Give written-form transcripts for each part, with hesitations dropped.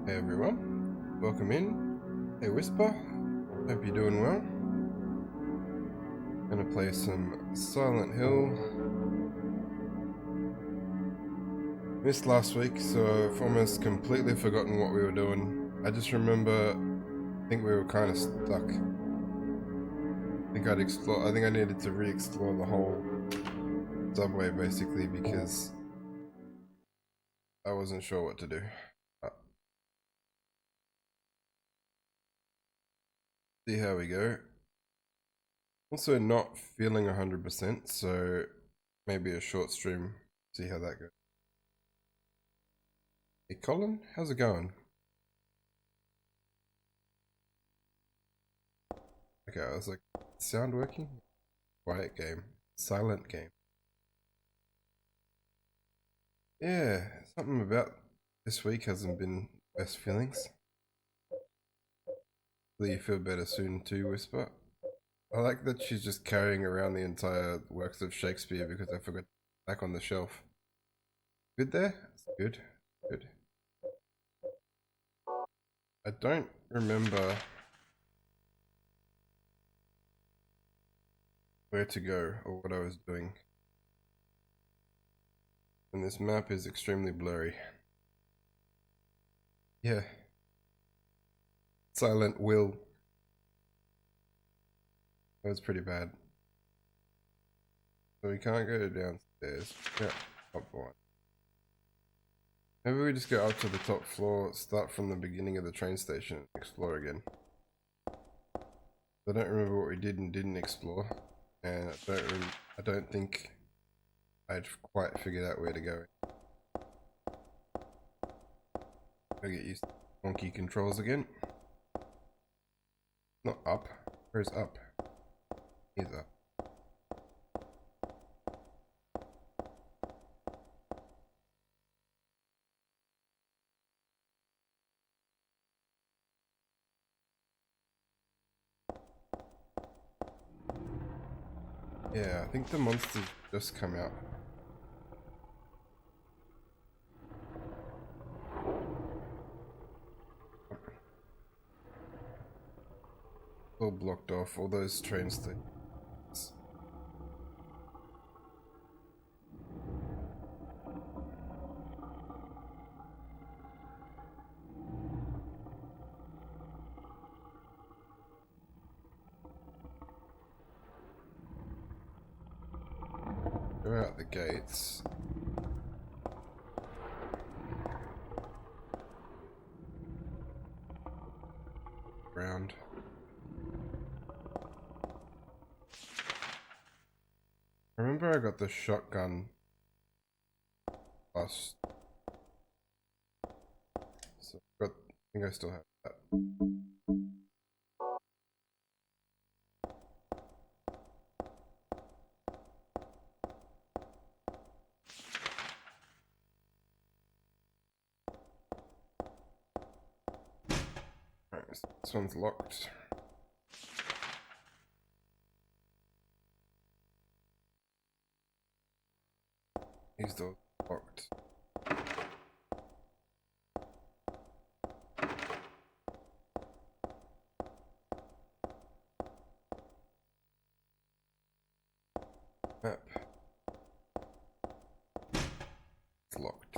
Hey everyone, welcome in. Hey Whisper, hope you're doing well. Gonna play some Silent Hill. Missed last week, so I've almost completely forgotten what we were doing. I just remember, I think we were kind of stuck. I think I needed to re-explore the whole subway basically because I wasn't sure what to do. See how we go. Also not feeling 100%, so maybe a short stream, see how that goes. Hey Colin, how's it going? Okay, I was like, sound working? Quiet game. Silent game. Yeah, something about this week hasn't been best feelings. Hopefully you feel better soon too, Whisper. I like that she's just carrying around the entire works of Shakespeare because I forgot back on the shelf. Good there? Good. Good. I don't remember where to go or what I was doing. And this map is extremely blurry. Yeah. Silent Will. That was pretty bad. So we can't go downstairs. Yeah, top one. Maybe we just go up to the top floor, start from the beginning of the train station, and explore again. I don't remember what we did and didn't explore, and I don't think I'd quite figured out where to go. I get used to wonky controls again. Not up. Where's up? Here's up. Yeah, I think the monsters just come out. All blocked off, all those train stations. Go out the gates. Round. I remember I got the shotgun last. So I think I still have that. Alright, so this one's locked. These doors are locked. Map. It's locked.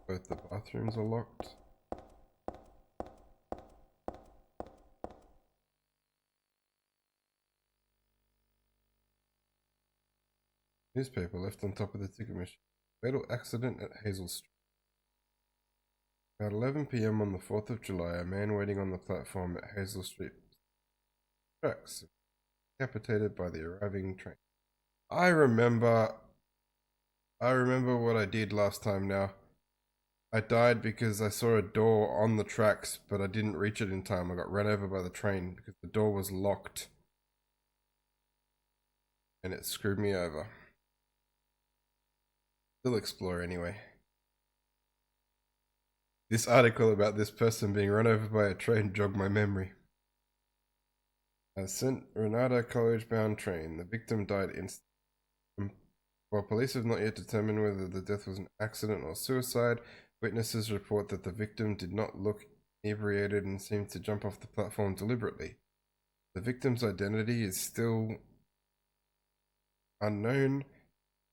Both the bathrooms are locked. Newspaper left on top of the ticket machine. Fatal accident at Hazel Street. About 11 p.m. on the 4th of July, a man waiting on the platform at Hazel Street tracks decapitated by the arriving train. I remember what I did last time now. I died because I saw a door on the tracks, but I didn't reach it in time. I got run over by the train because the door was locked. And it screwed me over. Still explore anyway. This article about this person being run over by a train jogged my memory. St. Renata College-bound train. The victim died instantly. While police have not yet determined whether the death was an accident or suicide, witnesses report that the victim did not look inebriated and seemed to jump off the platform deliberately. The victim's identity is still unknown.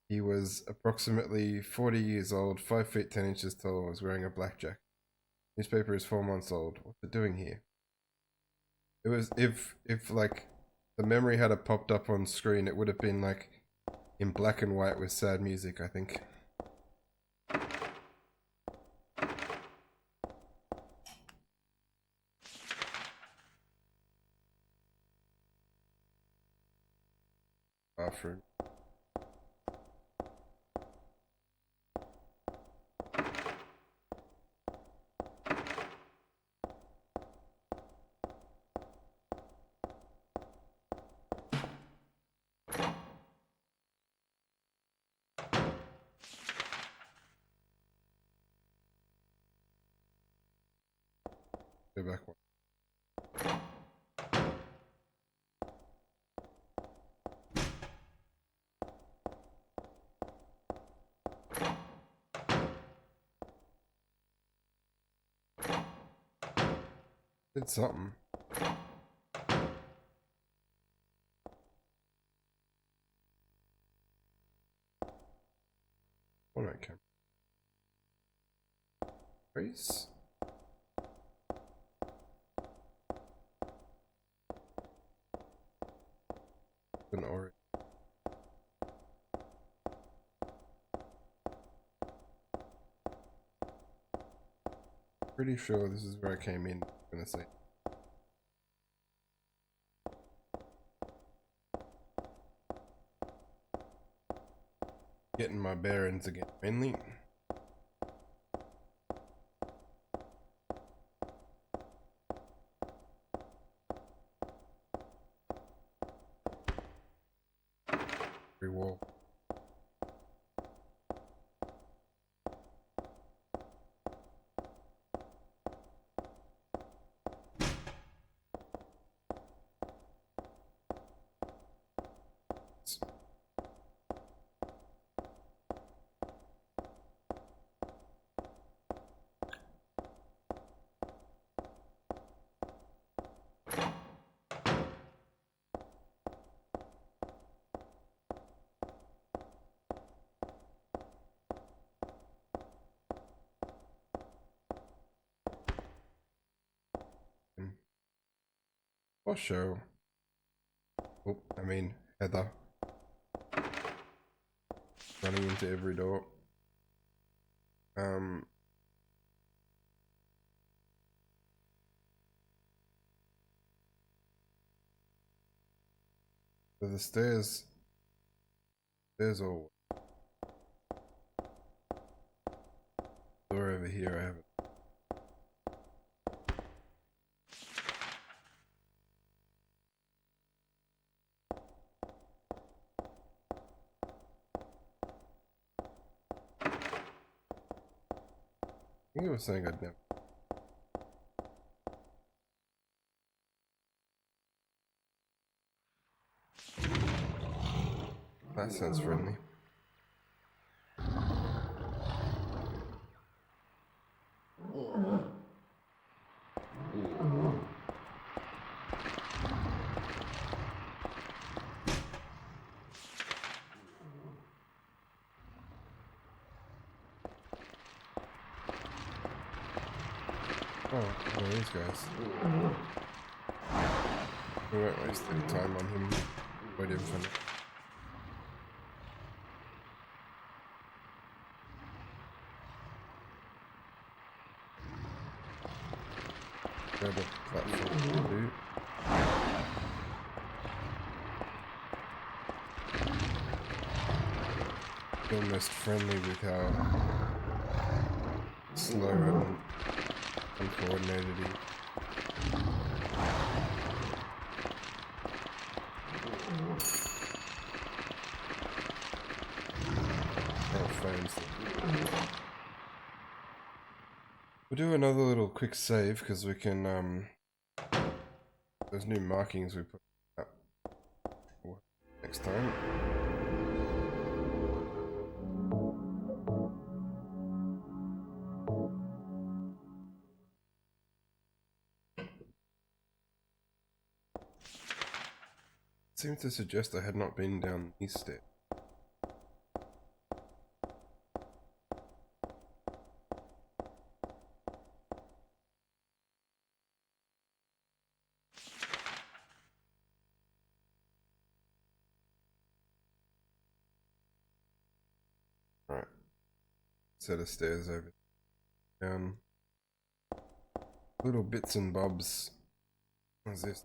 He was approximately 40 years old, 5 feet 10 inches tall, and was wearing a black jacket. Newspaper is 4 months old. What's it doing here? It was if like the memory had popped up on screen, it would have been like in black and white with sad music, I think. Bathroom. Go back one. Did something. What okay. Trace. An orange. Pretty sure this is where I came in. I'm gonna say. Getting my bearings again, mainly. Wall. For sure. Oh, I mean, Heather. Running into every door. So the stairs all door over here. I have it. I think it was saying I'd never. That sounds friendly. Oh, these guys. We won't waste any time on him. Wait infinite. Grab a platform to do. Almost friendly with how slow and uncoordinated he. We'll do another little quick save because we can those new markings we put next time. Seemed to suggest I had not been down these stairs. Right. Set of stairs over down. Little bits and bobs. What's this?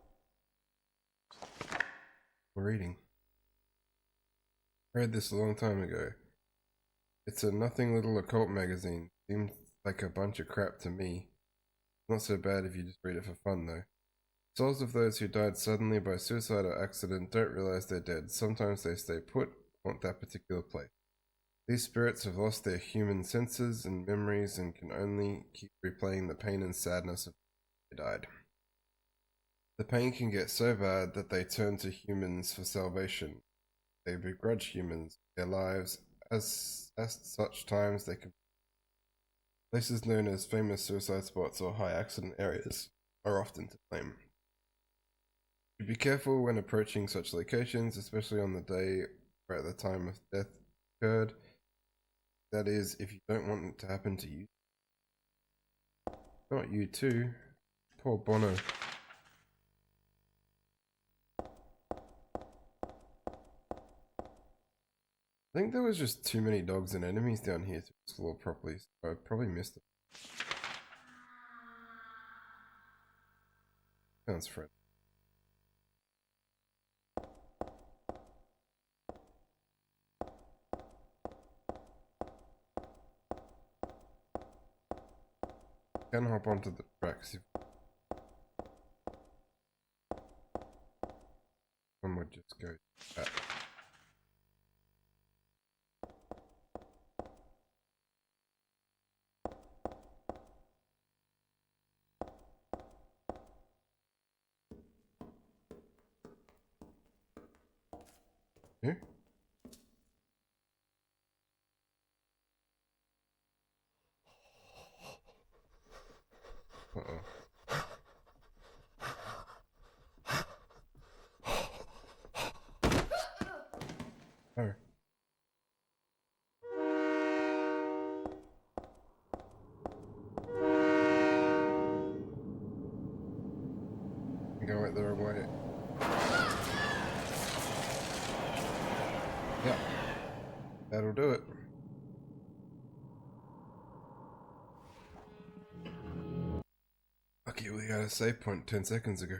Reading. I read this a long time ago. It's a nothing little occult magazine. Seems like a bunch of crap to me. Not so bad if you just read it for fun, though. Souls of those who died suddenly by suicide or accident don't realize they're dead. Sometimes they stay put, haunt that particular place. These spirits have lost their human senses and memories and can only keep replaying the pain and sadness of they died. The pain can get so bad that they turn to humans for salvation. They begrudge humans their lives. As such times they can. Places known as famous suicide spots or high accident areas are often to blame. Be careful when approaching such locations, especially on the day or at the time of death occurred. That is, if you don't want it to happen to you. Not you too. Poor Bono. I think there was just too many dogs and enemies down here to explore properly, so I probably missed it. Sounds friendly. Can hop onto the tracks if one would just go back. Here? Uh-oh. Oh. I think I went the wrong way. Yeah. That'll do it. Lucky we got a save point 10 seconds ago.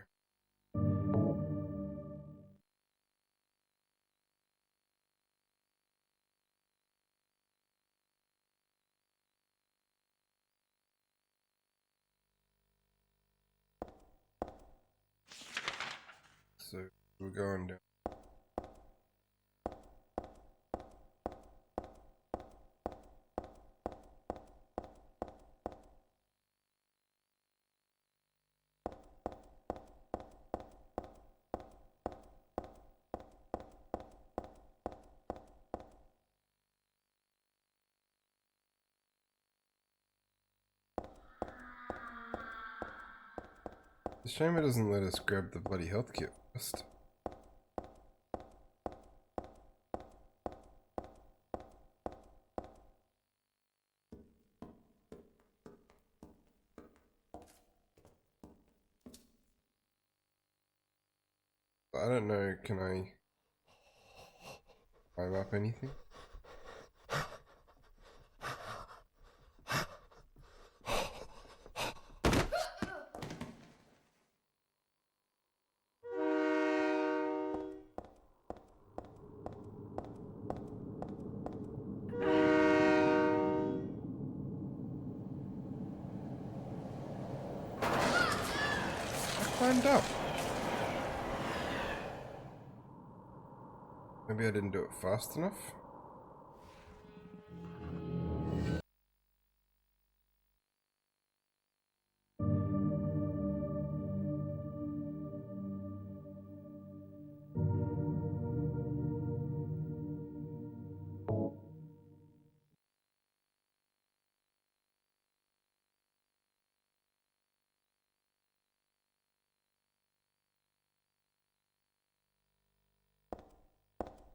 So we're going down. It's a shame it doesn't let us grab the bloody health kit first. I don't know, can I climb up anything? I climbed up. Maybe I didn't do it fast enough?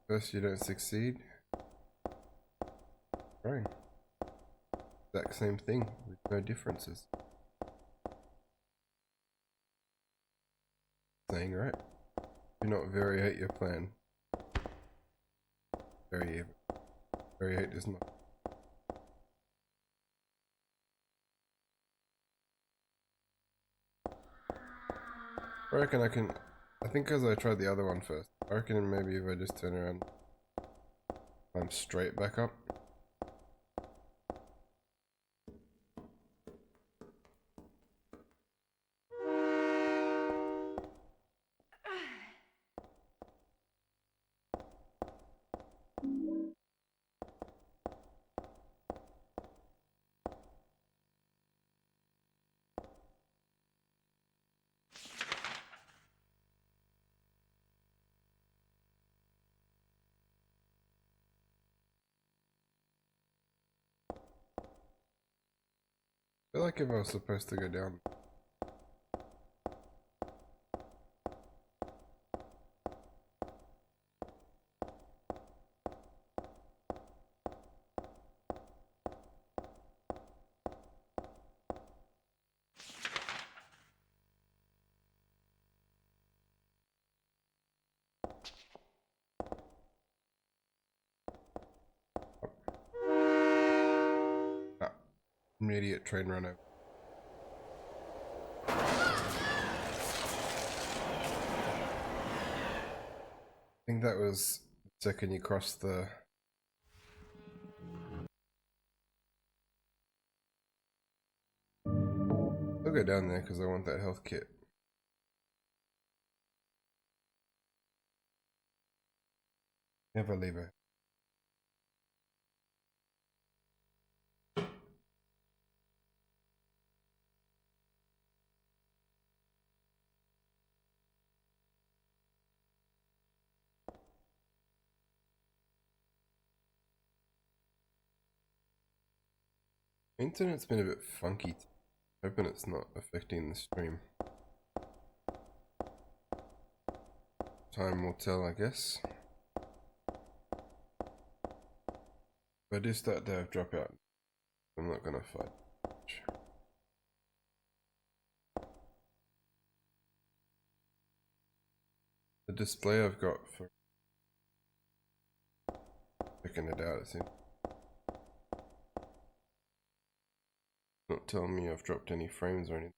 First you don't succeed. Right. Exact same thing with no differences. Saying right. Do not variate your plan. Variate does not. I reckon I think because I tried the other one first. I reckon maybe if I just turn around, I'm straight back up. I feel like if I was supposed to go down. Ah, immediate train run over. I think that was the second you crossed the... I'll go down there because I want that health kit. Never leave it. Internet's been a bit funky. Hoping it's not affecting the stream. Time will tell, I guess. If I do start to have dropout, I'm not gonna fight. The display I've got for checking it out, it seems not telling me I've dropped any frames or anything.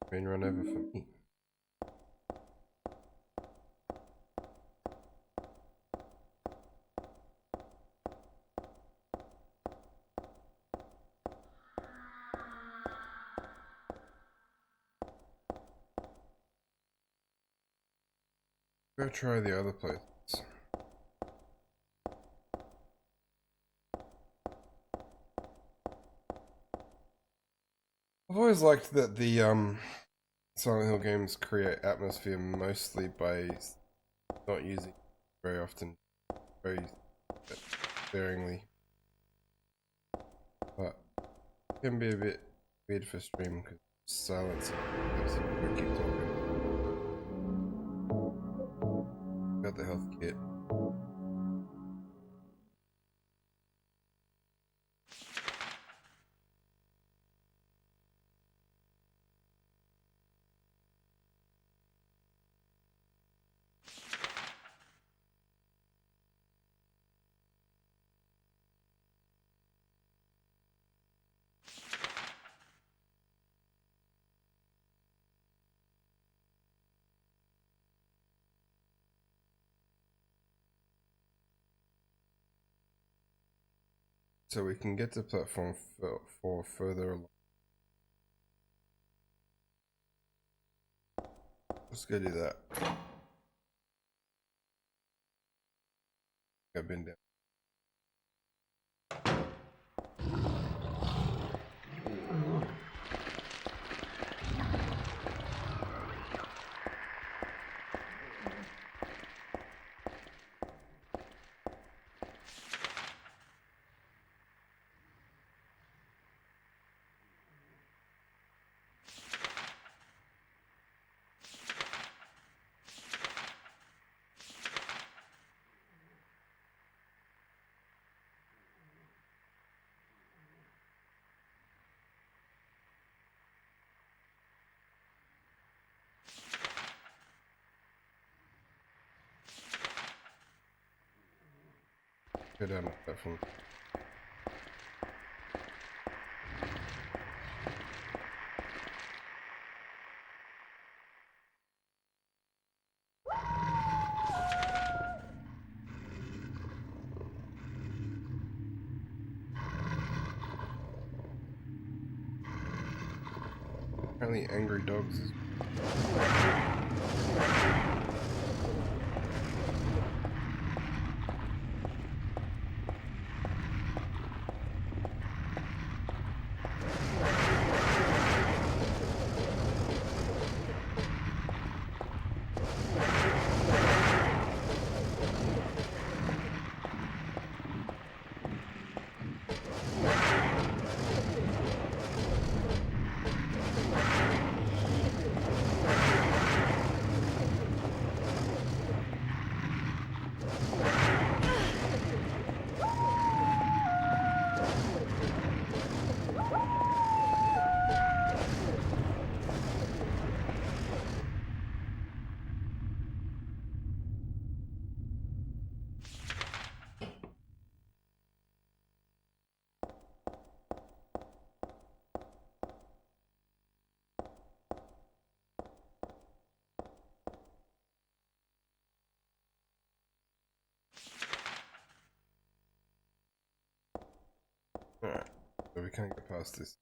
Train run over for me. Go try the other place. I've always liked that the Silent Hill games create atmosphere mostly by not using very often, very sparingly. But it can be a bit weird for stream because silence gives you keep talking. Got the health kit. So we can get to platform 4 further along. Let's go do that. I've been down. Go down the platform. Apparently angry dogs is... Alright, so we can't get past this.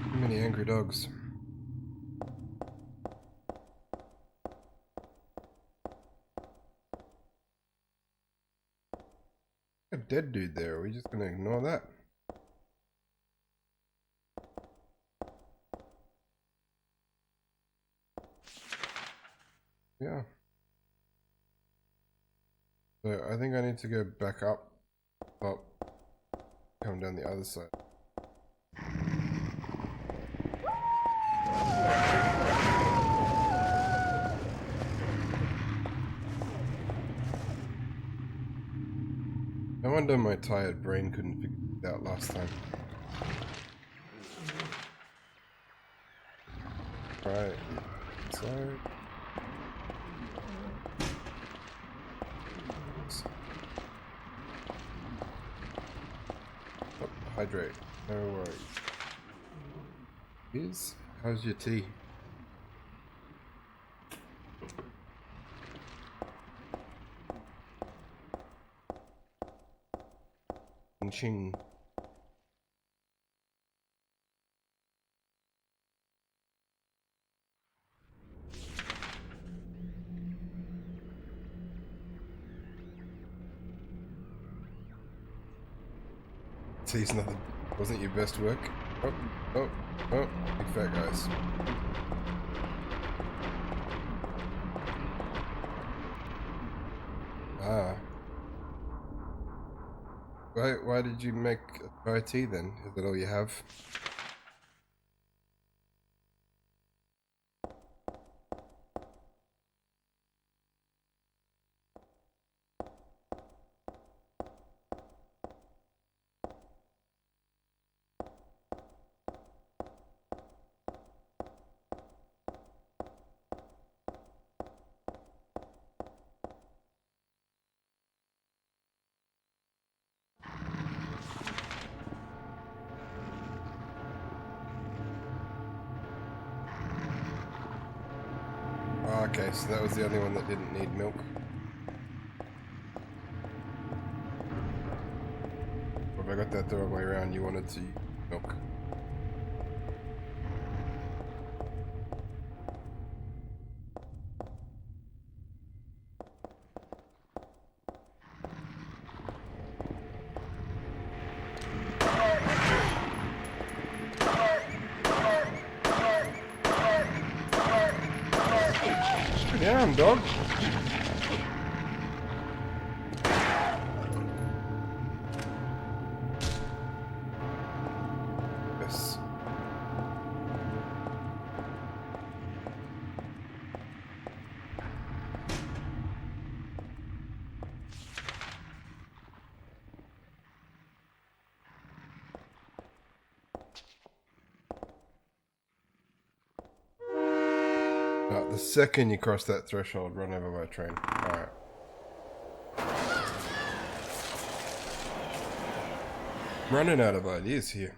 Too many angry dogs. A dead dude there. Are we just gonna ignore that? Yeah. So I think I need to go back up, come down the other side. No wonder my tired brain couldn't figure it out last time. Right, so... Oh, hydrate, no worries. How's your tea? Ching. Tea's nothing. Wasn't your best work? Oh, big fat guys. Ah. Why did you make Thai tea then? Is that all you have? Okay, so that was the only one that didn't need milk. Or if I got that the wrong way around, you wanted to use milk. Damn, dog. Yes. The second you cross that threshold, run over by train. Alright. I'm running out of ideas here.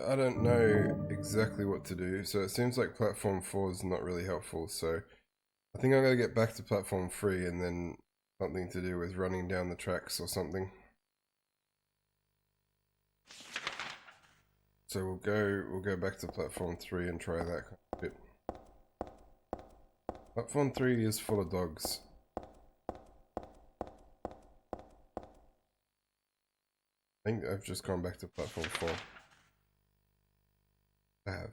I don't know exactly what to do, so it seems like platform 4 is not really helpful, so I think I'm going to get back to platform 3 and then something to do with running down the tracks or something. So we'll go back to platform 3 and try that kind of bit. Platform 3 is full of dogs. I think I've just gone back to platform 4. I have.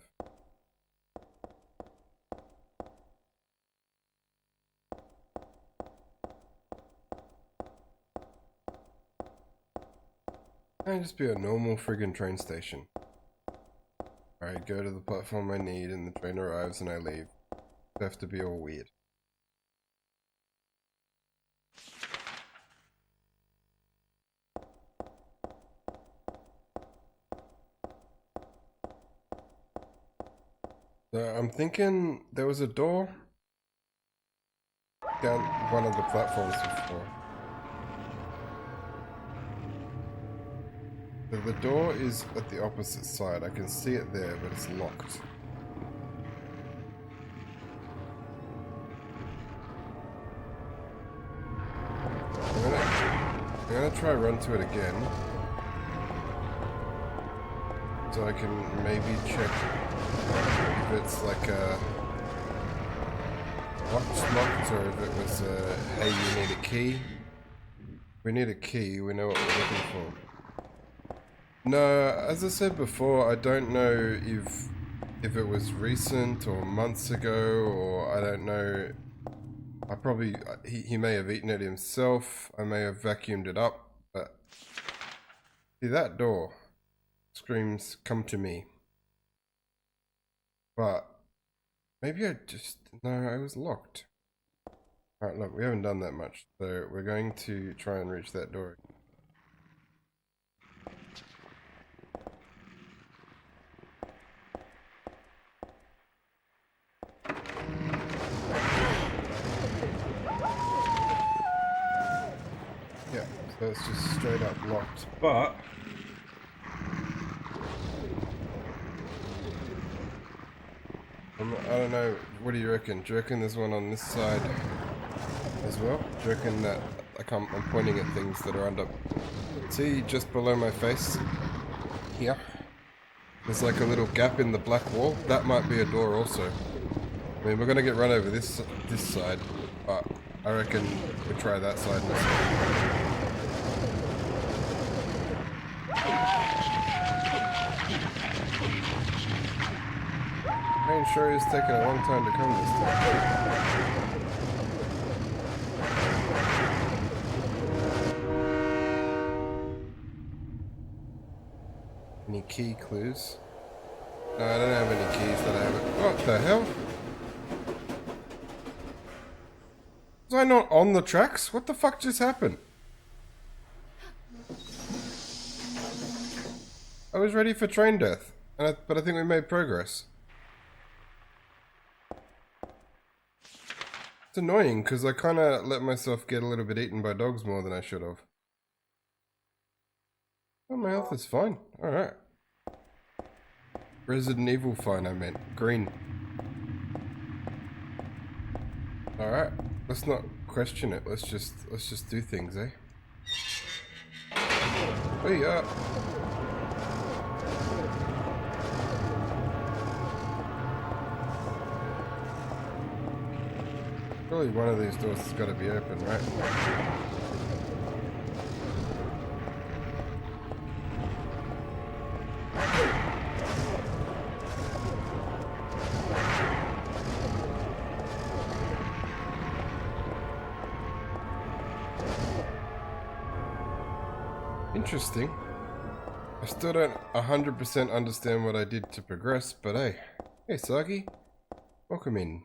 Can't just be a normal friggin' train station. Alright, go to the platform I need and the train arrives and I leave. It have to be all weird. So I'm thinking there was a door down one of the platforms before. So the door is at the opposite side. I can see it there, but it's locked. I'm gonna try run to it again. So I can maybe check if it's like a locked or if it was a, hey, you need a key. We need a key, we know what we're looking for. No, as I said before, I don't know if it was recent or months ago, or I don't know. He may have eaten it himself. I may have vacuumed it up, but see, that door screams, come to me. But maybe no, it was locked. Alright, look, we haven't done that much, so we're going to try and reach that door. Yeah, so it's just straight up locked, but I don't know, what do you reckon? Do you reckon there's one on this side as well? Do you reckon that, like I'm pointing at things that are under, see just below my face here? There's like a little gap in the black wall. That might be a door also. I mean, we're gonna get run over this side, but I reckon we try that side instead. Rain sure is taking a long time to come this time. Any key clues? No, I don't have any keys that I haven't. What the hell? Was I not on the tracks? What the fuck just happened? I was ready for train death, but I think we made progress. It's annoying because I kind of let myself get a little bit eaten by dogs more than I should have. Oh, my health is fine. Alright. Resident Evil fine, I meant. Green. Alright. Let's not question it. Let's just do things, eh? Hey, surely one of these doors has got to be open, right? Interesting. I still don't 100% understand what I did to progress, but hey. Hey, Sagi. Welcome in.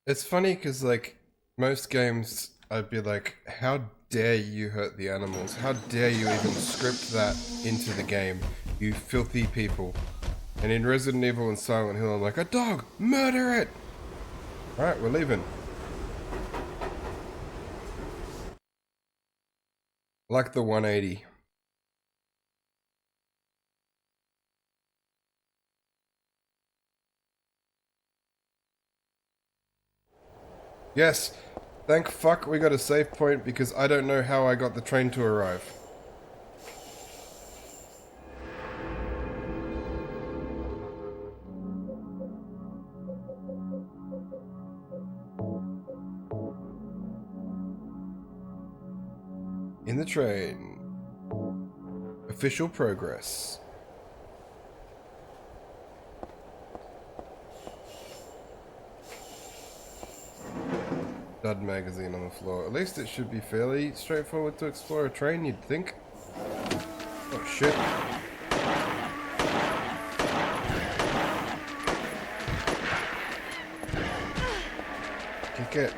It's funny because, like, most games, I'd be like, how dare you hurt the animals? How dare you even script that into the game? You filthy people. And in Resident Evil and Silent Hill, I'm like, a dog! Murder it! Alright, we're leaving. Like the 180. Yes, thank fuck we got a save point because I don't know how I got the train to arrive. In the train. Official progress. Dud magazine on the floor. At least it should be fairly straightforward to explore a train, you'd think. Oh shit. Kick it.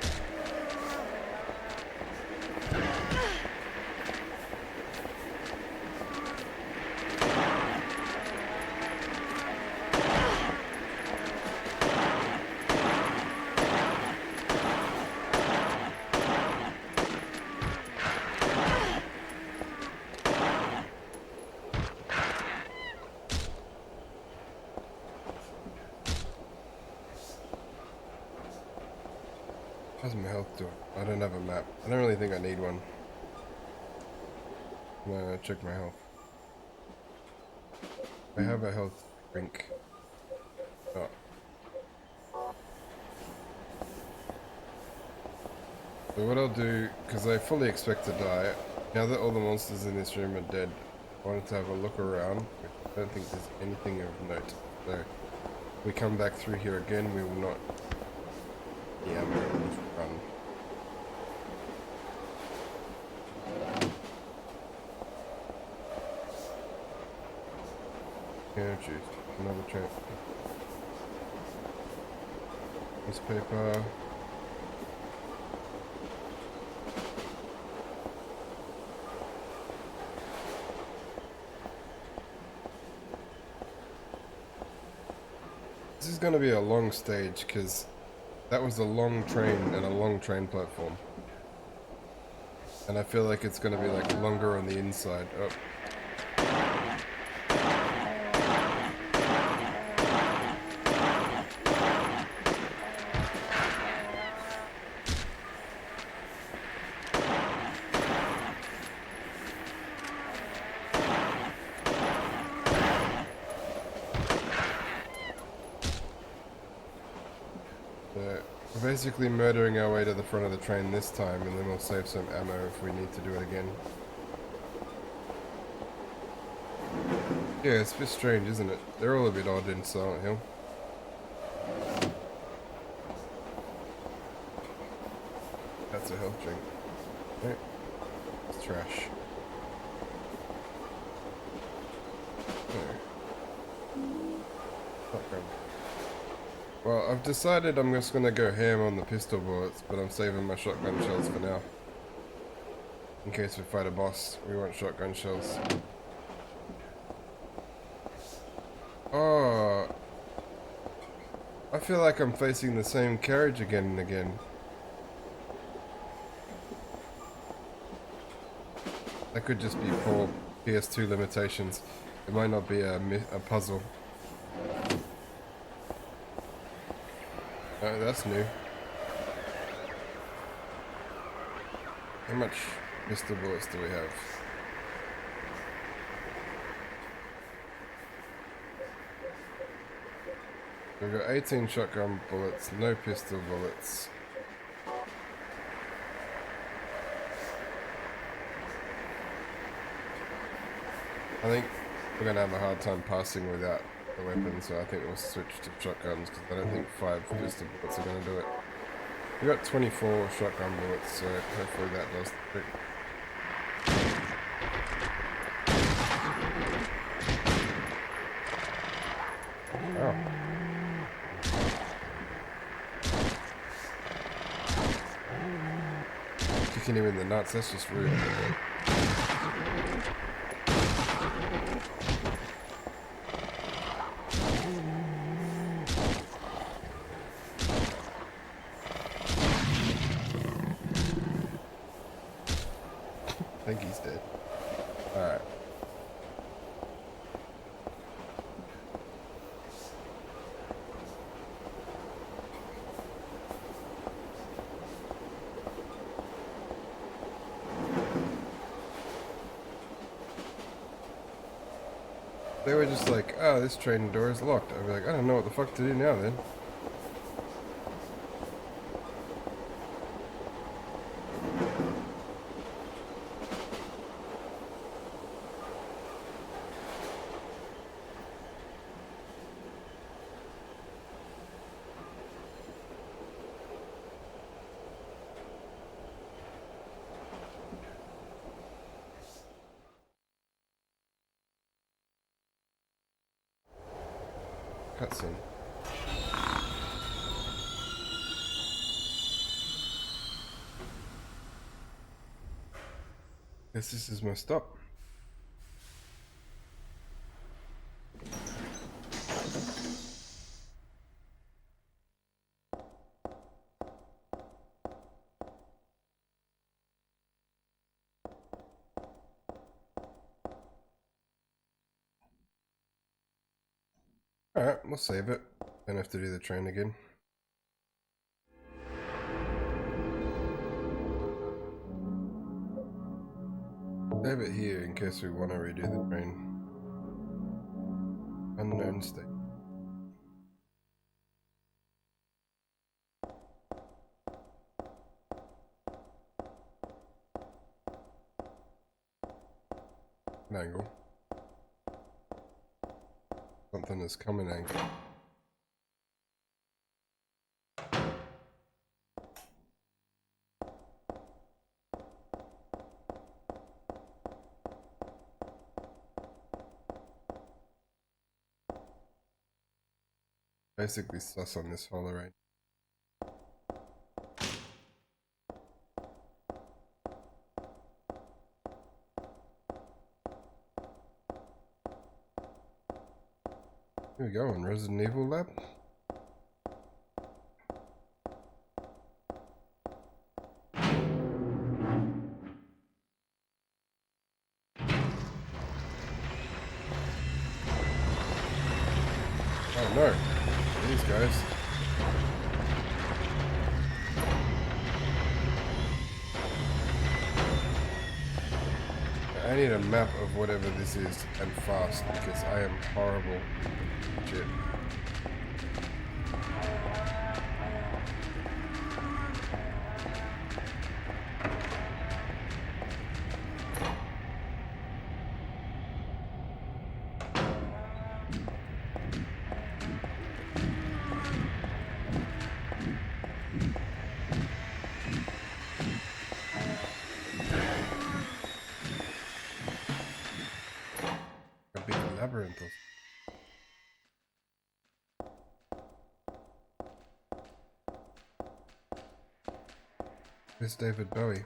How's my health doing? I don't have a map. I don't really think I need one. I'm gonna check my health. I have a health drink. Oh. So what I'll do, because I fully expect to die, now that all the monsters in this room are dead, I wanted to have a look around. I don't think there's anything of note. So if we come back through here again, we will not... Yeah, we'll just run. Yeah, jeez. Another chance. Newspaper. This is going to be a long stage because that was a long train and a long train platform. And I feel like it's going to be like longer on the inside. Oh. We're basically murdering our way to the front of the train this time, and then we'll save some ammo if we need to do it again. Yeah, it's a bit strange, isn't it? They're all a bit odd in Silent Hill. That's a health drink. Okay. It's trash. Shotgun. Well, I've decided I'm just gonna go ham on the pistol bullets, but I'm saving my shotgun shells for now. In case we fight a boss, we want shotgun shells. Oh, I feel like I'm facing the same carriage again and again. That could just be poor PS2 limitations. It might not be a puzzle. Oh, that's new. How much pistol bullets do we have? We've got 18 shotgun bullets, no pistol bullets. I think we're gonna have a hard time passing without the weapon, so I think we'll switch to shotguns because I don't think 5 pistol bullets are gonna do it. We got 24 shotgun bullets, so hopefully that does the trick. Oh. kicking him in the nuts. That's just rude. I think he's dead. Alright. They were just like, oh, this train door is locked. I'd be like, I don't know what the fuck to do now then. Cutscene. Guess this is my stop. Alright, we'll save it. Don't have to do the train again. Save it here in case we want to redo the train. Unknown state. An angle. Something is coming angle. Basically sus on this whole arrange. Here we go, on Resident Evil Lab. Oh no, these guys. I need a map of whatever this is and fast because I am horrible. Shit. A big labyrinth. It's David Bowie.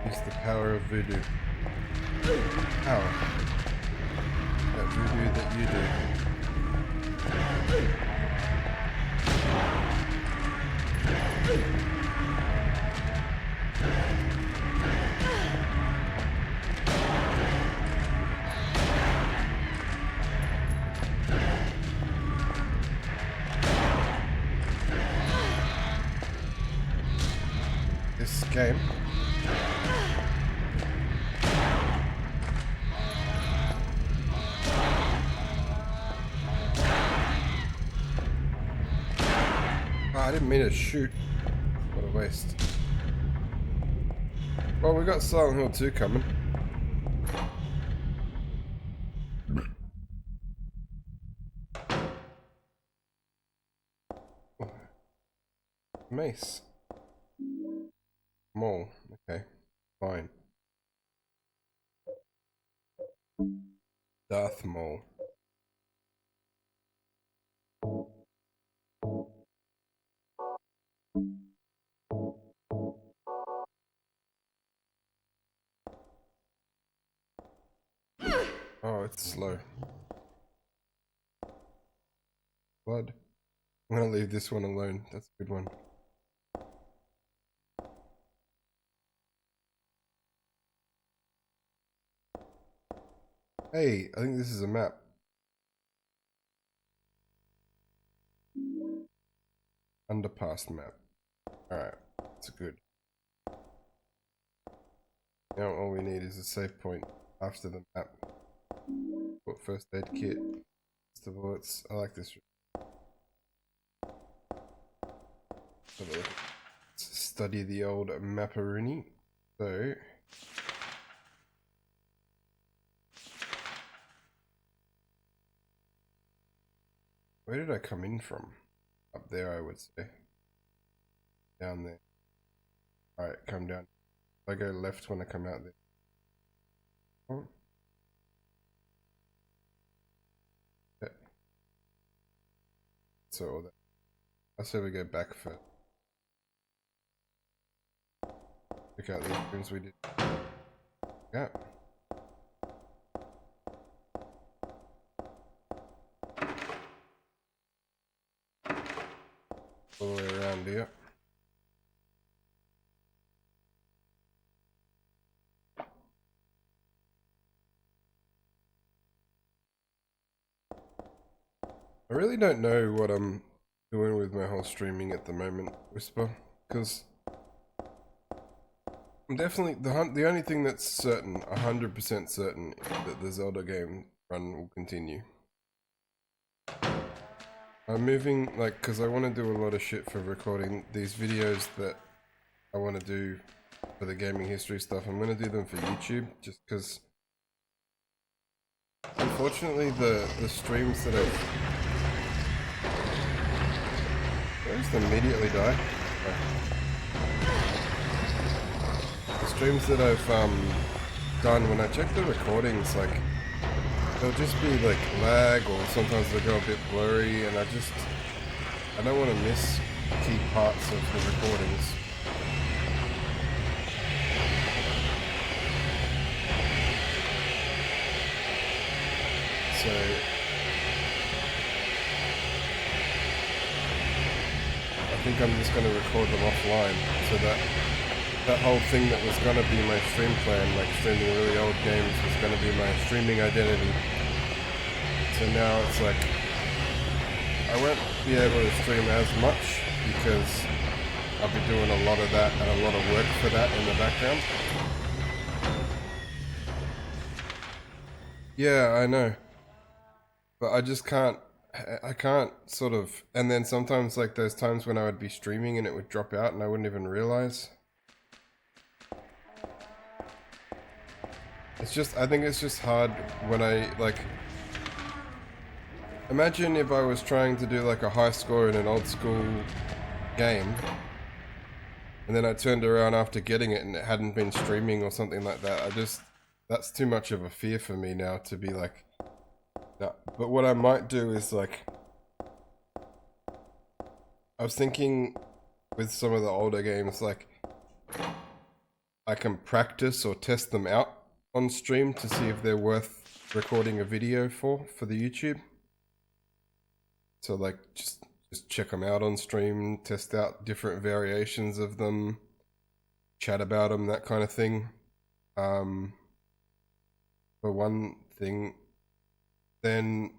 It's the power of voodoo. Power. That voodoo that you do. This game I didn't mean to shoot. What a waste. Well, we got Silent Hill 2 coming. Mace. Mole. Okay. Fine. Darth Maul. Oh, it's slow. Blood. I'm gonna leave this one alone. That's a good one. Hey, I think this is a map. Underpass map. Alright, that's good. Now all we need is a save point after the map. Put first aid kit. The bullets. I like this. Have a look. Let's study the old Mapperoonie. So where did I come in from? Up there, I would say. Down there. Alright, come down. I go left when I come out there. Oh. Yeah. So all that. I say we go back first. Check out the rooms we did. Yeah. All the way around here. I really don't know what I'm doing with my whole streaming at the moment, Whisper, because I'm definitely the only thing that's certain, 100% certain, is that the Zelda game run will continue. I'm moving, like, because I want to do a lot of shit for recording these videos that I want to do for the gaming history stuff. I'm going to do them for YouTube, just because, unfortunately, the streams that I've... Did I just immediately die? The streams that I've done, when I check the recordings, like, they'll just be like lag, or sometimes they'll go a bit blurry, and I don't want to miss key parts of the recordings. So I think I'm just going to record them offline, so that whole thing that was going to be my stream plan, like streaming really old games, was going to be my streaming identity. So now it's like, I won't be able to stream as much because I'll be doing a lot of that and a lot of work for that in the background. Yeah, I know. But I just can't sort of, and then sometimes like there's times when I would be streaming and it would drop out and I wouldn't even realize. It's just, I think it's just hard when I, like, imagine if I was trying to do like a high score in an old school game, and then I turned around after getting it and it hadn't been streaming or something like that. That's too much of a fear for me now to be like, no. But what I might do is like, I was thinking with some of the older games, like, I can practice or test them out on stream to see if they're worth recording a video for the YouTube. So like just check them out on stream, test out different variations of them, chat about them, that kind of thing. For one thing, then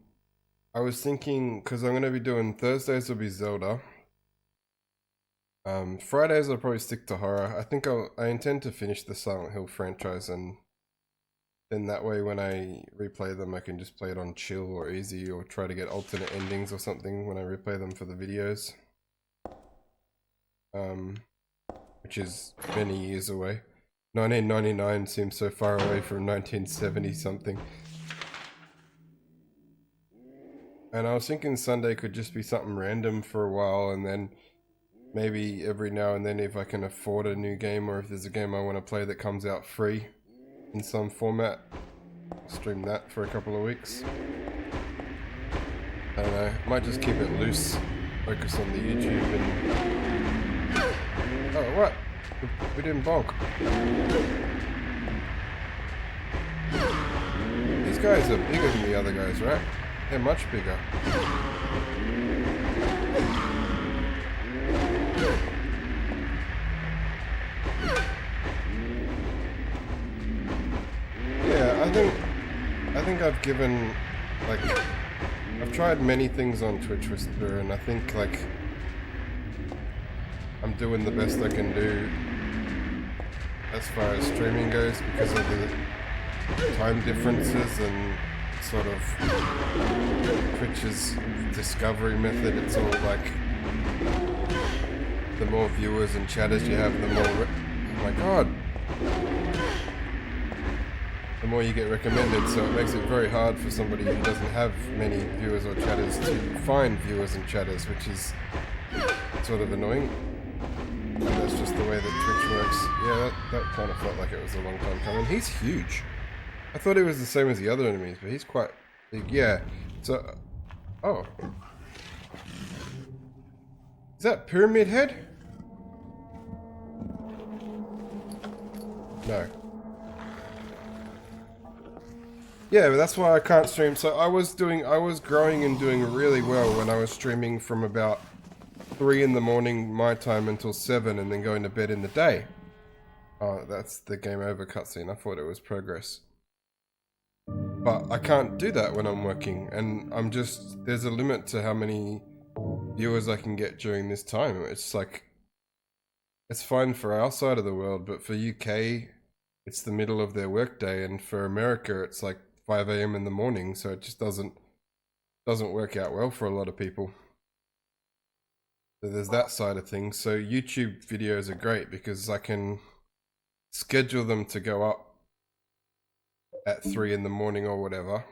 I was thinking, because I'm going to be doing Thursdays will be Zelda. Fridays I'll probably stick to horror. I think I intend to finish the Silent Hill franchise, and then that way when I replay them I can just play it on chill or easy, or try to get alternate endings or something when I replay them for the videos. Which is many years away. 1999 seems so far away from 1970 something. And I was thinking Sunday could just be something random for a while, and then maybe every now and then if I can afford a new game, or if there's a game I want to play that comes out free in some format, I'll stream that for a couple of weeks. I don't know, might just keep it loose, focus on the YouTube and... Oh, what? We didn't bonk. These guys are bigger than the other guys, right? They're much bigger. Yeah, I think I've given, like, I've tried many things on Twitch Whisperer, and I think, like, I'm doing the best I can do as far as streaming goes because of the time differences and sort of Twitch's discovery method. It's all like, the more viewers and chatters you have, the more, oh my god, the more you get recommended, so it makes it very hard for somebody who doesn't have many viewers or chatters to find viewers and chatters, which is sort of annoying. And that's just the way that Twitch works. Yeah, that kind of felt like it was a long time coming. He's huge. I thought he was the same as the other enemies, but he's quite big. Yeah, so... Oh. Is that Pyramid Head? No. Yeah, but that's why I can't stream. So I was growing and doing really well when I was streaming from about 3 in the morning my time until 7 and then going to bed in the day. Oh, that's the game over cutscene. I thought it was progress. But I can't do that when I'm working, and there's a limit to how many viewers I can get during this time. It's like, it's fine for our side of the world, but for UK, it's the middle of their workday, and for America, it's like 5 AM in the morning, so it just doesn't work out well for a lot of people. So there's that side of things. So YouTube videos are great because I can schedule them to go up at 3 in the morning or whatever.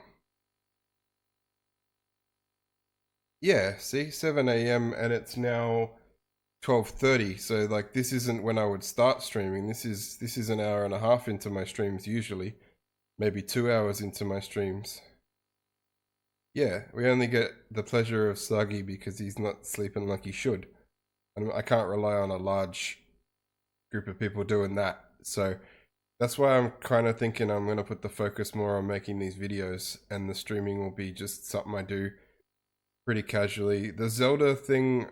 Yeah, see, 7 AM and it's now 12:30. So like, this isn't when I would start streaming. This is an hour and a half into my streams usually, maybe 2 hours into my streams. Yeah, we only get the pleasure of Sagi because he's not sleeping like he should. And I can't rely on a large group of people doing that. So that's why I'm kind of thinking I'm going to put the focus more on making these videos, and the streaming will be just something I do pretty casually. The Zelda thing,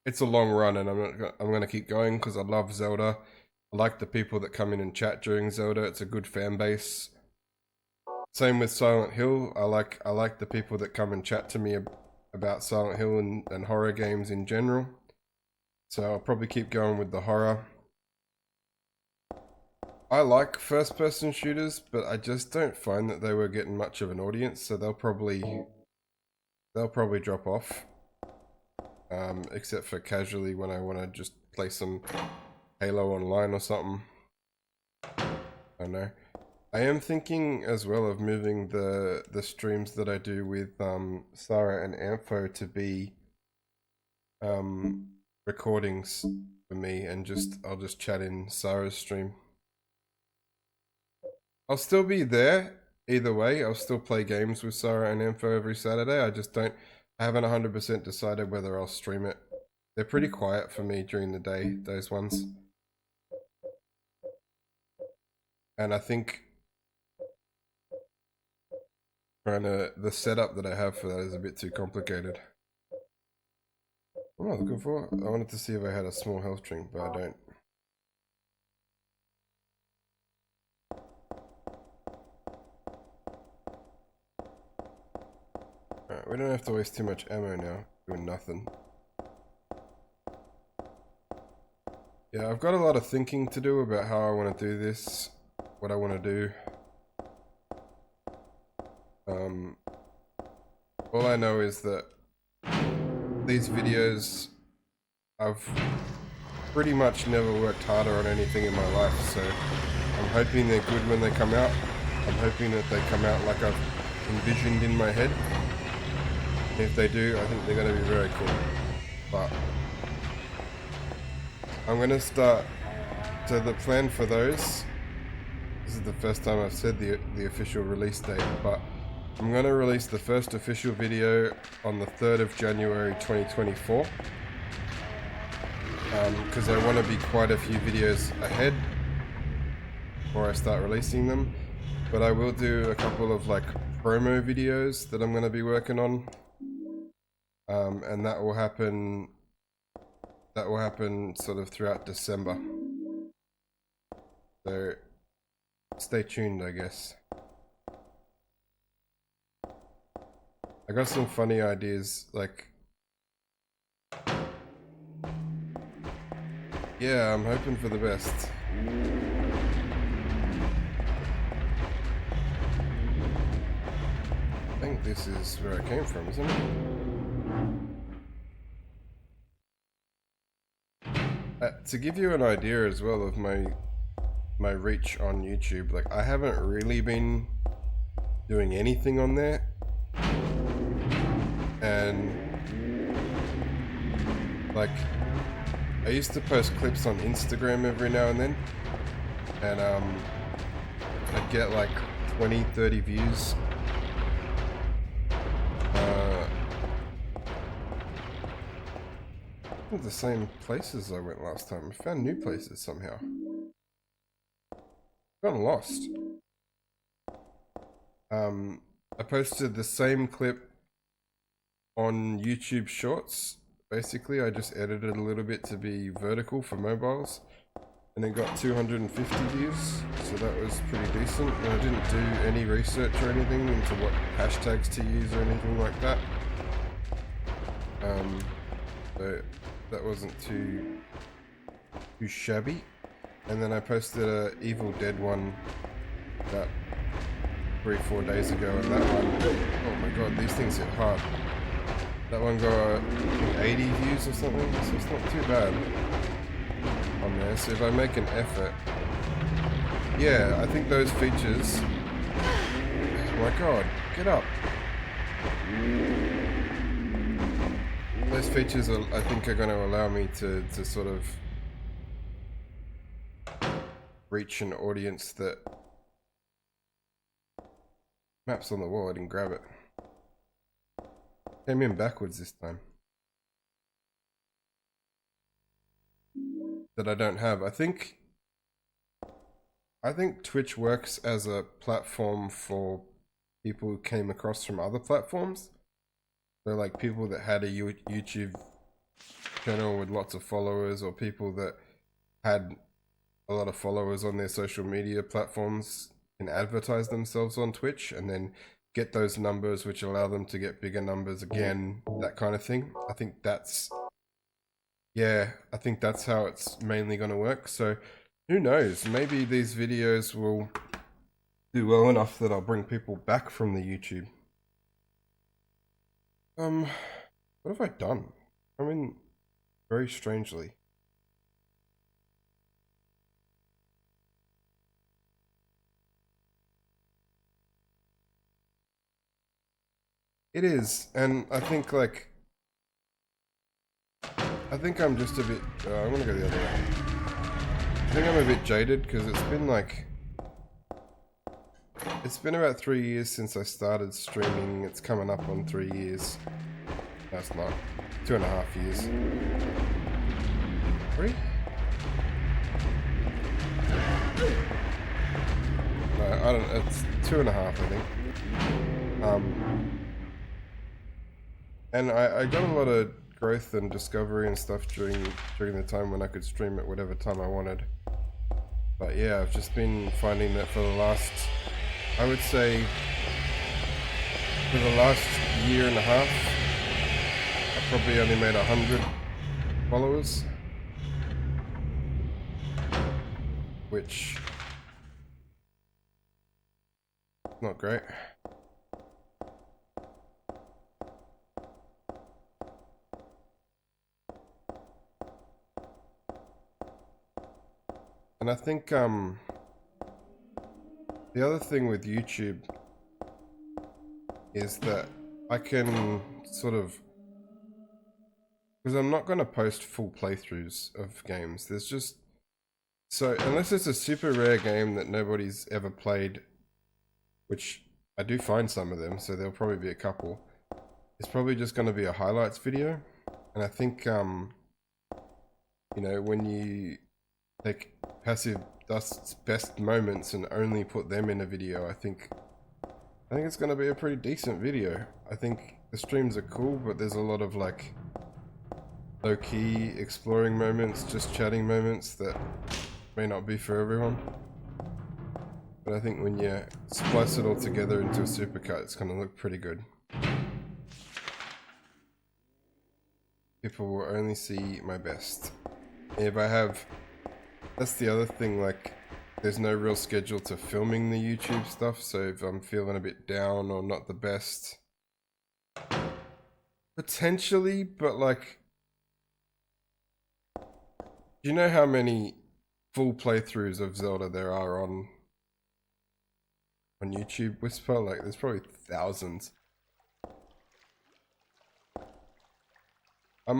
it's a long run, and I'm going to keep going because I love Zelda. I like the people that come in and chat during Zelda. It's a good fan base. Same with Silent Hill. I like the people that come and chat to me about Silent Hill and horror games in general. So I'll probably keep going with the horror. I like first-person shooters, but I just don't find that they were getting much of an audience, so they'll probably drop off. Except for casually when I want to just play some Halo Online or something. I don't know. I am thinking as well of moving the streams that I do with Sarah and Ampho to be recordings for me, and I'll just chat in Sarah's stream. I'll still be there either way. I'll still play games with Sarah and Ampho every Saturday. I haven't 100% decided whether I'll stream it. They're pretty quiet for me during the day, those ones. And I think the setup that I have for that is a bit too complicated. What am I looking for? I wanted to see if I had a small health drink, but I don't. Alright, we don't have to waste too much ammo now, doing nothing. Yeah, I've got a lot of thinking to do about how I want to do this, what I want to do. All I know is that these videos, I've pretty much never worked harder on anything in my life, so I'm hoping they're good when they come out. I'm hoping that they come out like I've envisioned in my head. If they do, I think they're going to be very cool. But I'm going to start. So the plan for those, this is the first time I've said the official release date, but I'm going to release the first official video on the 3rd of January 2024. Because I want to be quite a few videos ahead before I start releasing them. but I will do a couple of like promo videos that I'm going to be working on, and that will happen sort of throughout December, so stay tuned, I guess. I got some funny ideas, like, yeah, I'm hoping for the best. I think this is where I came from, isn't it? To give you an idea as well of my reach on YouTube, like, I haven't really been doing anything on there, and like, I used to post clips on Instagram every now and then, and I'd get like 20-30 views. The same places I went last time. I found new places somehow. Gotten lost. I posted the same clip on YouTube Shorts. Basically, I just edited a little bit to be vertical for mobiles, and it got 250 views, so that was pretty decent. And I didn't do any research or anything into what hashtags to use or anything like that. So that wasn't too shabby. And then I posted a Evil Dead one about 3-4 days ago, and that one, oh my god, these things hit hard. That one got 80 views or something, so it's not too bad on there. So if I make an effort, yeah, I think those features, oh my god, get up. Those features are, I think, are going to allow me to sort of reach an audience that maps on the wall. I didn't grab it. Came in backwards this time. That I don't have. I think Twitch works as a platform for people who came across from other platforms. So like people that had a YouTube channel with lots of followers, or people that had a lot of followers on their social media platforms can advertise themselves on Twitch and then get those numbers, which allow them to get bigger numbers again, that kind of thing. I think that's, yeah, I think that's how it's mainly going to work. So who knows, maybe these videos will do well enough that I'll bring people back from the YouTube. What have I done? I mean, very strangely. It is, and I think like, I think I'm just a bit, I'm gonna go the other way. I think I'm a bit jaded because it's been like, it's been about 3 years since I started streaming. It's coming up on 3 years. No, it's not. 2.5 years. 3? No, I don't, it's 2.5, I think. And I got a lot of growth and discovery and stuff during the time when I could stream at whatever time I wanted. But yeah, I've just been finding that for the last, I would say, for the last 1.5 years, I probably only made 100 followers, which is not great. And I think the other thing with YouTube is that I can sort of, because I'm not going to post full playthroughs of games. There's just, so unless it's a super rare game that nobody's ever played, which I do find some of them, so there'll probably be a couple, it's probably just going to be a highlights video. And I think, you know, when you take passive Dust's best moments and only put them in a video, I think it's going to be a pretty decent video. I think the streams are cool, but there's a lot of like low-key exploring moments, just chatting moments that may not be for everyone. But I think when you splice it all together into a supercut, it's going to look pretty good. People will only see my best. If I have... That's the other thing, like, there's no real schedule to filming the YouTube stuff, so if I'm feeling a bit down or not the best... Potentially, but like... Do you know how many full playthroughs of Zelda there are on YouTube, Whisper? Like, there's probably thousands. I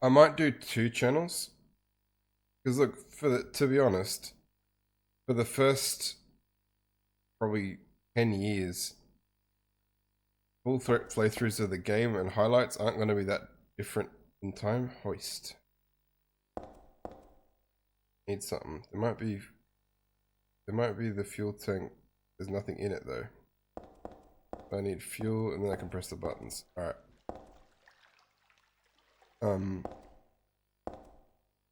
might do 2 channels. Because look, to be honest, for the first probably 10 years, full playthroughs of the game and highlights aren't going to be that different in time. Hoist. Need something. There might be the fuel tank. There's nothing in it though. I need fuel and then I can press the buttons. Alright.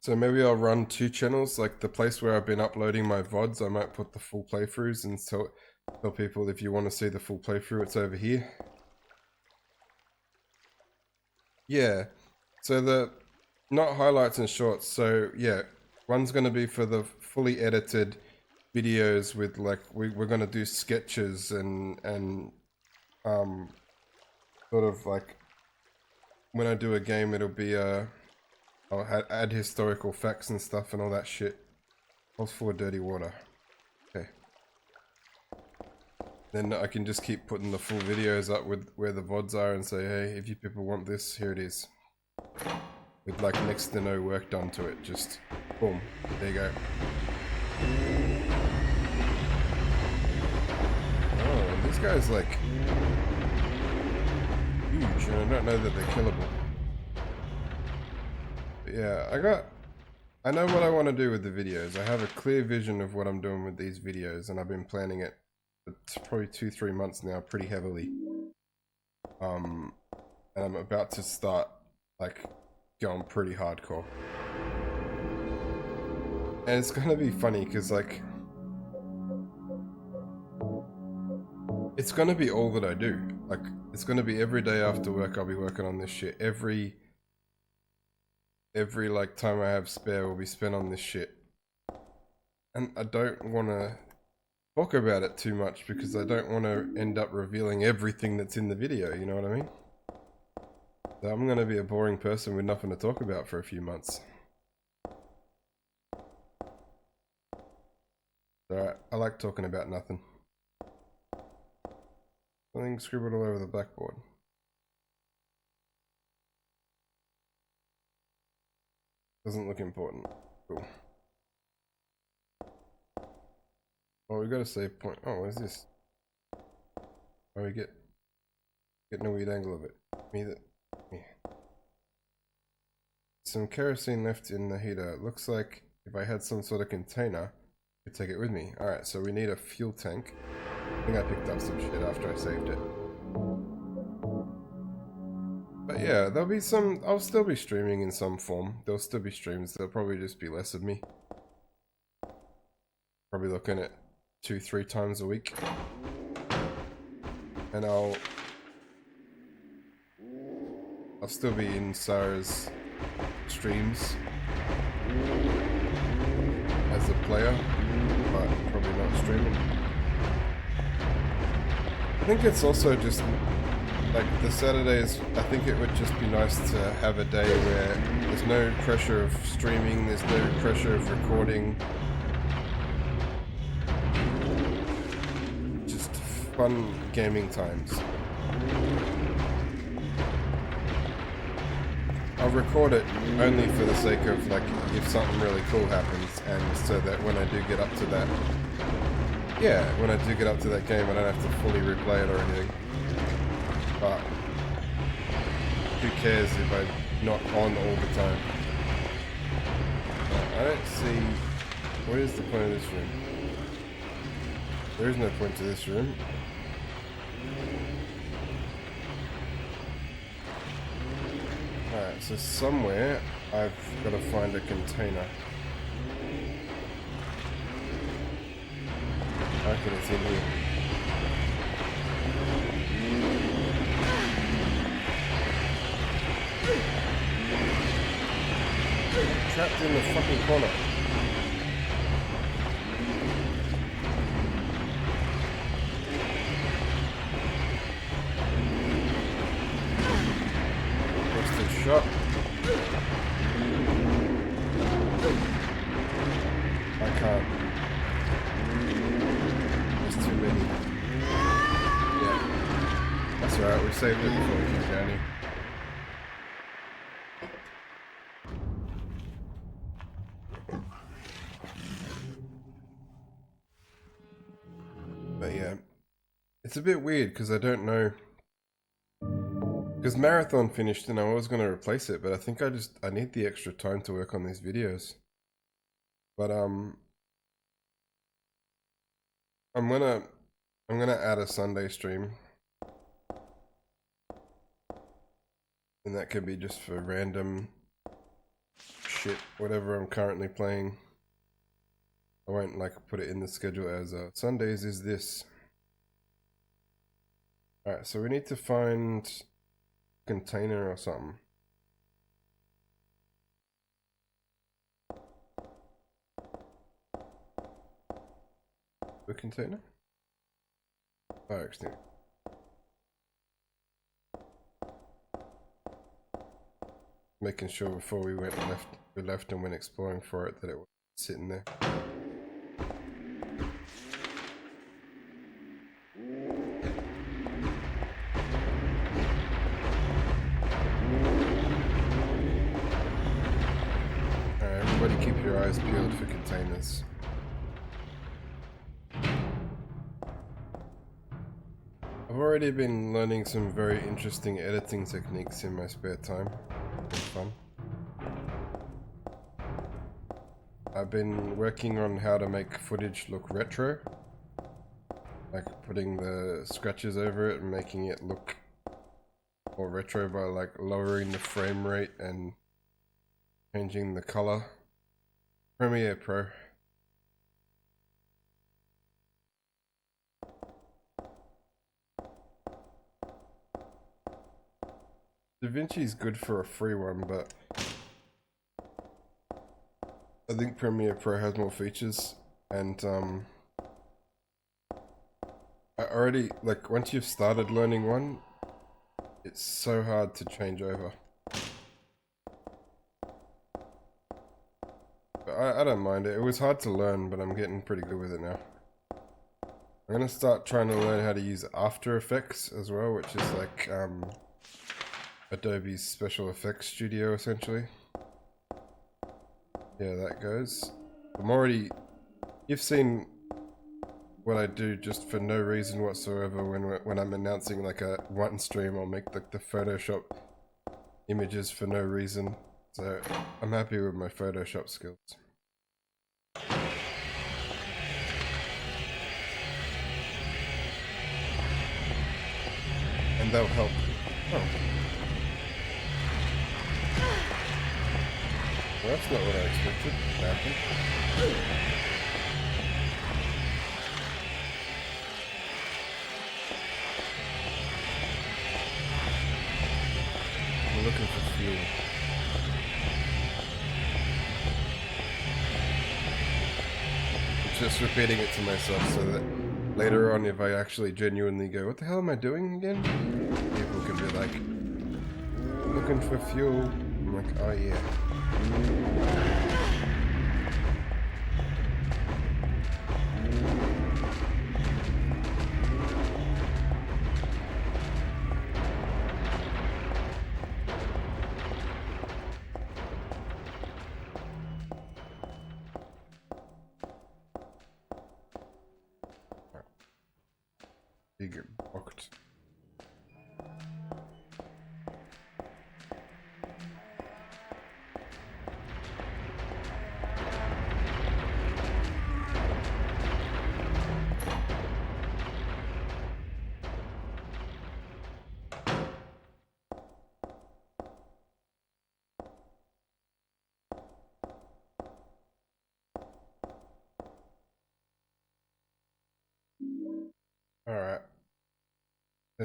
So maybe I'll run 2 channels, like the place where I've been uploading my VODs, I might put the full playthroughs and tell people if you want to see the full playthrough, it's over here. Yeah, so the, not highlights and shorts, so yeah, one's going to be for the fully edited videos with like, we're going to do sketches and sort of like, when I do a game, it'll be I'll add historical facts and stuff and all that shit. Pulse for dirty water. Okay. Then I can just keep putting the full videos up with where the VODs are and say, hey, if you people want this, here it is. With like next to no work done to it. Just boom. There you go. Oh, this guy's like huge, and I don't know that they're killable. But yeah, I know what I want to do with the videos. I have a clear vision of what I'm doing with these videos, and I've been planning it for probably 2-3 months now, pretty heavily. And I'm about to start like going pretty hardcore. And it's gonna be funny because like it's gonna be all that I do. Like it's gonna be every day after work I'll be working on this shit. Every like time I have spare will be spent on this shit. And I don't want to talk about it too much because I don't want to end up revealing everything that's in the video, you know what I mean? So I'm going to be a boring person with nothing to talk about for a few months. Alright, I like talking about nothing. Something scribbled all over the blackboard. Doesn't look important. Cool. Oh, we got a save point. Oh, what is this? Oh, we getting a weird angle of it. Yeah. Some kerosene left in the heater. Looks like if I had some sort of container, I could take it with me. Alright, so we need a fuel tank. I think I picked up some shit after I saved it. But yeah, there'll be some, I'll still be streaming in some form. There'll still be streams, there'll probably just be less of me. Probably looking at 2-3 times a week. And I'll still be in Sarah's streams as a player, but probably not streaming. I think it's also just like the Saturdays, I think it would just be nice to have a day where there's no pressure of streaming, there's no pressure of recording. Just fun gaming times. I'll record it only for the sake of like if something really cool happens, and so that when I do get up to that, when I do get up to that game I don't have to fully replay it or anything. But who cares if I'm not on all the time? I don't see... What is the point of this room? There is no point to this room. Alright, so somewhere I've got to find a container. I reckon it's in here. Trapped in the fucking corner. Busted shot. I can't. There's too many. Yeah. That's alright, we saved it before we keep going. But yeah, it's a bit weird because I don't know. Because Marathon finished and I was going to replace it, but I think I need the extra time to work on these videos. But I'm gonna add a Sunday stream, and that can be just for random shit, whatever I'm currently playing. I won't like put it in the schedule as Sundays is this. Alright, so we need to find a container or something. The container? Fire extinguisher. Making sure before we left and went exploring for it that it was sitting there. Alright, everybody keep your eyes peeled for containers. I've already been learning some very interesting editing techniques in my spare time. It's fun. I've been working on how to make footage look retro. Like putting the scratches over it and making it look more retro by like lowering the frame rate and changing the color. Premiere Pro. DaVinci is good for a free one, but I think Premiere Pro has more features, and I already, like, once you've started learning one, it's so hard to change over. But I don't mind it. It was hard to learn, but I'm getting pretty good with it now. I'm gonna start trying to learn how to use After Effects as well, which is like Adobe's Special Effects Studio, essentially. Yeah, that goes. I'm already... You've seen what I do just for no reason whatsoever when I'm announcing like a one stream. I'll make like the Photoshop images for no reason. So I'm happy with my Photoshop skills. And they'll help. Oh. Well, that's not what I expected to happen. I'm looking for fuel. I'm just repeating it to myself so that later on, if I actually genuinely go, what the hell am I doing again? People can be like, I'm looking for fuel. I'm like, oh yeah. You get blocked.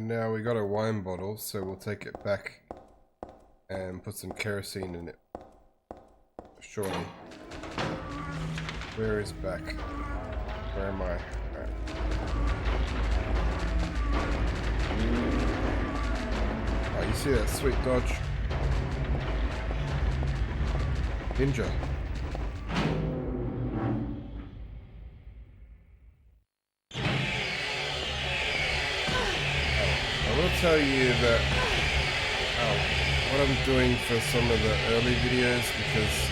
And now we got a wine bottle, so we'll take it back and put some kerosene in it. Surely. Where is back? Where am I? Right. Oh, you see that sweet dodge? Ninja. I will tell you that what I'm doing for some of the early videos, because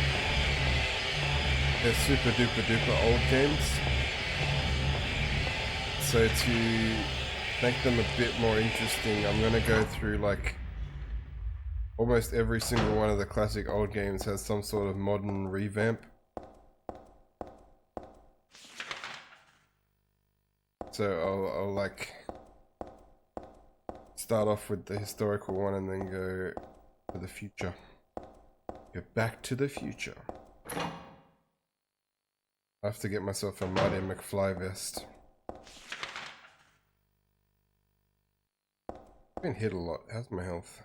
they're super duper duper old games, so to make them a bit more interesting, I'm gonna go through like almost every single one of the classic old games has some sort of modern revamp. So I'll like start off with the historical one and then go to the future. Go back to the future. I have to get myself a Marty McFly vest. I've been hit a lot. How's my health?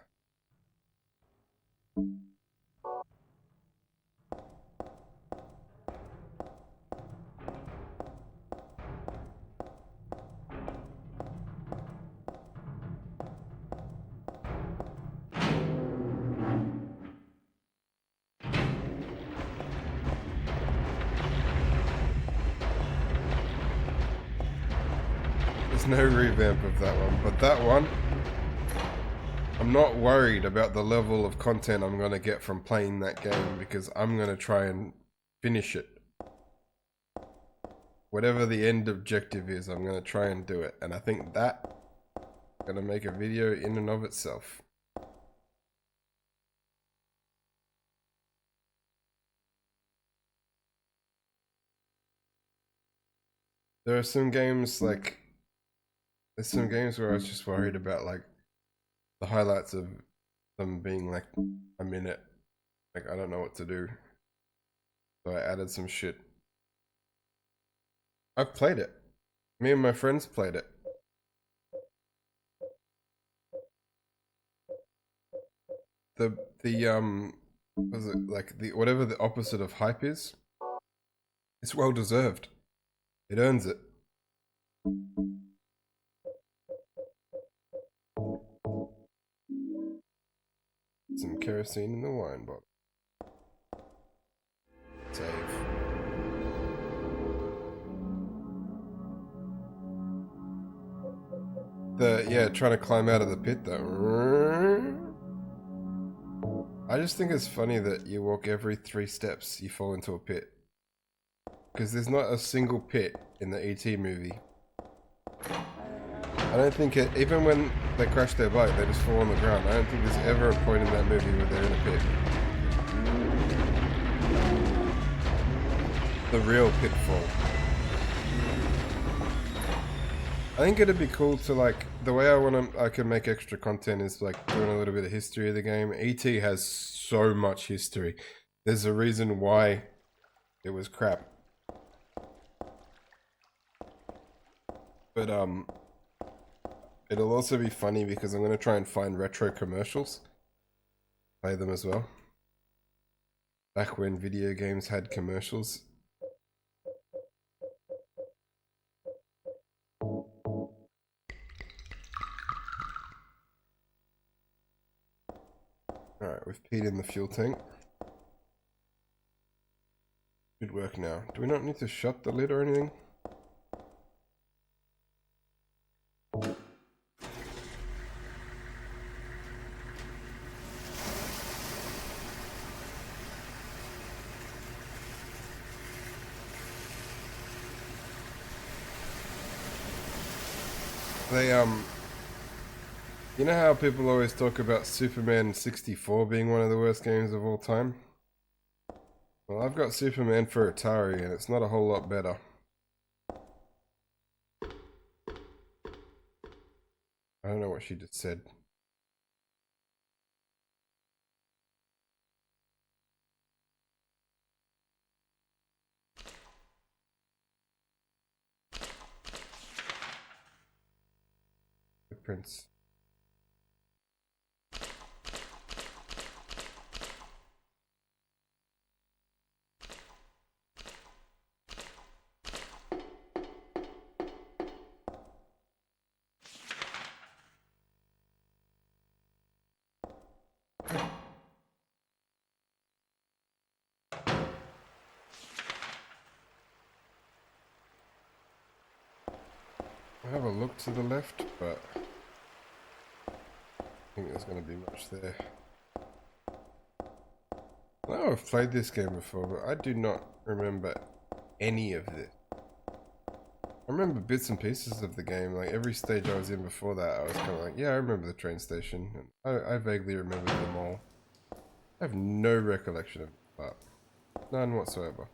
There's no revamp of that one, but that one, I'm not worried about the level of content I'm going to get from playing that game, because I'm going to try and finish it. Whatever the end objective is, I'm going to try and do it. And I think that is going to make a video in and of itself. There are some games like, there's some games where I was just worried about like the highlights of them being like a minute. Like I don't know what to do. So I added some shit. I've played it. Me and my friends played it. The was it like the whatever the opposite of hype is? It's well deserved. It earns it. Some kerosene in the wine bottle. Save. Trying to climb out of the pit though. I just think it's funny that you walk every 3 steps, you fall into a pit. Because there's not a single pit in the E.T. movie. I don't think it, even when they crash their bike, they just fall on the ground. I don't think there's ever a point in that movie where they're in a pit. The real pitfall. I think it'd be cool to like, the way I can make extra content is like doing a little bit of history of the game. E.T. has so much history. There's a reason why it was crap. But it'll also be funny because I'm going to try and find retro commercials. Play them as well. Back when video games had commercials. Alright, we've peed in the fuel tank. Good work now. Do we not need to shut the lid or anything? They, you know how people always talk about Superman 64 being one of the worst games of all time? Well, I've got Superman for Atari and it's not a whole lot better. I don't know what she just said. Footprints. have a look to the left, but I think there's going to be much there. I know I've played this game before, but I do not remember any of this. I remember bits and pieces of the game. Like every stage I was in before that, I was kind of like, yeah, I remember the train station. And I vaguely remember them all. I have no recollection of that. None whatsoever.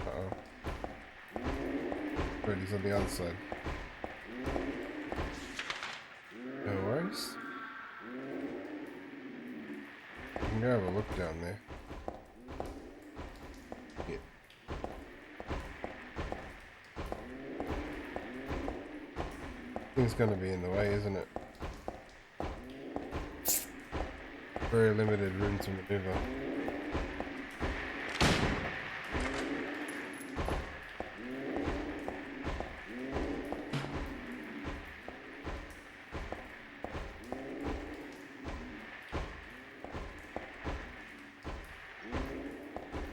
Uh-oh. Freddy's on the other side. No worries. You can go have a look down there. Yeah. Thing's gonna be in the way, isn't it? Very limited room to maneuver.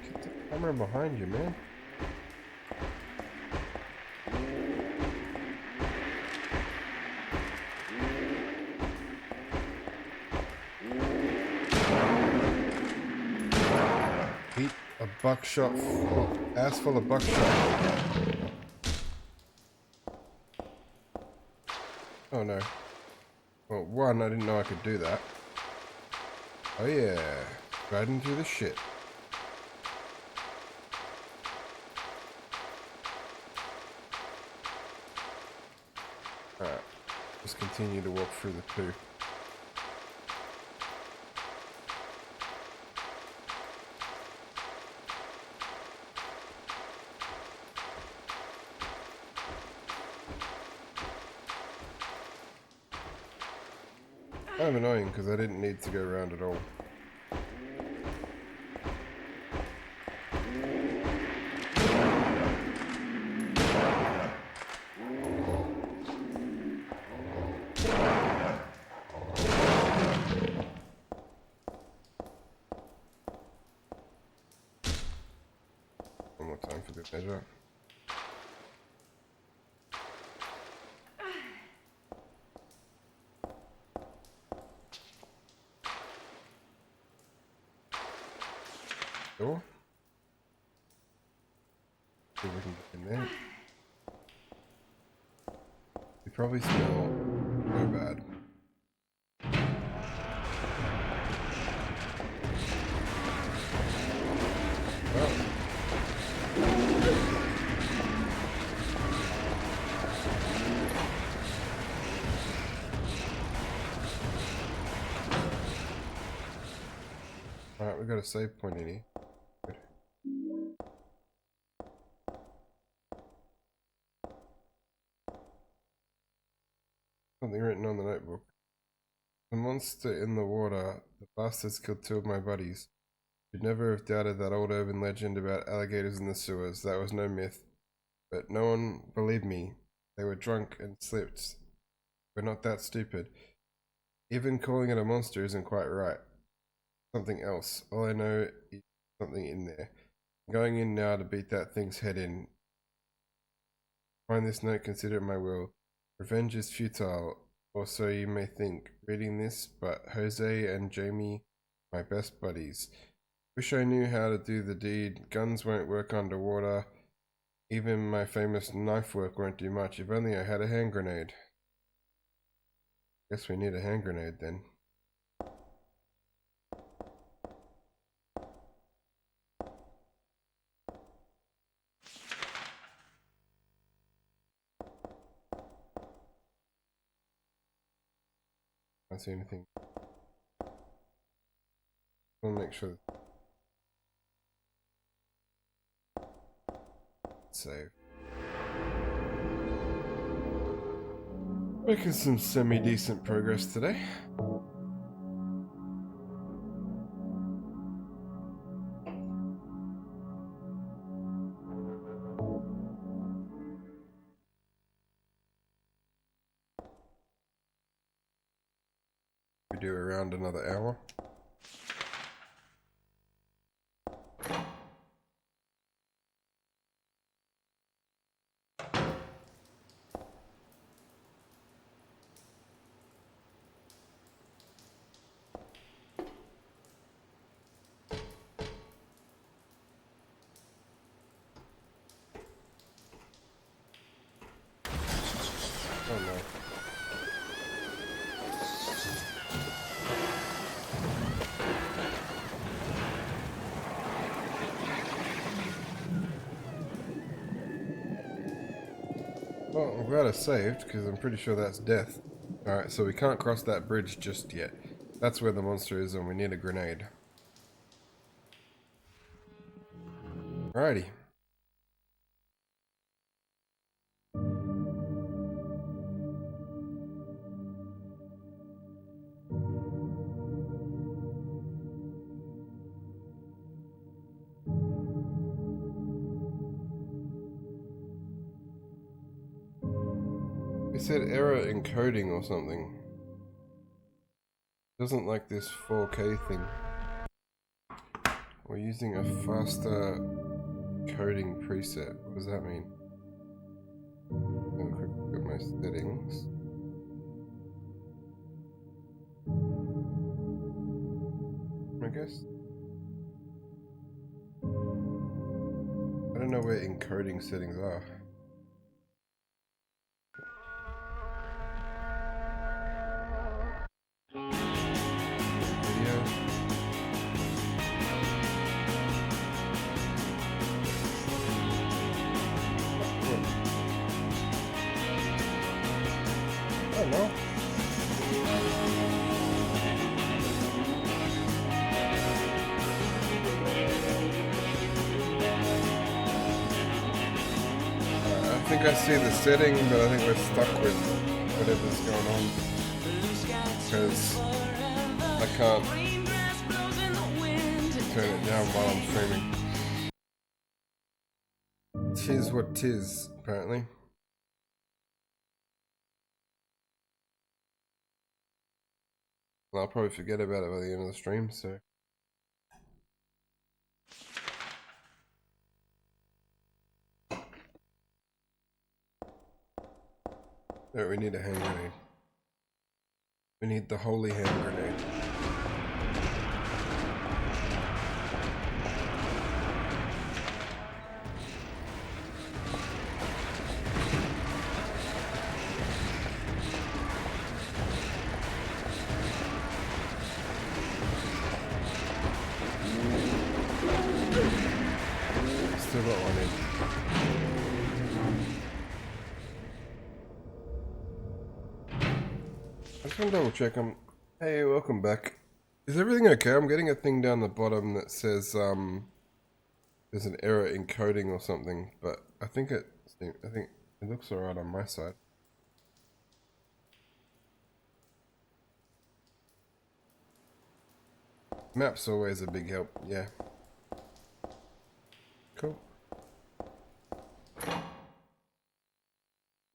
Get the camera behind you, man. Eat a buckshot, ass full of buckshot. Oh no. Well, one, I didn't know I could do that. Oh yeah, riding through the shit. Alright, just continue to walk through the poo. Kind of annoying because I didn't need to go around at all. One more time for good measure. Door. See if we can get in there. You probably smell no bad. Well. Alright, we got a save point in here. Good. Something written on the notebook. The monster in the water. The bastards killed two of my buddies. You'd never have doubted that old urban legend about alligators in the sewers. That was no myth. But no one believed me. They were drunk and slipped. We're not that stupid. Even calling it a monster isn't quite right. Something else. All I know is something in there. I'm going in now to beat that thing's head in. Find this note, consider it my will. Revenge is futile, or so you may think, reading this, but Jose and Jamie, my best buddies. Wish I knew how to do the deed. Guns won't work underwater. Even my famous knife work won't do much. If only I had a hand grenade. Guess we need a hand grenade then. Can't see anything. I'll make sure. Save. Making some semi-decent progress today. We do around another hour. Oh no. Well, I'm glad I saved, because I'm pretty sure that's death. Alright, so we can't cross that bridge just yet. That's where the monster is, and we need a grenade. Alrighty. It said error encoding or something. Doesn't like this 4K thing. We're using a faster coding preset. What does that mean? Have a quick look at my settings. I guess. I don't know where encoding settings are. Video. Oh no. I think I see the setting, but I think we're stuck with whatever's going on. Because I can't turn it down while I'm streaming. Tis what tis, apparently. And I'll probably forget about it by the end of the stream, so. No, we need a hand grenade. We need the holy hand grenade. Still got one in. I just want to double check. Hey, welcome back. Is everything okay? I'm getting a thing down the bottom that says there's an error encoding or something, but I think it looks alright on my side. Map's always a big help, yeah. Cool.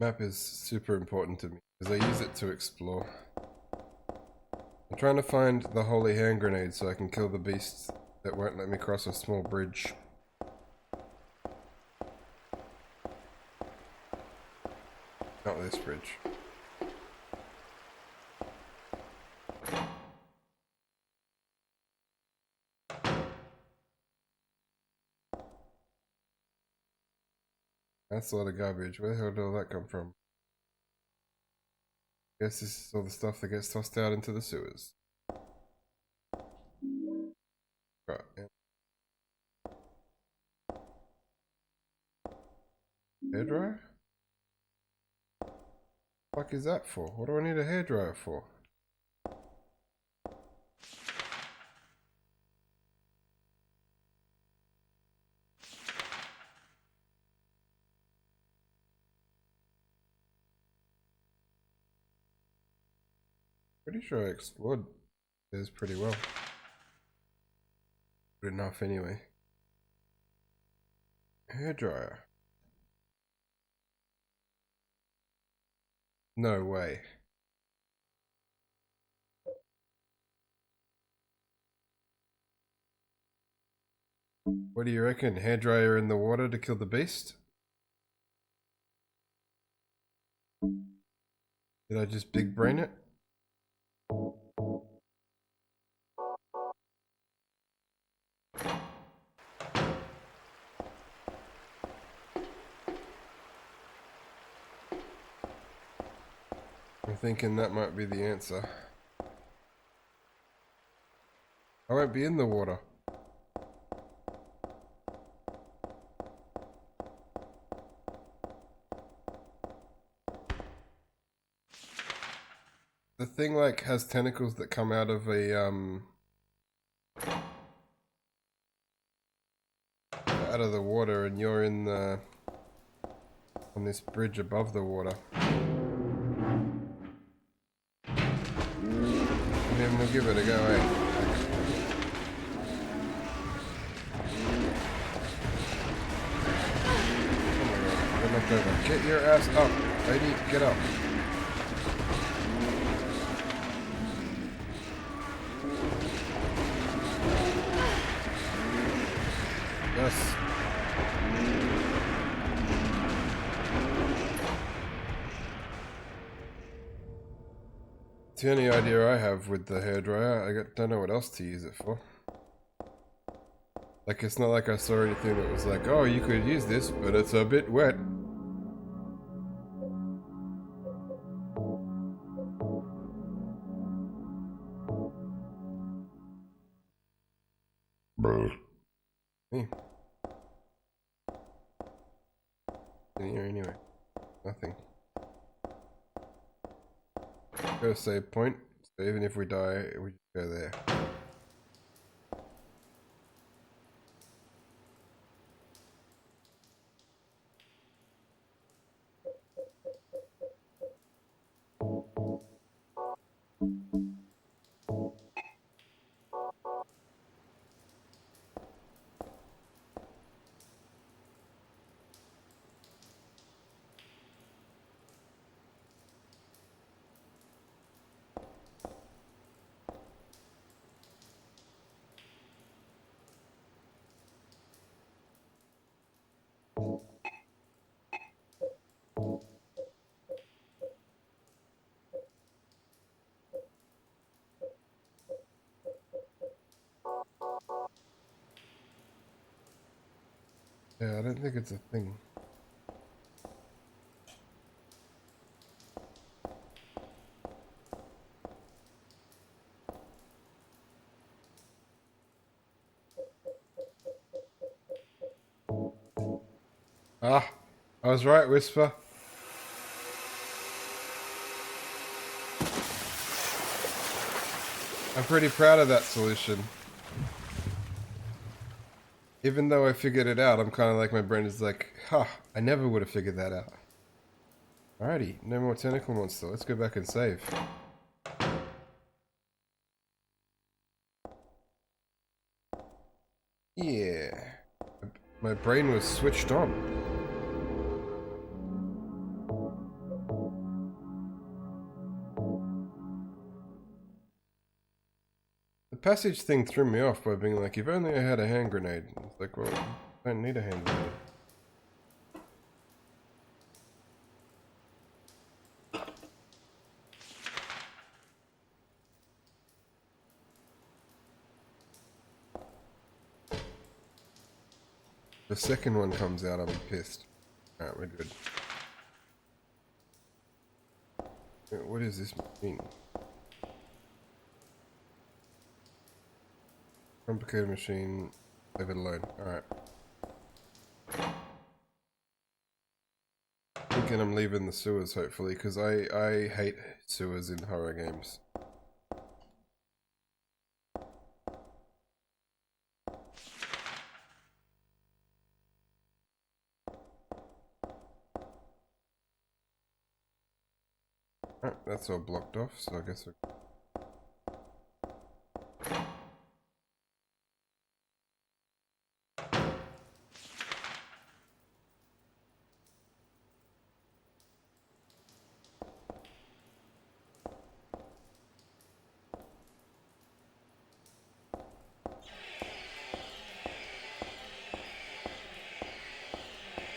Map is super important to me because I use it to explore. I'm trying to find the holy hand grenade so I can kill the beasts that won't let me cross a small bridge. Not this bridge. That's a lot of garbage. Where the hell did all that come from? Guess this is all the stuff that gets tossed out into the sewers. Right. Yeah. Hairdryer? What the fuck is that for? What do I need a hairdryer for? Pretty sure I explored this pretty well. Good enough anyway. Hairdryer. No way. What do you reckon? Hairdryer in the water to kill the beast? Did I just big brain it? I'm thinking that might be the answer. I won't be in the water. The thing like has tentacles that come out of a out of the water, and you're in the on this bridge above the water. And then we'll give it a go, eh? Oh my god, over. Get your ass up, lady, get up. Yes. It's the only idea I have with the hairdryer. Don't know what else to use it for. Like, it's not like I saw anything that was like, oh, you could use this, but it's a bit wet. Bro. Me. In here anyway. Nothing. Go to save point, so even if we die, we just go there. Yeah, I don't think it's a thing. Ah, I was right, Whisper. I'm pretty proud of that solution. Even though I figured it out, I'm kind of like, my brain is like, I never would have figured that out. Alrighty, no more tentacle monster. Let's go back and save. Yeah. My brain was switched on. The passage thing threw me off by being like, if only I had a hand grenade. It's like, well, I don't need a hand grenade. The second one comes out, I'll be pissed. Alright, we're good. What does this mean? Complicated machine, leave it alone. Alright. Thinking I'm leaving the sewers, hopefully, because I hate sewers in horror games. Alright, that's all blocked off, so I guess we're...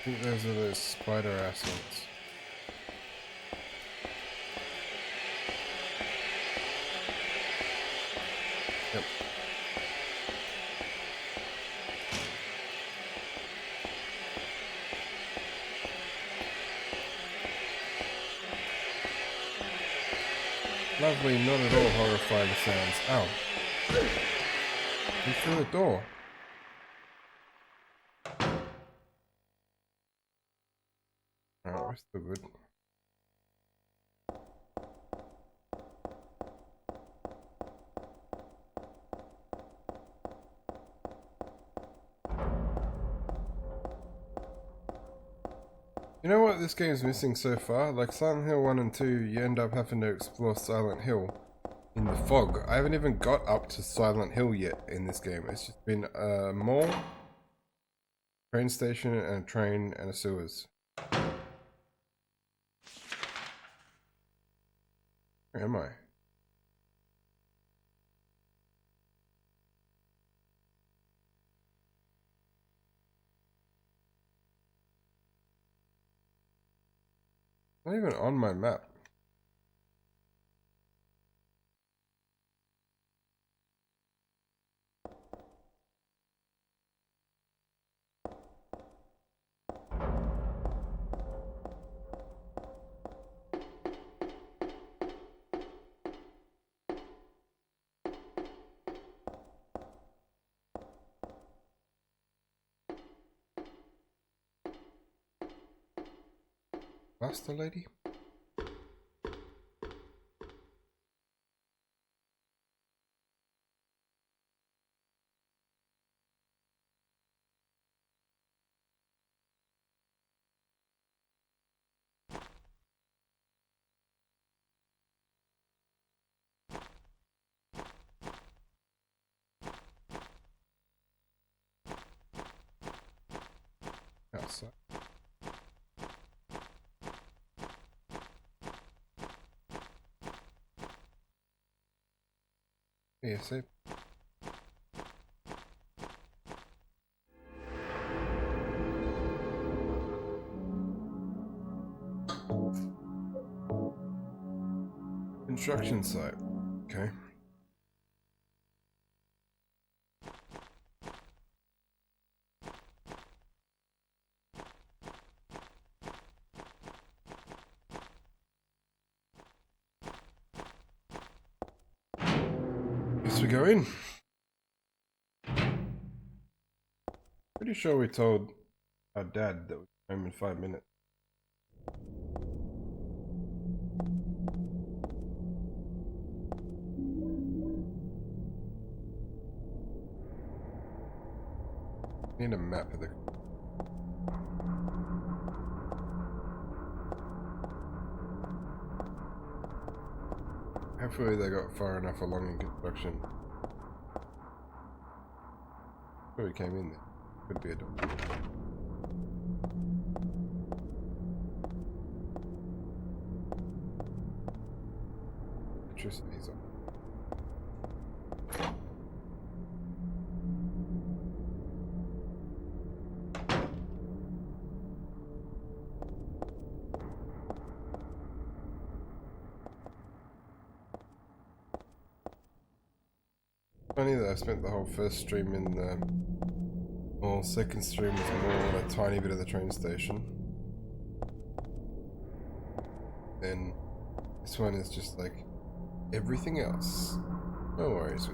I think those are those spider assholes. Yep. Lovely, not at all horrifying sounds. Ow. He's through the door. Alright, we're still good. You know what this game's missing so far? Like Silent Hill 1 and 2, you end up having to explore Silent Hill in the fog. I haven't even got up to Silent Hill yet in this game. It's just been a mall, train station, and a train, and a sewers. Where am I? Not even on my map. Master lady? Outside. Yes, construction site. Okay. Guess we go in. Pretty sure we told our dad that we'd be home in 5 minutes. Need a map of the... Hopefully they got far enough along in construction. Before we came in there. Could be a door. Electricity's on. Funny that I spent the whole first stream in the... Well, second stream was more on a tiny bit of the train station. Then this one is just like everything else. No worries.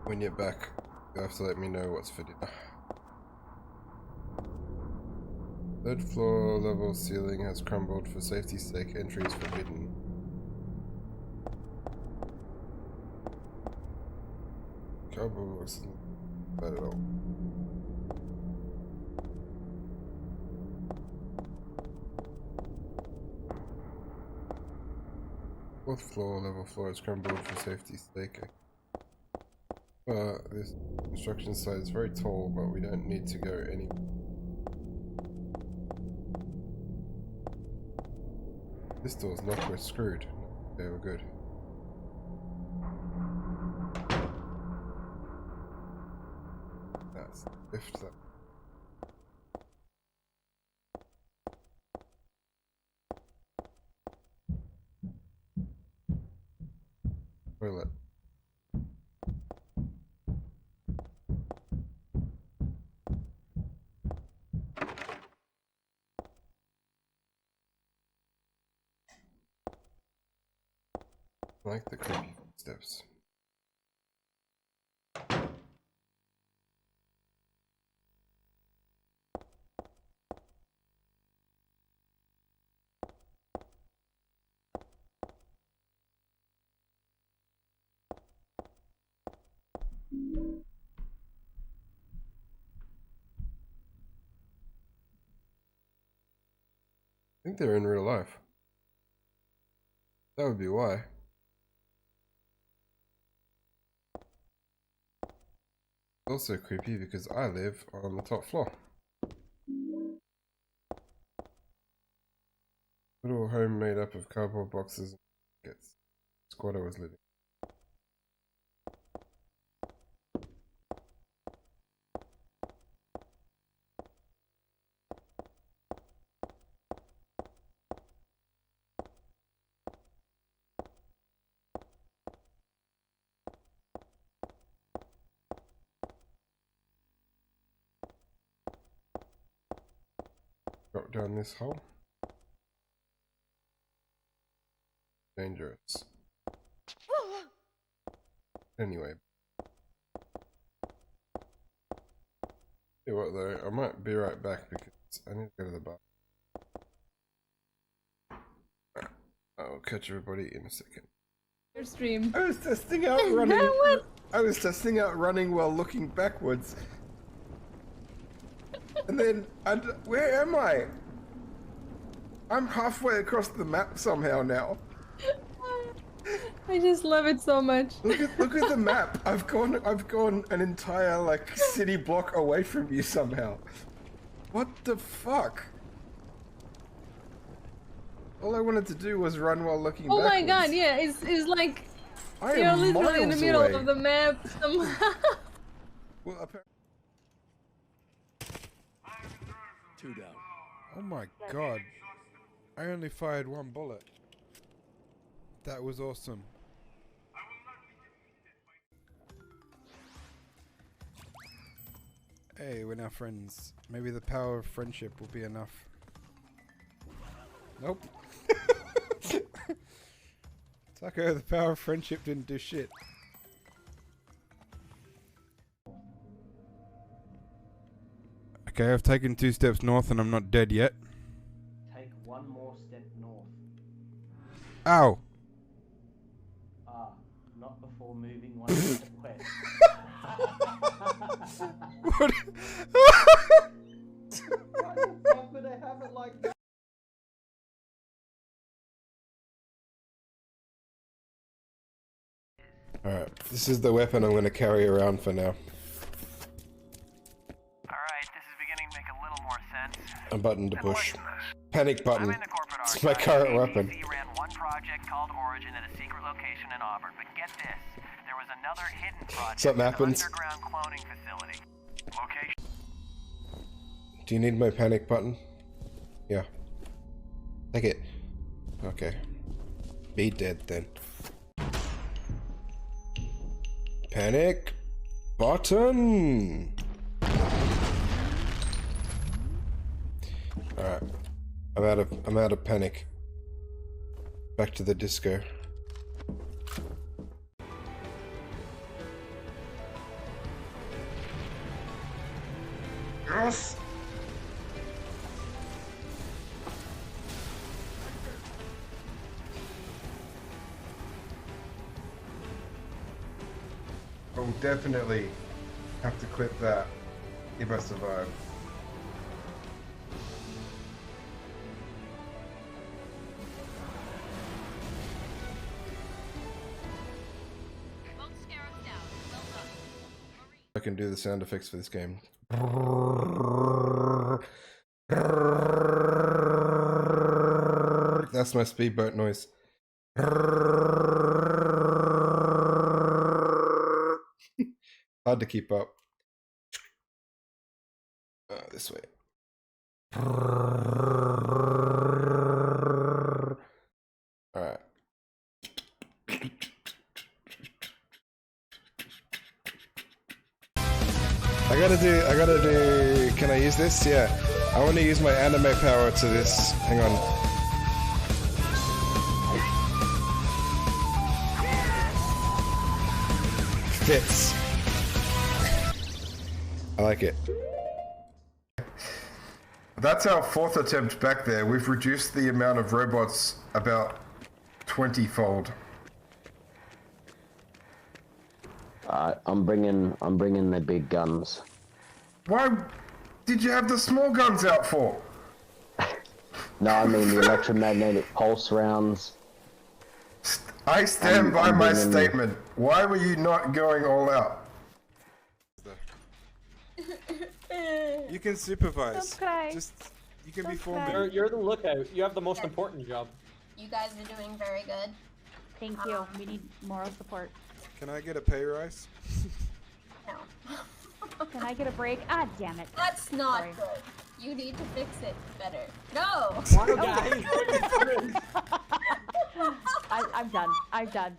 When you're back, you'll have to let me know what's for dinner. Third floor level ceiling has crumbled. For safety's sake, entry is forbidden. Cardboard looks bad at all. Fourth floor level floor is crumbled for safety's sake. This construction site is very tall, but we don't need to go anywhere. This door's locked, we're screwed. Okay, we're good. That's lift that. Toilet. I like the creepy footsteps. I think they're in real life. That would be why. Also creepy because I live on the top floor. Little home made up of cardboard boxes and blankets. Squatter was living. Drop down this hole. Dangerous. Anyway. Tell you what though, I might be right back because I need to go to the bar. I'll catch everybody in a second. Your stream. I was testing out running. I was testing out running while looking backwards. And then, where am I? I'm halfway across the map somehow now. I just love it so much. Look at the map. I've gone an entire like city block away from you somehow. What the fuck? All I wanted to do was run while looking backwards. Oh my god, yeah, it's like I you're am literally in the miles middle away. of the map somehow. Well, apparently. 2 down. Oh my god. I only fired one bullet. That was awesome. Hey, we're now friends. Maybe the power of friendship will be enough. Nope. Taco, the power of friendship didn't do shit. Okay, I've taken 2 steps north and I'm not dead yet. Take 1 more step north. Ow! Not before moving 1 step west. What? Why the fuck would they have it like that? Alright, this is the weapon I'm going to carry around for now. Alright, this is beginning to make a little more sense. A button to push. Listen to this. Panic I'm button. in the corporate It's my archive. current weapon. ADC ran one project called Origin at a secret location in Auburn, but get this. There was another hidden project Something in an happens. underground cloning facility. Location. Do you need my panic button? Yeah. Take it. Okay. Be dead then. Panic button. Alright. I'm out of panic. Back to the disco. Yes! I'll definitely have to clip that if I survive. Won't scare us down. Well done. Marine. I can do the sound effects for this game. That's my speedboat noise. Hard to keep up. I gotta do, can I use this? Yeah. I want to use my anime power to this. Hang on. Fits. I like it. That's our fourth attempt back there. We've reduced the amount of robots about 20-fold. I'm bringing the big guns. Why did you have the small guns out for? No, I mean the electromagnetic pulse rounds. I stand by I'm my bringing- statement. Why were you not going all out? You can supervise. Don't cry. Just you can be Don't foreman. cry. You're the lookout. You have the most important job. You guys are doing very good. Thank you. We need moral support. Can I get a pay rise? No. Can I get a break? Ah, damn it. That's not Sorry. good. You need to fix it better. No! Wow, guys. I'm done. I'm done.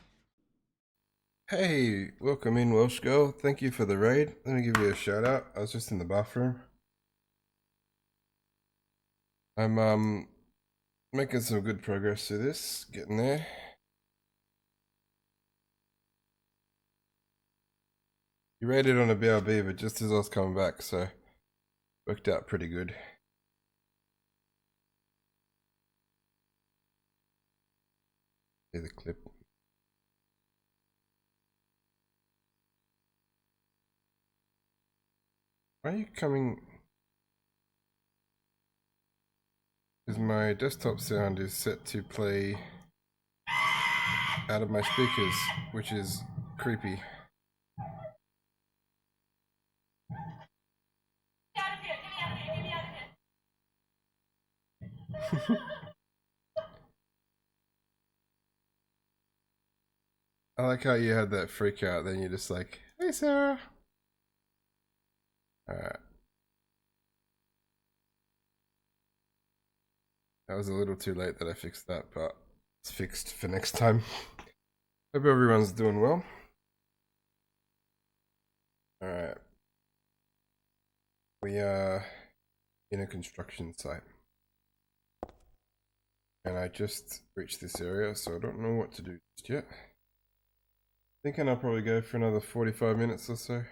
Hey, welcome in, Welsh Girl. Thank you for the raid. Let me give you a shout out. I was just in the bathroom. I'm making some good progress through this, getting there. You raided on a BRB, but just as I was coming back, so worked out pretty good. See the clip. Why are you coming? Because my desktop sound is set to play out of my speakers, which is creepy. I like how you had that freak out, then you're just like, hey Sarah. Alright. That was a little too late that I fixed that, but it's fixed for next time. Hope everyone's doing well. Alright. We are in a construction site. And I just reached this area, so I don't know what to do just yet. Thinking I'll probably go for another 45 minutes or so.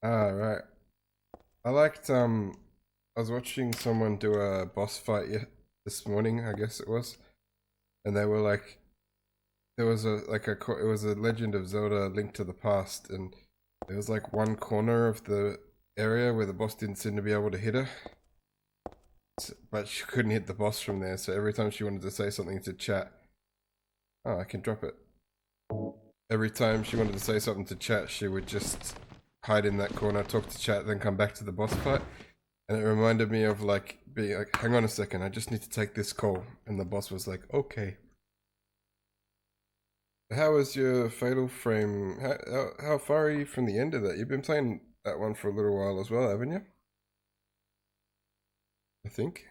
Ah, right. I liked, I was watching someone do a boss fight this morning, I guess it was. And they were like, there was it was a Legend of Zelda Link to the Past, and there was like one corner of the area where the boss didn't seem to be able to hit her. But she couldn't hit the boss from there, so every time she wanted to say something to chat, oh, I can drop it. Every time she wanted to say something to chat, she would just hide in that corner, talk to chat, then come back to the boss fight. And it reminded me of like being like, hang on a second, I just need to take this call. And the boss was like, okay. How was your Fatal Frame? How far are you from the end of that? You've been playing that one for a little while as well, haven't you? I think.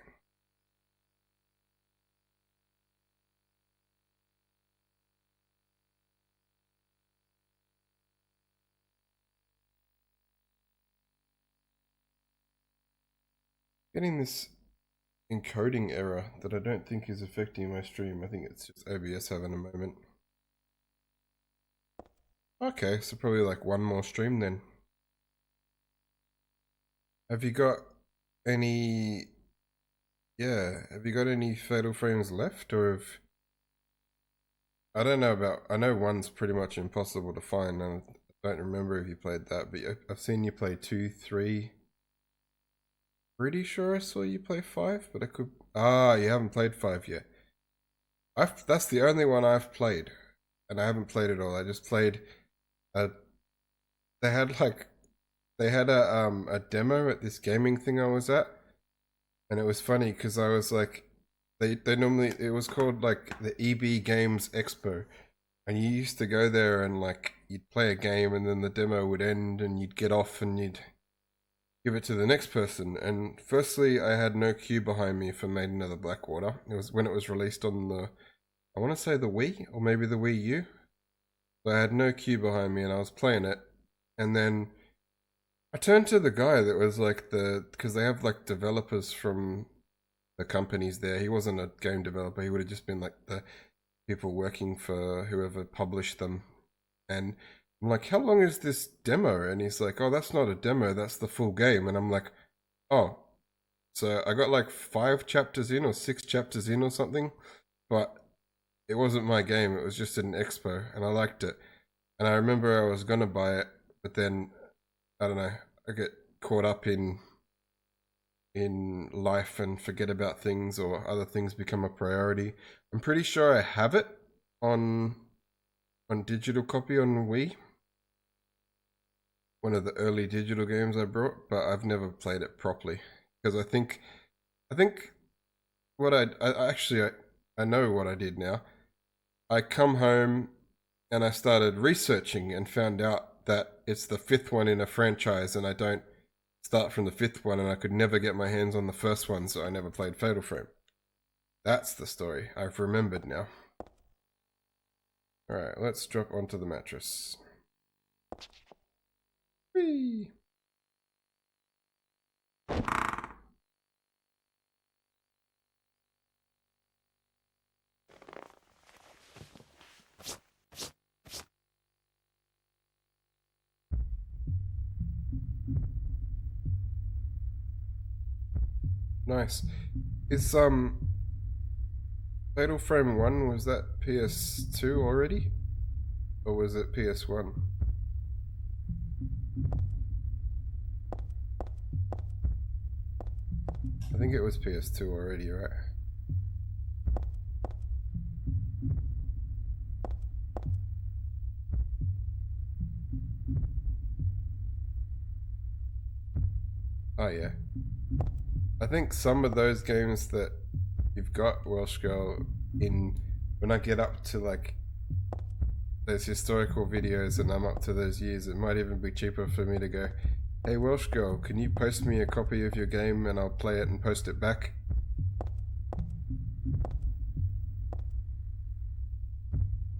Getting this encoding error that I don't think is affecting my stream. I think it's just OBS having a moment. Okay, so probably like one more stream then. Have you got any... Yeah, have you got any Fatal Frames left, or have... I don't know about... I know one's pretty much impossible to find, and I don't remember if you played that, but I've seen you play 2, 3... Pretty sure I saw you play 5, but I could... Ah, you haven't played 5 yet. That's the only one I've played, and I haven't played it all. I just played... They had a demo at this gaming thing I was at, and it was funny because I was like, they normally, it was called like the EB Games Expo, and you used to go there and like you'd play a game and then the demo would end and you'd get off and you'd give it to the next person. And firstly, I had no queue behind me for Maiden of the Blackwater. It was when it was released on the, I want to say the Wii or maybe the Wii U. So I had no queue behind me and I was playing it. And then I turned to the guy that was like because they have like developers from the companies there. He wasn't a game developer. He would have just been like the people working for whoever published them. And I'm like, how long is this demo? And he's like, oh, that's not a demo. That's the full game. And I'm like, oh. So I got like 5 chapters in or 6 chapters in or something. But it wasn't my game. It was just an expo. And I liked it. And I remember I was going to buy it. But then, I don't know, I get caught up in life and forget about things, or other things become a priority. I'm pretty sure I have it on digital copy on Wii. One of the early digital games I brought, but I've never played it properly. Because I think what I know what I did now. I come home and I started researching and found out that it's the 5th one in a franchise, and I don't start from the 5th one, and I could never get my hands on the first one, so I never played Fatal Frame. That's the story. I've remembered now. Alright, let's drop onto the mattress. Whee! Nice. Is Fatal Frame 1, was that PS2 already? Or was it PS1? I think it was PS2 already, right? Oh yeah. I think some of those games that you've got, Welsh Girl, in when I get up to like those historical videos and I'm up to those years, it might even be cheaper for me to go, hey Welsh Girl, can you post me a copy of your game and I'll play it and post it back?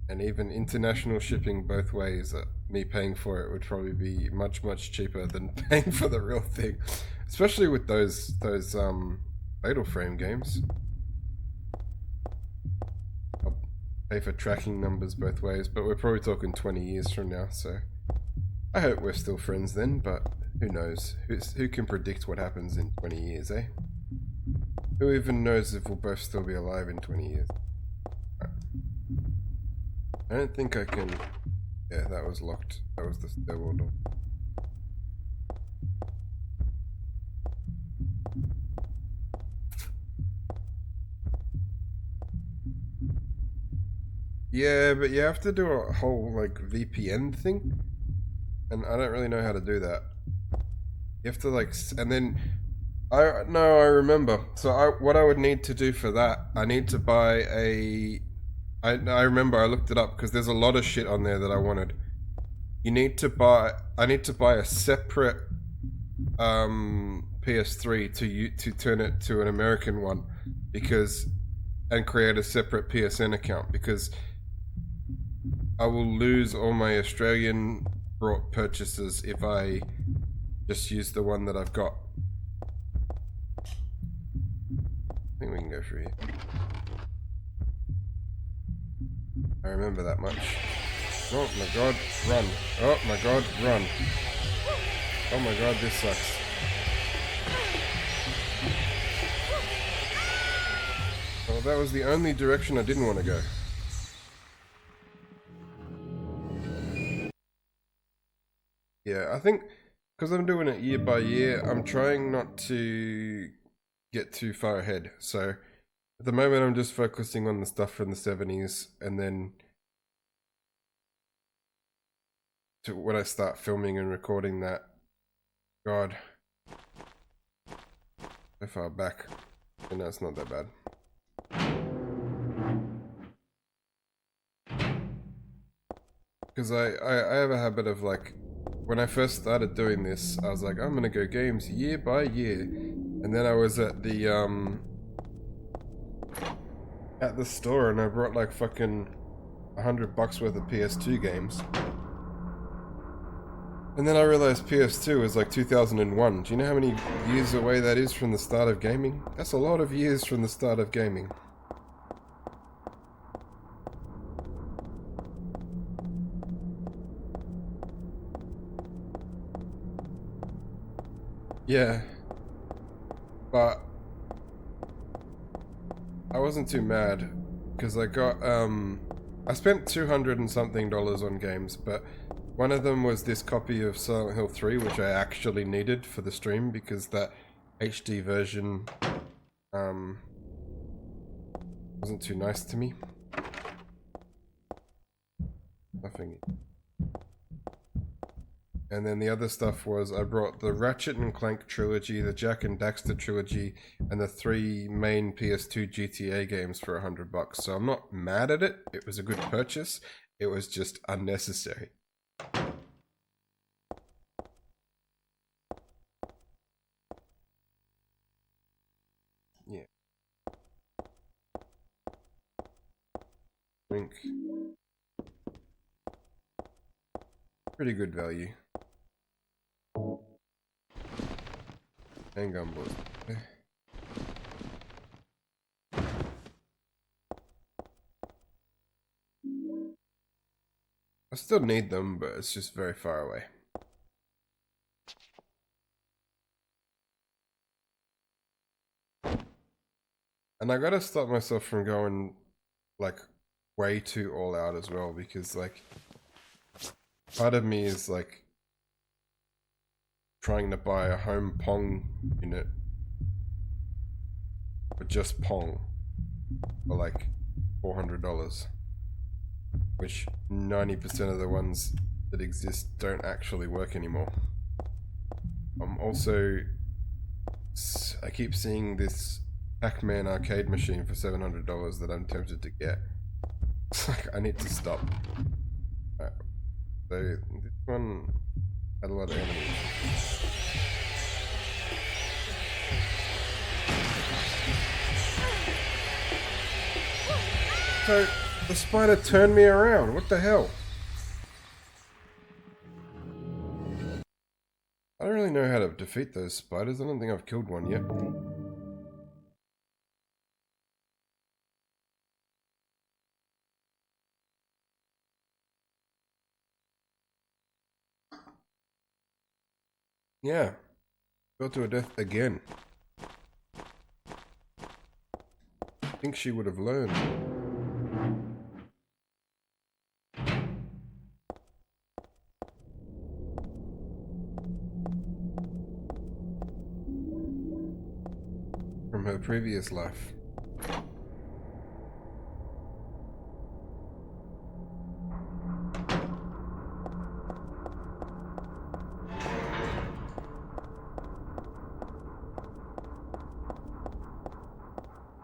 And even international shipping both ways, me paying for it would probably be much, much cheaper than paying for the real thing. Especially with those Fatal Frame games. I'll pay for tracking numbers both ways, but we're probably talking 20 years from now, so I hope we're still friends then, but who knows? Who can predict what happens in 20 years, eh? Who even knows if we'll both still be alive in 20 years? Right. I don't think I can... Yeah, that was locked. That was the stairwell door. Yeah, but you have to do a whole, like, VPN thing. And I don't really know how to do that. You have to, like, and then... I remember. So what I would need to do for that, I need to buy a... I remember I looked it up because there's a lot of shit on there that I wanted. I need to buy a separate PS3 to turn it to an American one, and create a separate PSN account, because I will lose all my Australian brought purchases if I just use the one that I've got. I think we can go through here. I remember that much. Oh my god, run. Oh my god, run. Oh my god, this sucks. Well, that was the only direction I didn't want to go. Yeah, I think because I'm doing it year by year, I'm trying not to get too far ahead. So at the moment, I'm just focusing on the stuff from the 70s, and then when I start filming and recording that, God, so far back, and no, it's not that bad. Because I have a habit of, like, when I first started doing this, I was like, I'm gonna go games year by year, and then I was at the store and I brought like fucking $100 worth of PS2 games. And then I realized PS2 is like 2001. Do you know how many years away that is from the start of gaming? That's a lot of years from the start of gaming. Yeah. But I wasn't too mad because I got I spent $200 and something on games, but one of them was this copy of Silent Hill 3, which I actually needed for the stream because that HD version wasn't too nice to me. Nothing. And then the other stuff was I brought the Ratchet and Clank trilogy, the Jak and Daxter trilogy, and the 3 main PS2 GTA games for $100. So I'm not mad at it. It was a good purchase. It was just unnecessary. Yeah. Wink. Pretty good value. Handgun bullets. Okay. I still need them, but it's just very far away. And I gotta stop myself from going like way too all out as well, because like part of me is like trying to buy a home Pong unit, but just Pong for like $400, which 90% of the ones that exist don't actually work anymore. Also, I keep seeing this Pac-Man arcade machine for $700 that I'm tempted to get. It's like, I need to stop. Alright. So, this one had a lot of enemies. So, the spider turned me around. What the hell? I don't really know how to defeat those spiders. I don't think I've killed one yet. Yeah. Fell to her death again. I think she would have learned. From her previous life.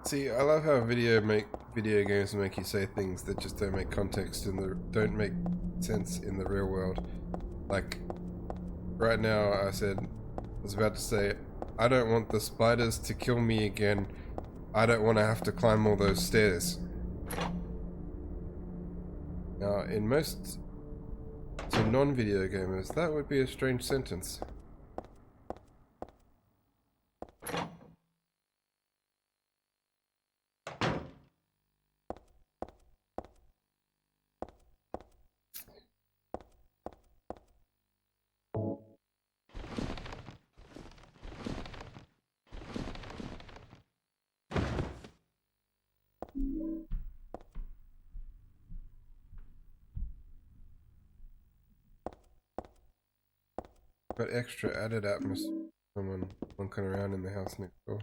See, I love how video games make you say things that just don't make context don't make sense in the real world. Like right now, I was about to say, I don't want the spiders to kill me again. I don't want to have to climb all those stairs. Now, in most non-video gamers, that would be a strange sentence. Got extra added atmosphere. Someone bunking around in the house next door.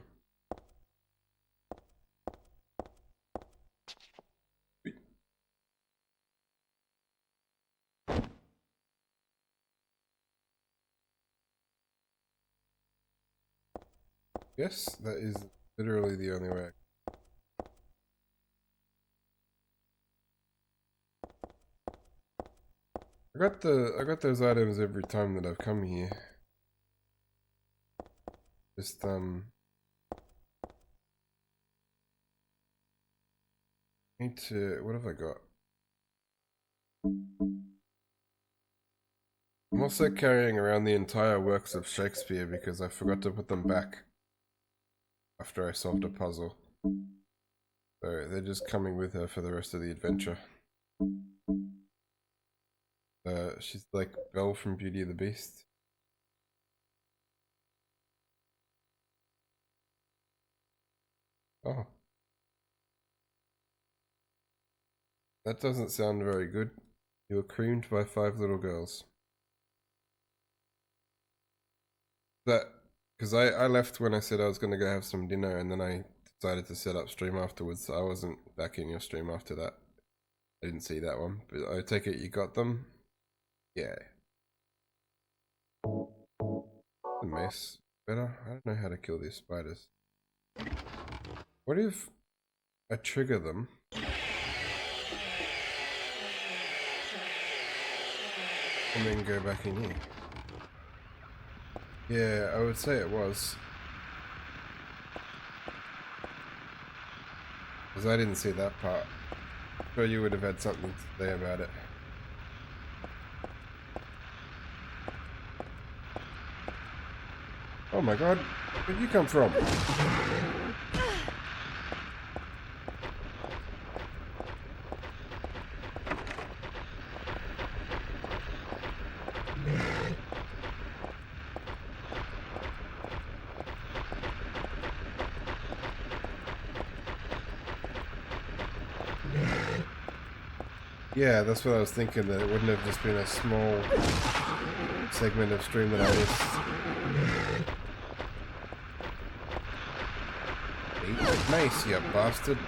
Yes, that is literally the only way. I got those items every time that I've come here. Just need to, what have I got? I'm also carrying around the entire works of Shakespeare because I forgot to put them back after I solved a puzzle. So they're just coming with her for the rest of the adventure. She's like Belle from Beauty and the Beast. Oh. That doesn't sound very good. You were creamed by 5 little girls. Because I left when I said I was going to go have some dinner, and then I decided to set up stream afterwards, so I wasn't back in your stream after that. I didn't see that one, but I take it you got them? Yeah. The mace. Better? I don't know how to kill these spiders. What if I trigger them? And then go back in here? Yeah, I would say it was. Because I didn't see that part. Sure, you would have had something to say about it. Oh my god, where'd you come from? Yeah, that's what I was thinking, that it wouldn't have just been a small segment of stream that I missed. Eat the mace, you bastard.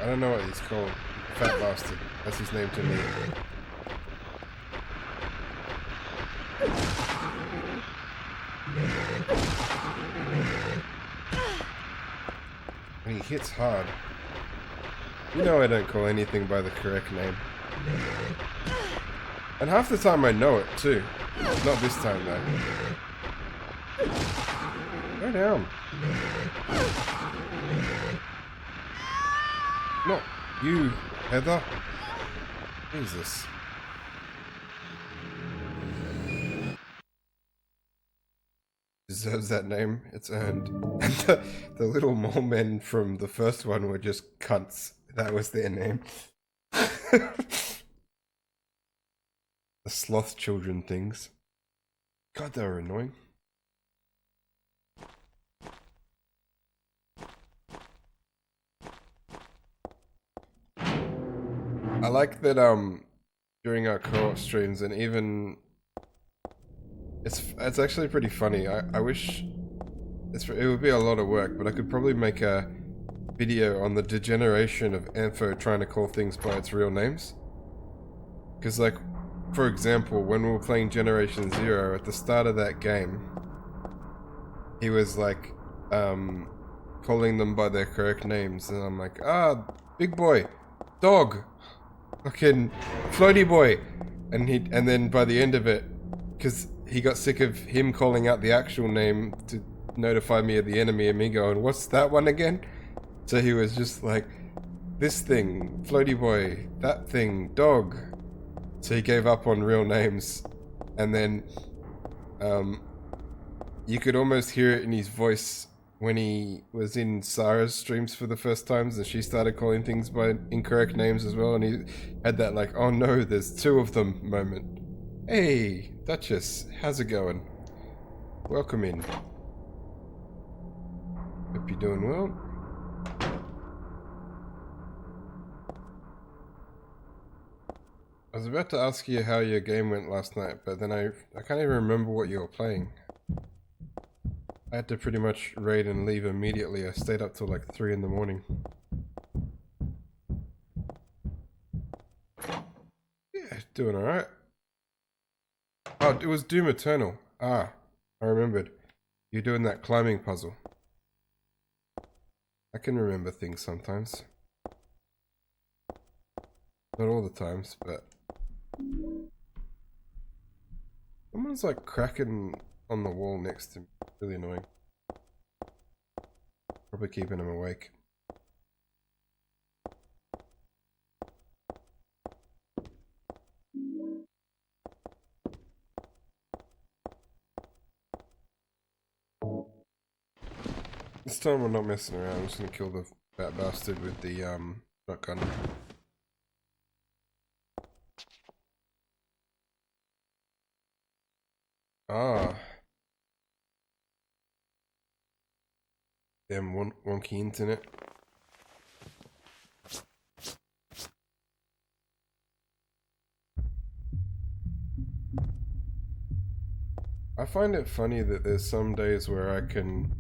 I don't know what he's called. Fat bastard. That's his name to me. And he hits hard. You know I don't call anything by the correct name. And half the time I know it too. Not this time though. Go down. Not you, Heather. Jesus. Deserves that name. It's earned. And the little mole men from the first one were just cunts. That was their name. The sloth children things. God, they were annoying. I like that during our co-op streams, and even it's actually pretty funny. I wish it would be a lot of work, but I could probably make a video on the degeneration of Antho trying to call things by its real names. Because, like, for example, when we were playing Generation Zero, at the start of that game, he was like calling them by their correct names, and I'm like, big boy, dog, fucking floaty boy, and then by the end of it, because he got sick of him calling out the actual name to notify me of the enemy, and me going, what's that one again? So he was just like, this thing, floaty boy, that thing, dog. So he gave up on real names, and then you could almost hear it in his voice when he was in Sarah's streams for the first times, and she started calling things by incorrect names as well, and he had that like, oh no, there's 2 of them moment. Hey, Duchess, how's it going? Welcome in. Hope you're doing well. I was about to ask you how your game went last night, but then I can't even remember what you were playing. I had to pretty much raid and leave immediately. I stayed up till like 3 in the morning. Yeah, doing alright. Oh, it was Doom Eternal. Ah, I remembered. You're doing that climbing puzzle. I can remember things sometimes. Not all the times, but... Someone's like cracking on the wall next to me. Really annoying. Probably keeping him awake. This time we're not messing around. I'm just gonna kill the fat bastard with the shotgun. Ah. Damn wonky internet. I find it funny that there's some days where I can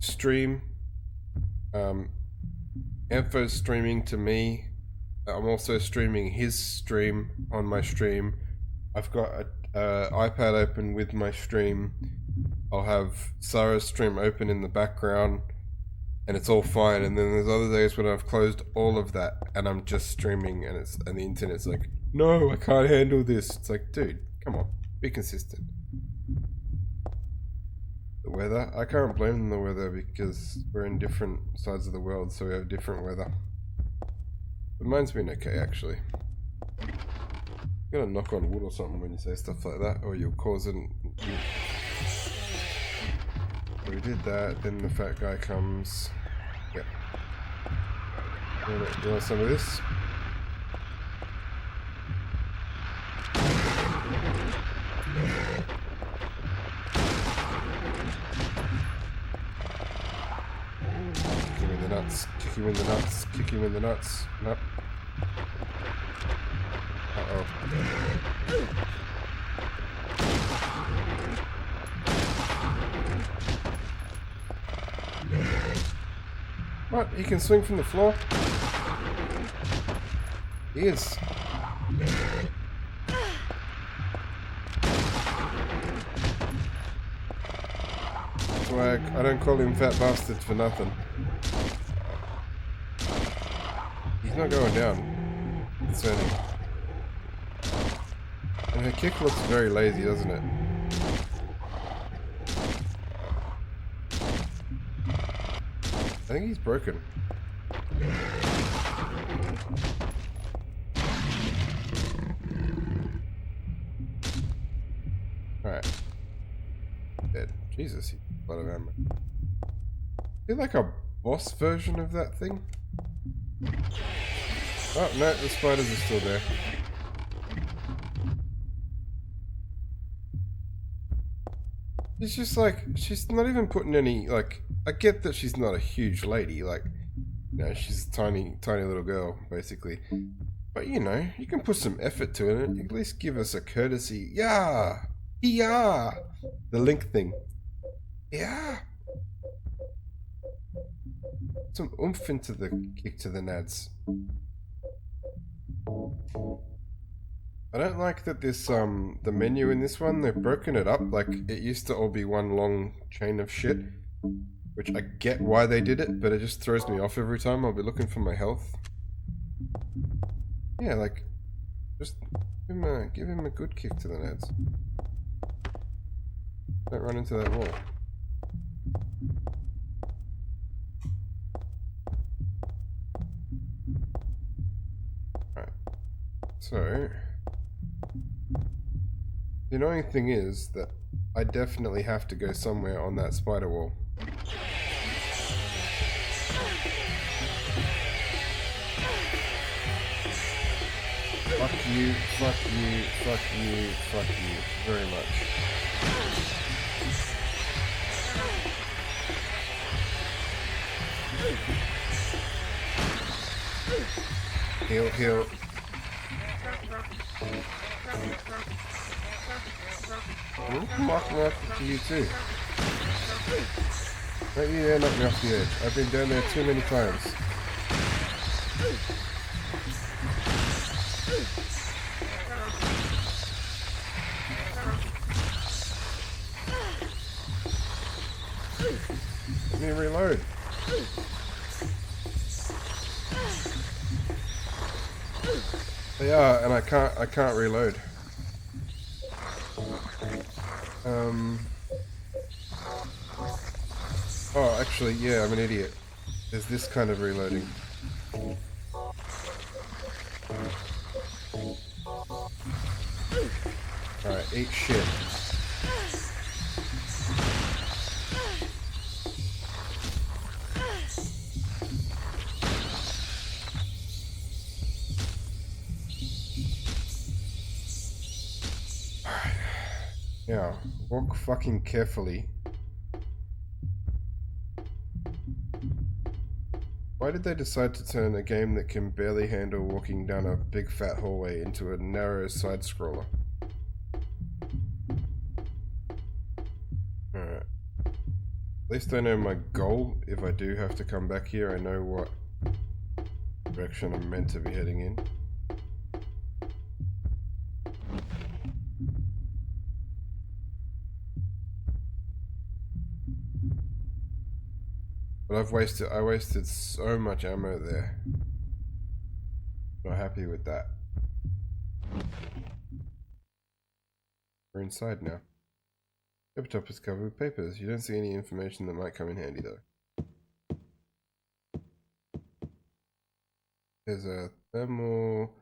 stream. Ampho's streaming to me. I'm also streaming his stream on my stream. I've got a iPad open with my stream. I'll have Sarah's stream open in the background and it's all fine, and then there's other days when I've closed all of that and I'm just streaming and the internet's like, no, I can't handle this. It's like, dude, come on, be consistent. The weather, I can't blame the weather because we're in different sides of the world, so we have different weather. But mine's been okay actually. You gotta knock on wood or something when you say stuff like that, or you'll cause an... We did that, then the fat guy comes. Yep. You want some of this? Kick him in the nuts, kick him in the nuts, kick him in the nuts. Nope. Uh-oh. What? He can swing from the floor? He is. That's why I don't call him fat bastard for nothing. He's not going down. It's turning. And her kick looks very lazy, doesn't it? I think he's broken. Alright. Dead. Jesus, he's a lot of ammo. Is it like a boss version of that thing? Oh, no, the spiders are still there. It's just like, she's not even putting any, like, I get that she's not a huge lady, like, you know, she's a tiny little girl, basically. But, you know, you can put some effort to it, and at least give us a courtesy. Yeah! Yeah! The link thing. Yeah! Some oomph into the kick to the nads. I don't like that this, the menu in this one, they've broken it up, like, it used to all be one long chain of shit. Which I get why they did it, but it just throws me off every time. I'll be looking for my health. Yeah, like, just give him a good kick to the nads. Don't run into that wall. Alright. So, the annoying thing is that I definitely have to go somewhere on that spider wall. Fuck you, fuck you, fuck you, fuck you very much. Heal, heal. Mark to you too. Don't you dare knock me off the edge. I've been down there too many times. Let me reload. They are, and I can't reload. Oh, actually, yeah, I'm an idiot. There's this kind of reloading. Alright, eat shit. Alright. Now, walk fucking carefully. Why did they decide to turn a game that can barely handle walking down a big fat hallway into a narrow side-scroller? Alright. At least I know my goal. If I do have to come back here, I know what direction I'm meant to be heading in. But I wasted so much ammo there. Not happy with that. We're inside now. Laptop is covered with papers. You don't see any information that might come in handy though. There's a thermal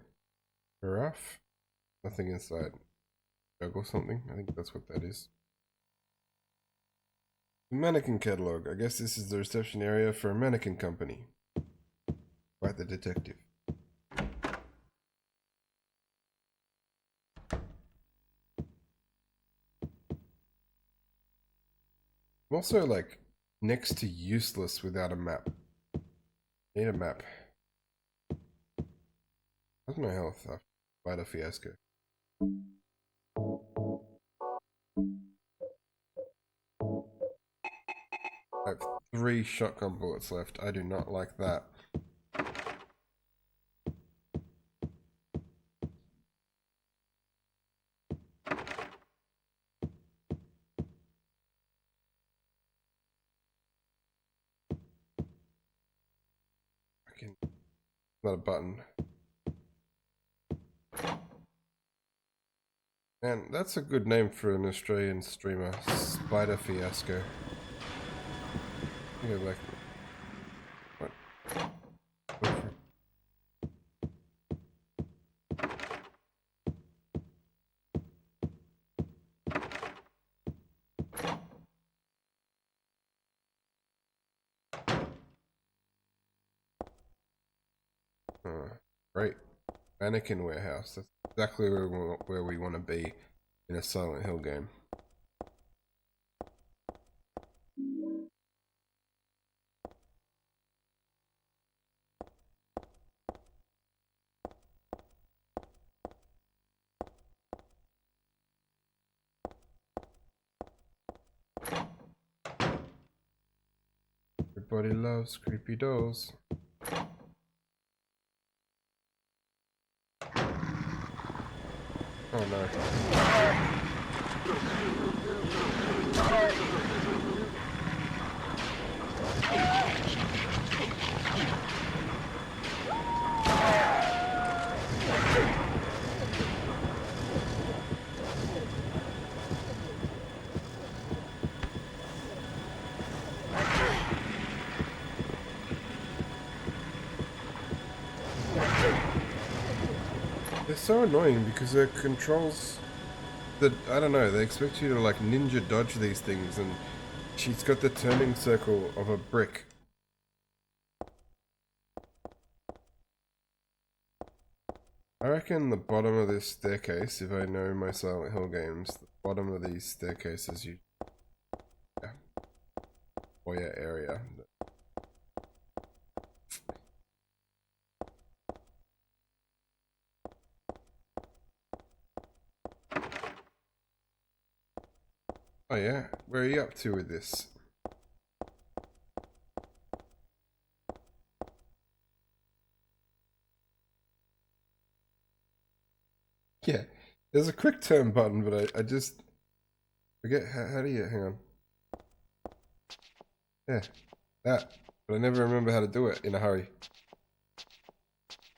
carafe. Nothing inside. Jug or something? I think that's what that is. Mannequin catalog. I guess this is the reception area for a mannequin company. Quite the detective. I'm also like next to useless without a map. Need a map. How's my health after Spider Fiasco? I have 3 shotgun bullets left. I do not like that. Not a button. Man, that's a good name for an Australian streamer. Spider Fiasco. Yeah, like what? Great. Mannequin warehouse. That's exactly where we want to be in a Silent Hill game. Everybody loves creepy dolls. Oh no. They're so annoying because they're controls that, I don't know, they expect you to like ninja dodge these things, and she's got the turning circle of a brick. I reckon the bottom of this staircase, if I know my Silent Hill games, the bottom of these staircases, yeah, foyer area. Oh yeah? Where are you up to with this? Yeah, there's a quick turn button, but I just forget how do you, hang on. Yeah, that, but I never remember how to do it in a hurry.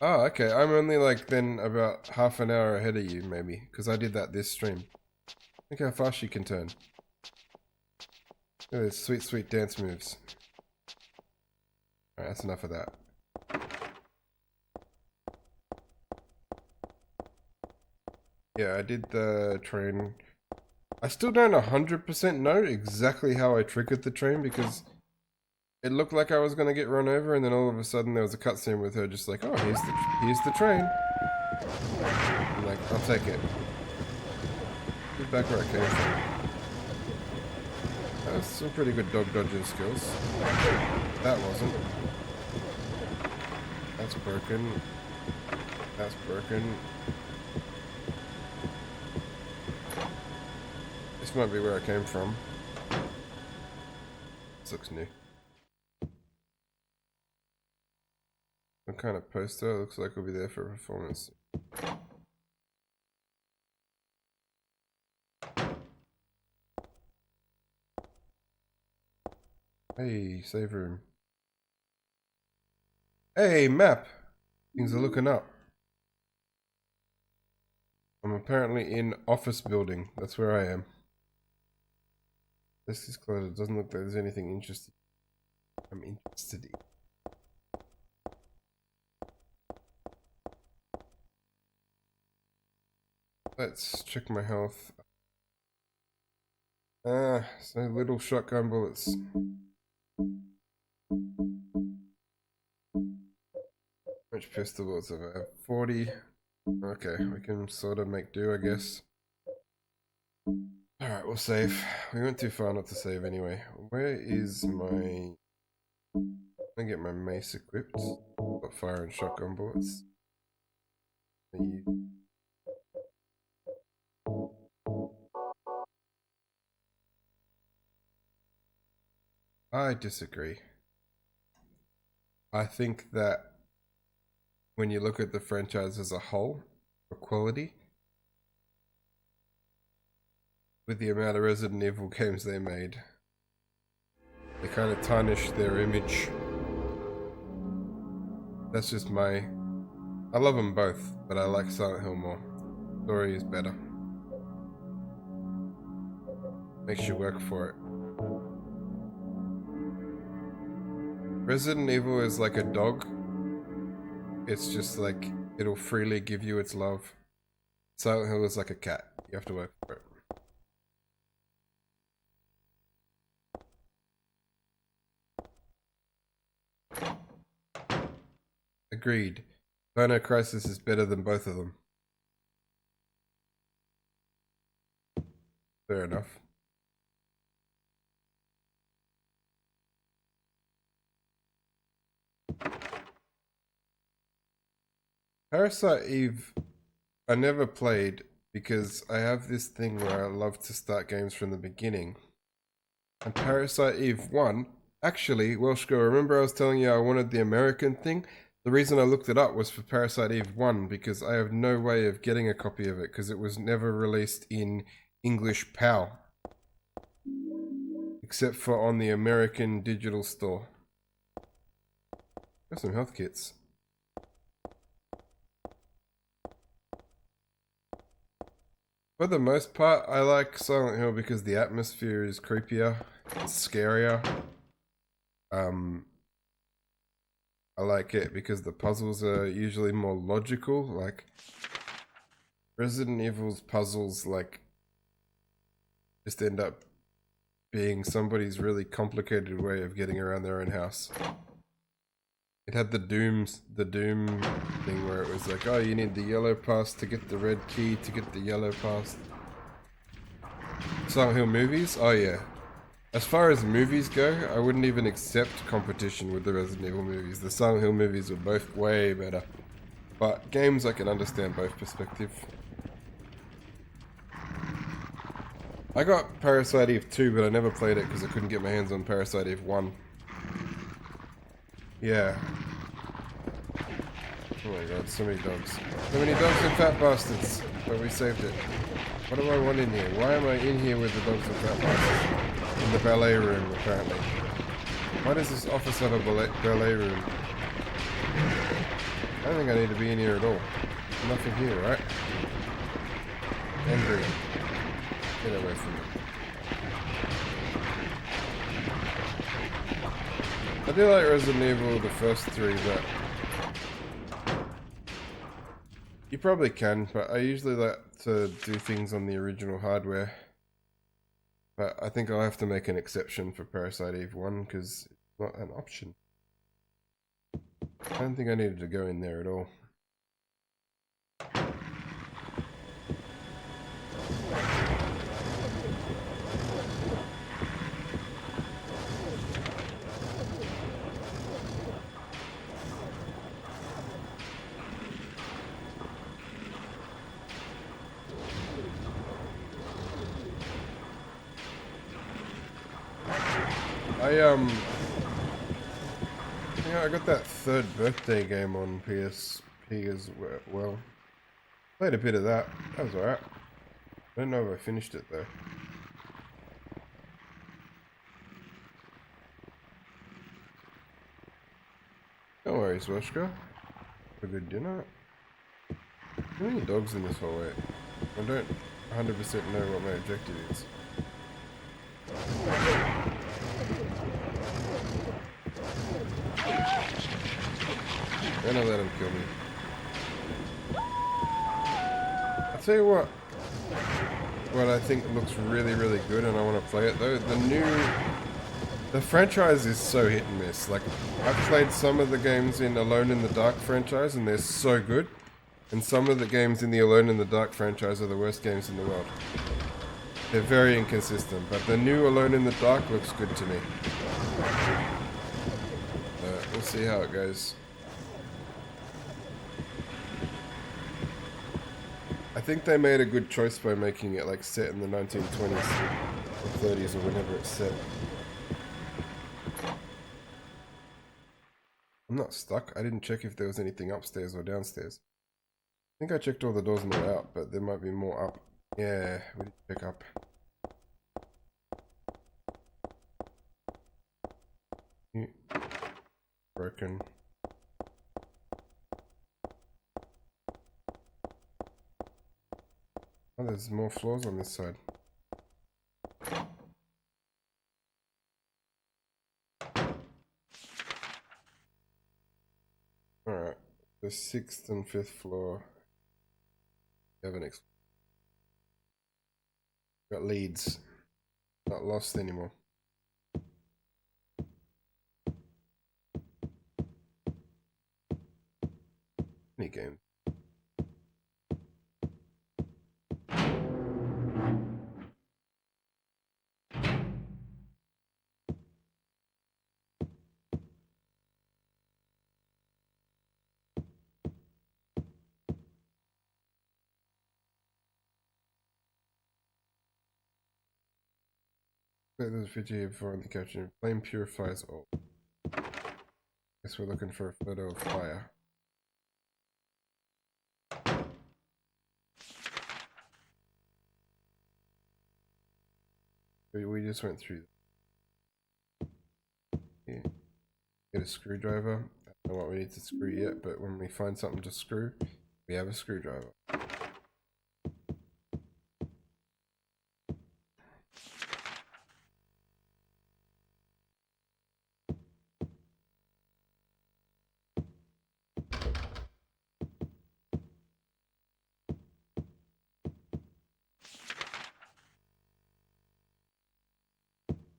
Oh, okay, I'm only like then about half an hour ahead of you maybe, because I did that this stream. Look how fast you can turn. Look at those sweet, sweet dance moves. Alright, that's enough of that. Yeah, I did the train. I still don't 100% know exactly how I triggered the train because it looked like I was gonna get run over, and then all of a sudden there was a cutscene with her just like, oh, here's the train. I'm like, I'll take it. Get back where I came from. That's some pretty good dog dodging skills. That wasn't. That's broken. That's broken. This might be where I came from. This looks new. Some kind of poster. Looks like we'll be there for a performance. Hey, save room. Hey, map! Things are looking up. I'm apparently in office building. That's where I am. This is closed. It doesn't look like there's anything interesting. I'm interested in. Let's check my health. So little shotgun bullets. Which pistol bullets have I? 40. Okay, we can sort of make do, I guess. Alright, we'll save. We went too far not to save anyway. Where is my... I get my mace equipped. Got fire and shotgun bullets. I disagree. I think that when you look at the franchise as a whole, for quality, with the amount of Resident Evil games they made, they kind of tarnished their image. That's just my... I love them both, but I like Silent Hill more. Story is better. Makes you work for it. Resident Evil is like a dog. It's just like, it'll freely give you its love. Silent Hill is like a cat. You have to work for it. Agreed. Dino Crisis is better than both of them. Fair enough. Parasite Eve, I never played because I have this thing where I love to start games from the beginning. And Parasite Eve 1, actually, Welsh Girl, remember I was telling you I wanted the American thing? The reason I looked it up was for Parasite Eve 1 because I have no way of getting a copy of it because it was never released in English PAL. Except for on the American digital store. Got some health kits. For the most part, I like Silent Hill because the atmosphere is creepier, it's scarier. I like it because the puzzles are usually more logical, like Resident Evil's puzzles like just end up being somebody's really complicated way of getting around their own house. It had the Doom thing where it was like, oh, you need the yellow pass to get the red key to get the yellow pass. Silent Hill movies? Oh yeah. As far as movies go, I wouldn't even accept competition with the Resident Evil movies. The Silent Hill movies were both way better. But games, I can understand both perspectives. I got Parasite Eve 2, but I never played it because I couldn't get my hands on Parasite Eve 1. Yeah. Oh my god, so many dogs. So many dogs and fat bastards. But we saved it. What do I want in here? Why am I in here with the dogs and fat bastards? In the ballet room, apparently. Why does this office have a ballet room? I don't think I need to be in here at all. Nothing here, right? Angry. Get away from me. I do like Resident Evil, the first three, but you probably can, but I usually like to do things on the original hardware. But I think I'll have to make an exception for Parasite Eve 1 because it's not an option. I don't think I needed to go in there at all. I got that third birthday game on PSP as well. Played a bit of that. That was alright. I don't know if I finished it though. No worries, Washka. A good dinner. How many dogs in this hallway? I don't 100% know what my objective is. Gonna let him kill me. I'll tell you what I think looks really, really good, and I want to play it though. The franchise is so hit and miss. Like, I've played some of the games in Alone in the Dark franchise, and they're so good. And some of the games in the Alone in the Dark franchise are the worst games in the world. They're very inconsistent, but the new Alone in the Dark looks good to me. We'll see how it goes. I think they made a good choice by making it like set in the 1920s or 30s or whenever it's set. I'm not stuck. I didn't check if there was anything upstairs or downstairs. I think I checked all the doors on the way out, but there might be more up. Yeah, we did check up. Broken. Oh, there's more floors on this side. Alright, the 6th and 5th floor. We haven't got leads. Not lost anymore. Any game. There's a video here before in the caption. Flame purifies all. Guess we're looking for a photo of fire. We just went through. Yeah. Get a screwdriver. I don't know what we need to screw yet, but when we find something to screw, we have a screwdriver.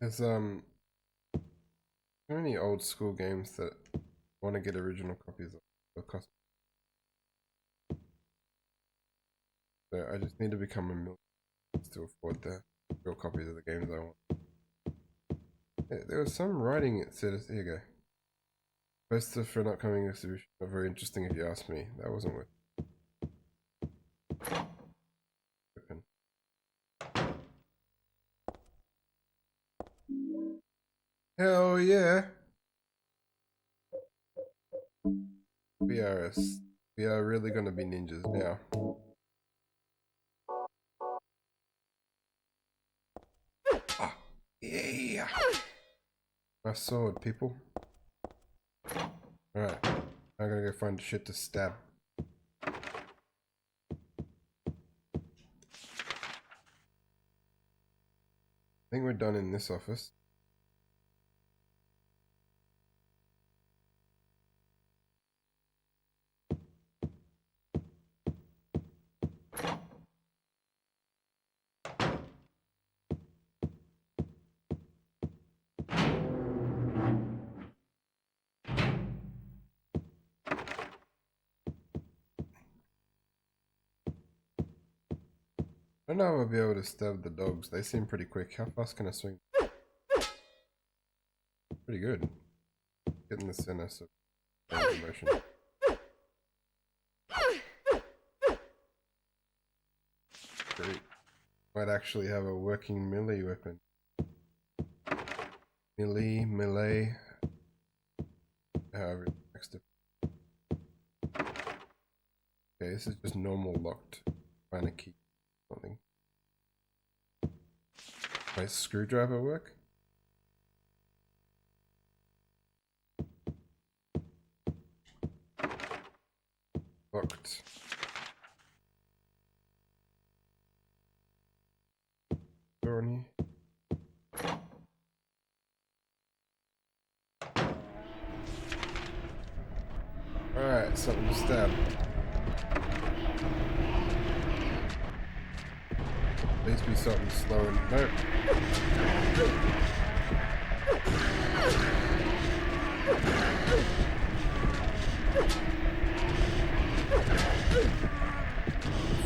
There's so many old school games that I want to get original copies of. They'll cost. So I just need to become a millionaire to afford the real copies of the games I want. There was some writing it said. Here you go. Poster for an upcoming exhibition. Not very interesting if you ask me. That wasn't worth. Open. Hell yeah! BRS. We are really gonna be ninjas now. Ah, yeah! My sword, people. Alright, I'm gonna go find shit to stab. I think we're done in this office. I don't know if I'll be able to stab the dogs. They seem pretty quick. How fast can I swing? Pretty good. Get in the center so motion. Great. Might actually have a working melee weapon. Melee. However, next to. Okay, this is just normal locked. Trying to keep something. My screwdriver work? Locked. Door on here. Alright, something to stab. Please be something slow and nope.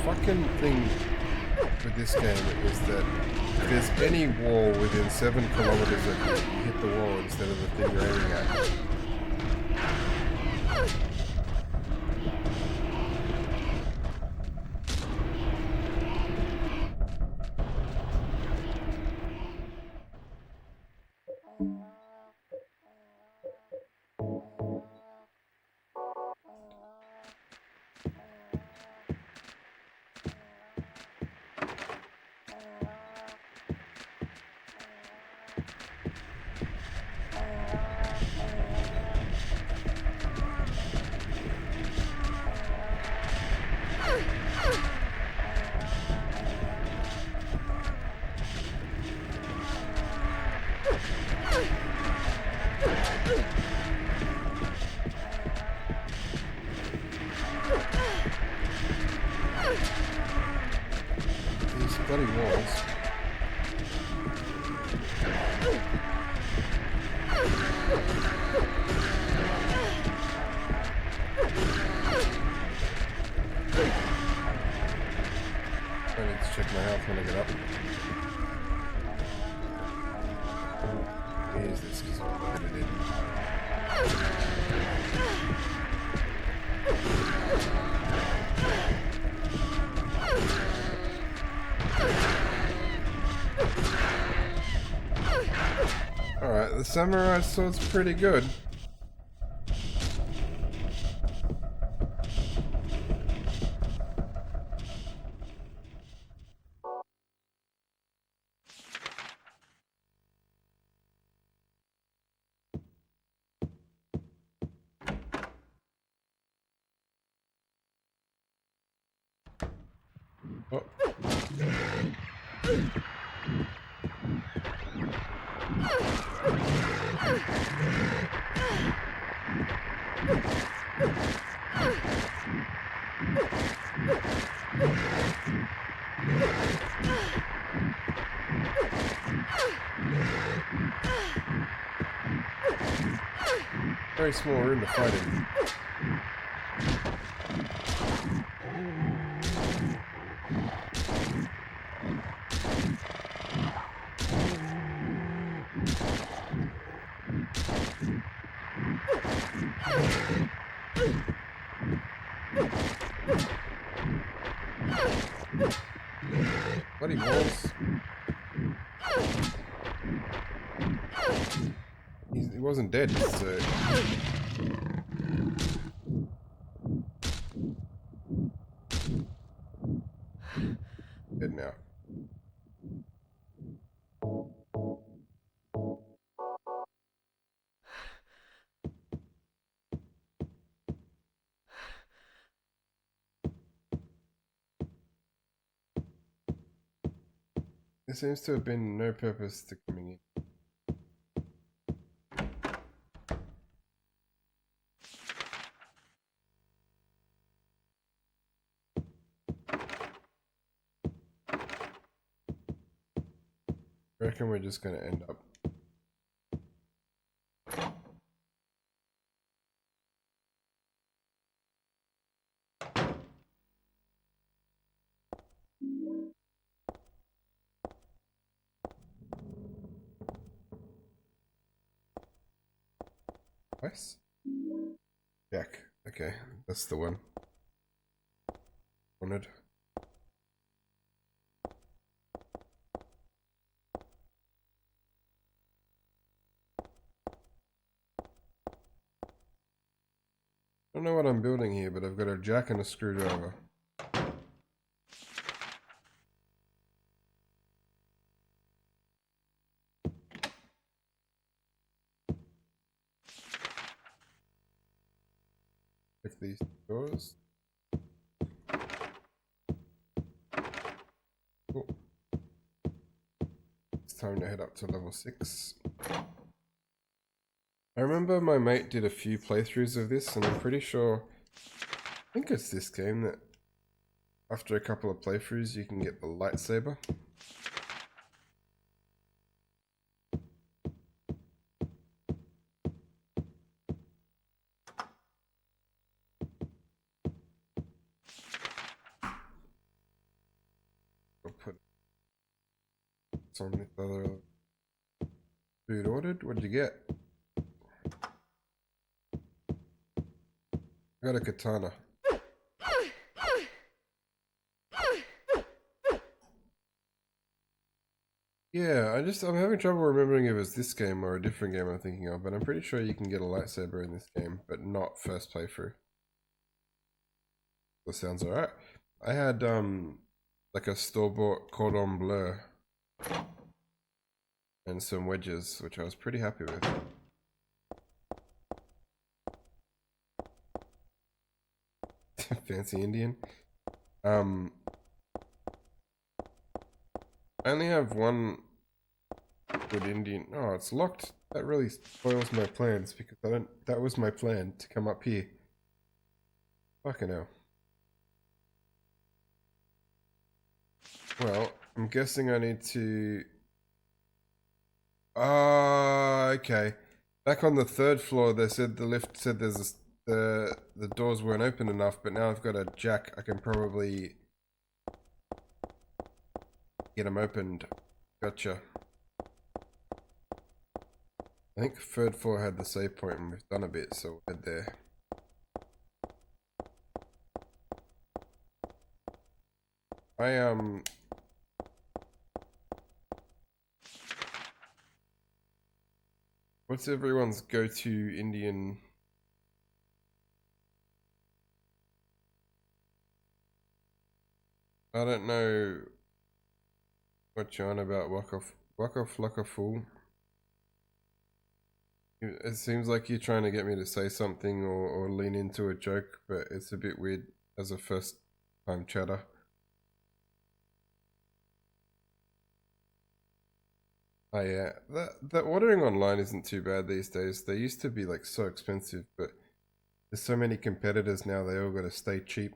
Fucking thing with this game is that if there's any wall within 7 kilometers of you, you hit the wall instead of the thing you're aiming at. These bloody walls. I need to check my health when I get up. Here's this because I'll put it in. Alright, the samurai sword's pretty good. Oh. Very small room to fight in. Bloody walls. He wasn't dead, so... Dead now. There seems to have been no purpose to coming in. I reckon we're just going to end up. Twice? Jack. Okay, that's the one. Wanted. I don't know what I'm building here, but I've got a jack and a screwdriver. Check these doors. Cool. It's time to head up to level 6. I remember my mate did a few playthroughs of this, and I'm pretty sure, I think it's this game that after a couple of playthroughs you can get the lightsaber. I'll put it's on this other food ordered. What'd you get? I got a katana. Yeah, I'm having trouble remembering if it's this game or a different game I'm thinking of, but I'm pretty sure you can get a lightsaber in this game, but not first playthrough. That sounds alright. I had like a store-bought cordon bleu and some wedges, which I was pretty happy with. Fancy Indian. I only have one good Indian. Oh, it's locked. That really spoils my plans because that was my plan to come up here. Fucking hell. Well, I'm guessing I need to... okay. Back on the 3rd floor, they said the lift said there's the doors weren't open enough, but now I've got a jack. I can probably get them opened. Gotcha. I think 3rd floor had the save point and we've done a bit, so we'll head there. What's everyone's go-to Indian? I don't know what you're on about, Waka Flocka Fool. It seems like you're trying to get me to say something or lean into a joke, but it's a bit weird as a first time chatter. Oh yeah, that ordering online isn't too bad these days. They used to be like so expensive, but there's so many competitors now, they all gotta stay cheap.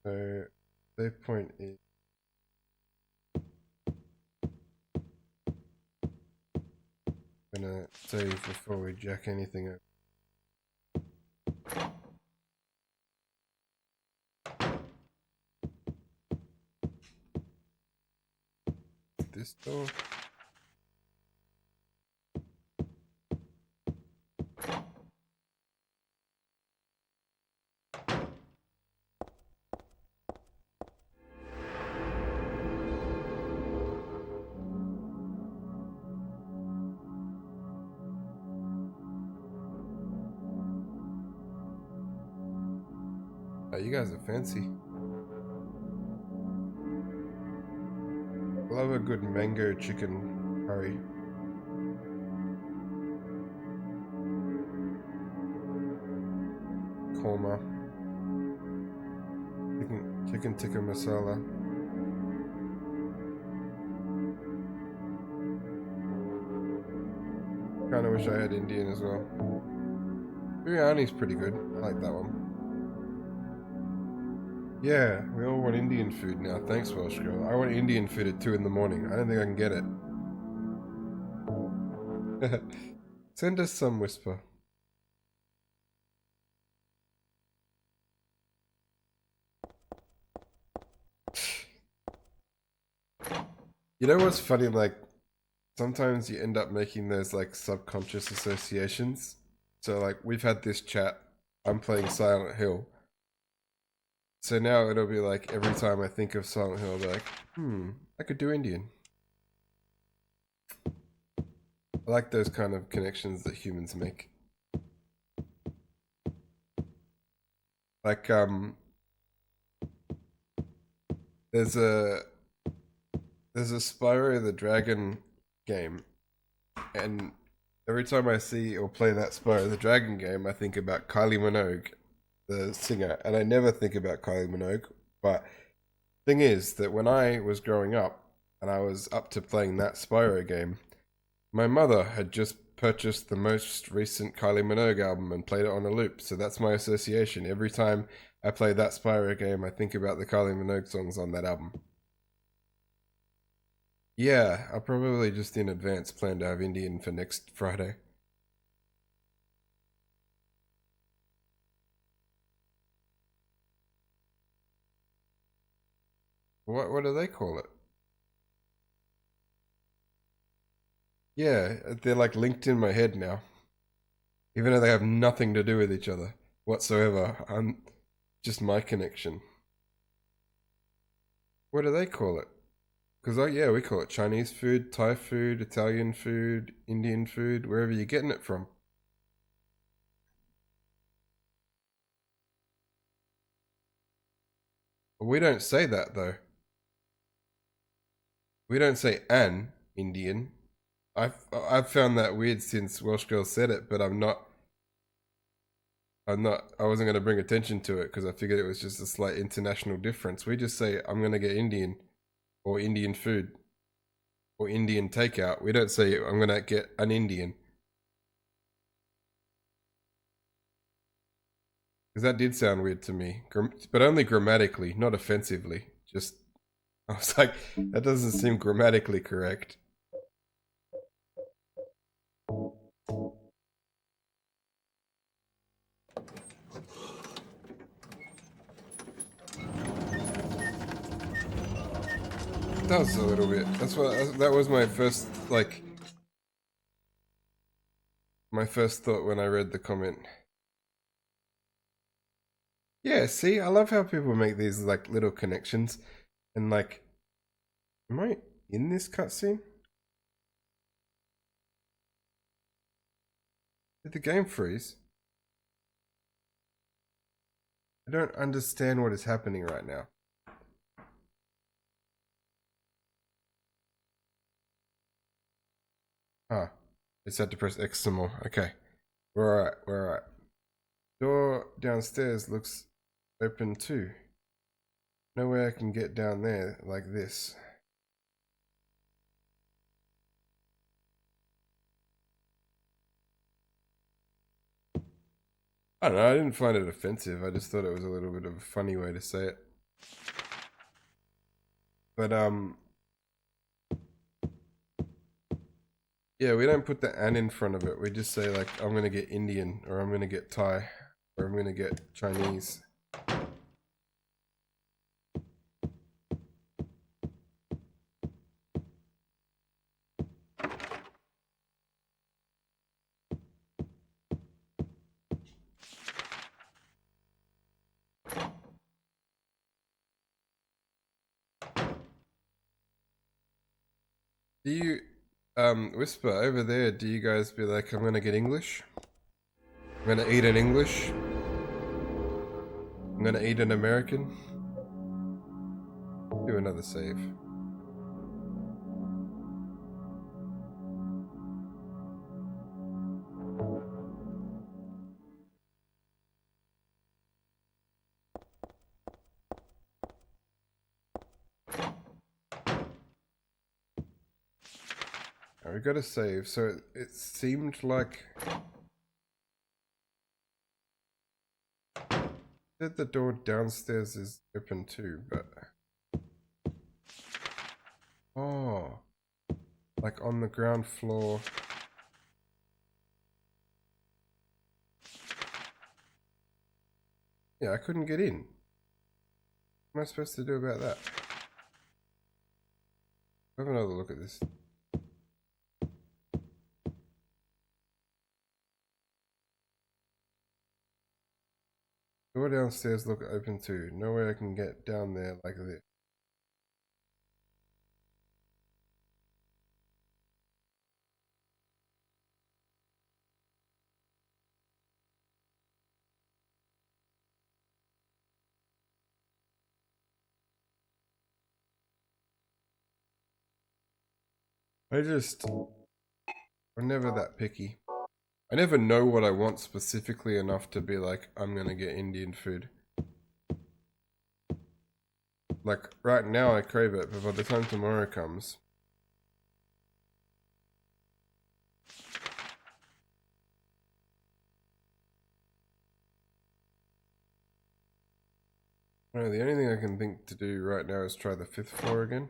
So, save point is gonna save before we jack anything up. This door. Oh, you guys are fancy. Love a good mango chicken curry. Korma. Chicken tikka masala. Kinda wish I had Indian as well. Biryani's pretty good. I like that one. Yeah, we all want Indian food now. Thanks, Welsh Girl. I want Indian food at 2 in the morning. I don't think I can get it. Send us some, Whisper. You know what's funny? Like, sometimes you end up making those like subconscious associations. So like, we've had this chat. I'm playing Silent Hill. So now it'll be like, every time I think of Silent Hill, I'll be like, I could do Indian. I like those kind of connections that humans make. Like, there's a Spyro the Dragon game, and every time I see or play that Spyro the Dragon game, I think about Kylie Minogue, the singer, and I never think about Kylie Minogue. But thing is that when I was growing up and I was up to playing that Spyro game, my mother had just purchased the most recent Kylie Minogue album and played it on a loop. So that's my association. Every time I play that Spyro game, I think about the Kylie Minogue songs on that album. Yeah, I'll probably just in advance plan to have Indian for next Friday. What do they call it? Yeah, they're like linked in my head now. Even though they have nothing to do with each other whatsoever. I'm just my connection. What do they call it? Because, yeah, we call it Chinese food, Thai food, Italian food, Indian food, wherever you're getting it from. But we don't say that, though. We don't say an Indian. I've found that weird since Welsh Girl said it, but I wasn't going to bring attention to it because I figured it was just a slight international difference. We just say, I'm going to get Indian, or Indian food, or Indian takeout. We don't say, I'm going to get an Indian. Because that did sound weird to me, but only grammatically, not offensively. Just, I was like, that doesn't seem grammatically correct. That was a little bit. That was my first, like, my first thought when I read the comment. Yeah, see, I love how people make these, like, little connections. And, like, am I in this cutscene? Did the game freeze? I don't understand what is happening right now. Ah, it's had to press X some more. Okay. We're alright, we're alright. Door downstairs looks open too. No way I can get down there like this. I don't know, I didn't find it offensive. I just thought it was a little bit of a funny way to say it. But, yeah, we don't put the an in front of it. We just say, like, I'm gonna get Indian, or I'm gonna get Thai, or I'm gonna get Chinese. Do you, Whisper, over there, do you guys be like, I'm gonna get English? I'm gonna eat an English? I'm gonna eat an American? Do another save. We got to save. So it seemed like that the door downstairs is open too, but oh, like on the ground floor. Yeah, I couldn't get in. What am I supposed to do about that? Have another look at this. Door downstairs look open too. No way I can get down there like this. I'm never that picky. I never know what I want specifically enough to be like, I'm gonna get Indian food. Like, right now I crave it, but by the time tomorrow comes... No, the only thing I can think to do right now is try the 5th floor again.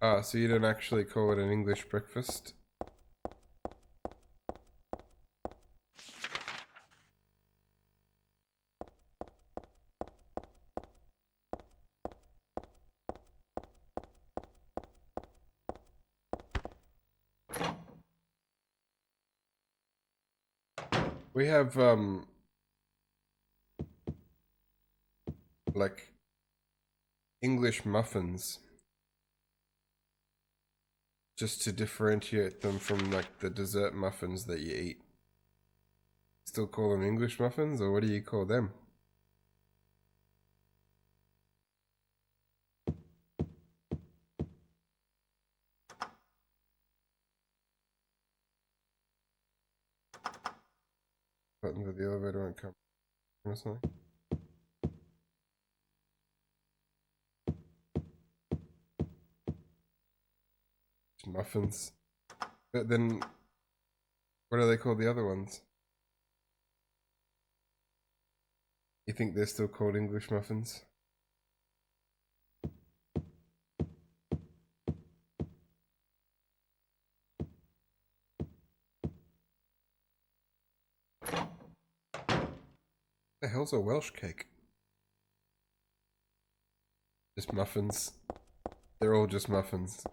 Ah, so you don't actually call it an English breakfast? We have, like, English muffins. Just to differentiate them from, like, the dessert muffins that you eat. Still call them English muffins, or what do you call them? Button for the elevator won't come or something. Muffins. But then, what are they called, the other ones? You think they're still called English muffins? The hell's a Welsh cake? Just muffins. They're all just muffins.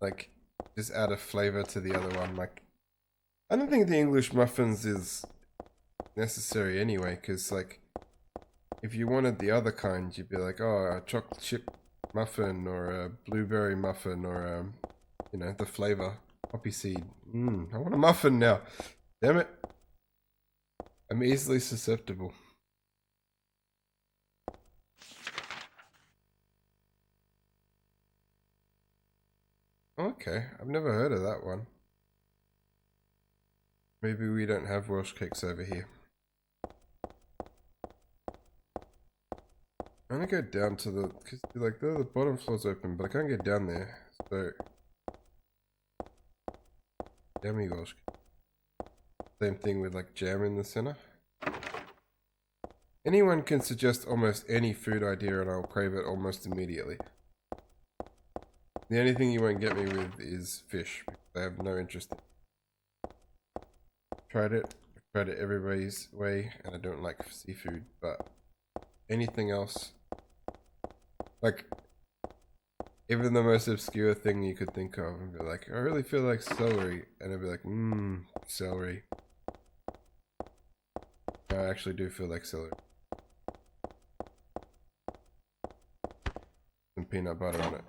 Like, just add a flavor to the other one. Like, I don't think the English muffins is necessary anyway, because, like, if you wanted the other kind, you'd be like, oh, a chocolate chip muffin, or a blueberry muffin, or, you know, the flavor. Poppy seed. I want a muffin now. Damn it. I'm easily susceptible. Okay, I've never heard of that one. Maybe we don't have Welsh cakes over here. I'm gonna go down to the, cause like the bottom floor's open, but I can't get down there. So, yummy Welsh cake. Same thing with like jam in the center. Anyone can suggest almost any food idea and I'll crave it almost immediately. The only thing you won't get me with is fish, because I have no interest in it. Tried it everybody's way, and I don't like seafood, but anything else, like, even the most obscure thing you could think of, and be like, I really feel like celery, and I'd be like, celery. I actually do feel like celery. Some peanut butter on it.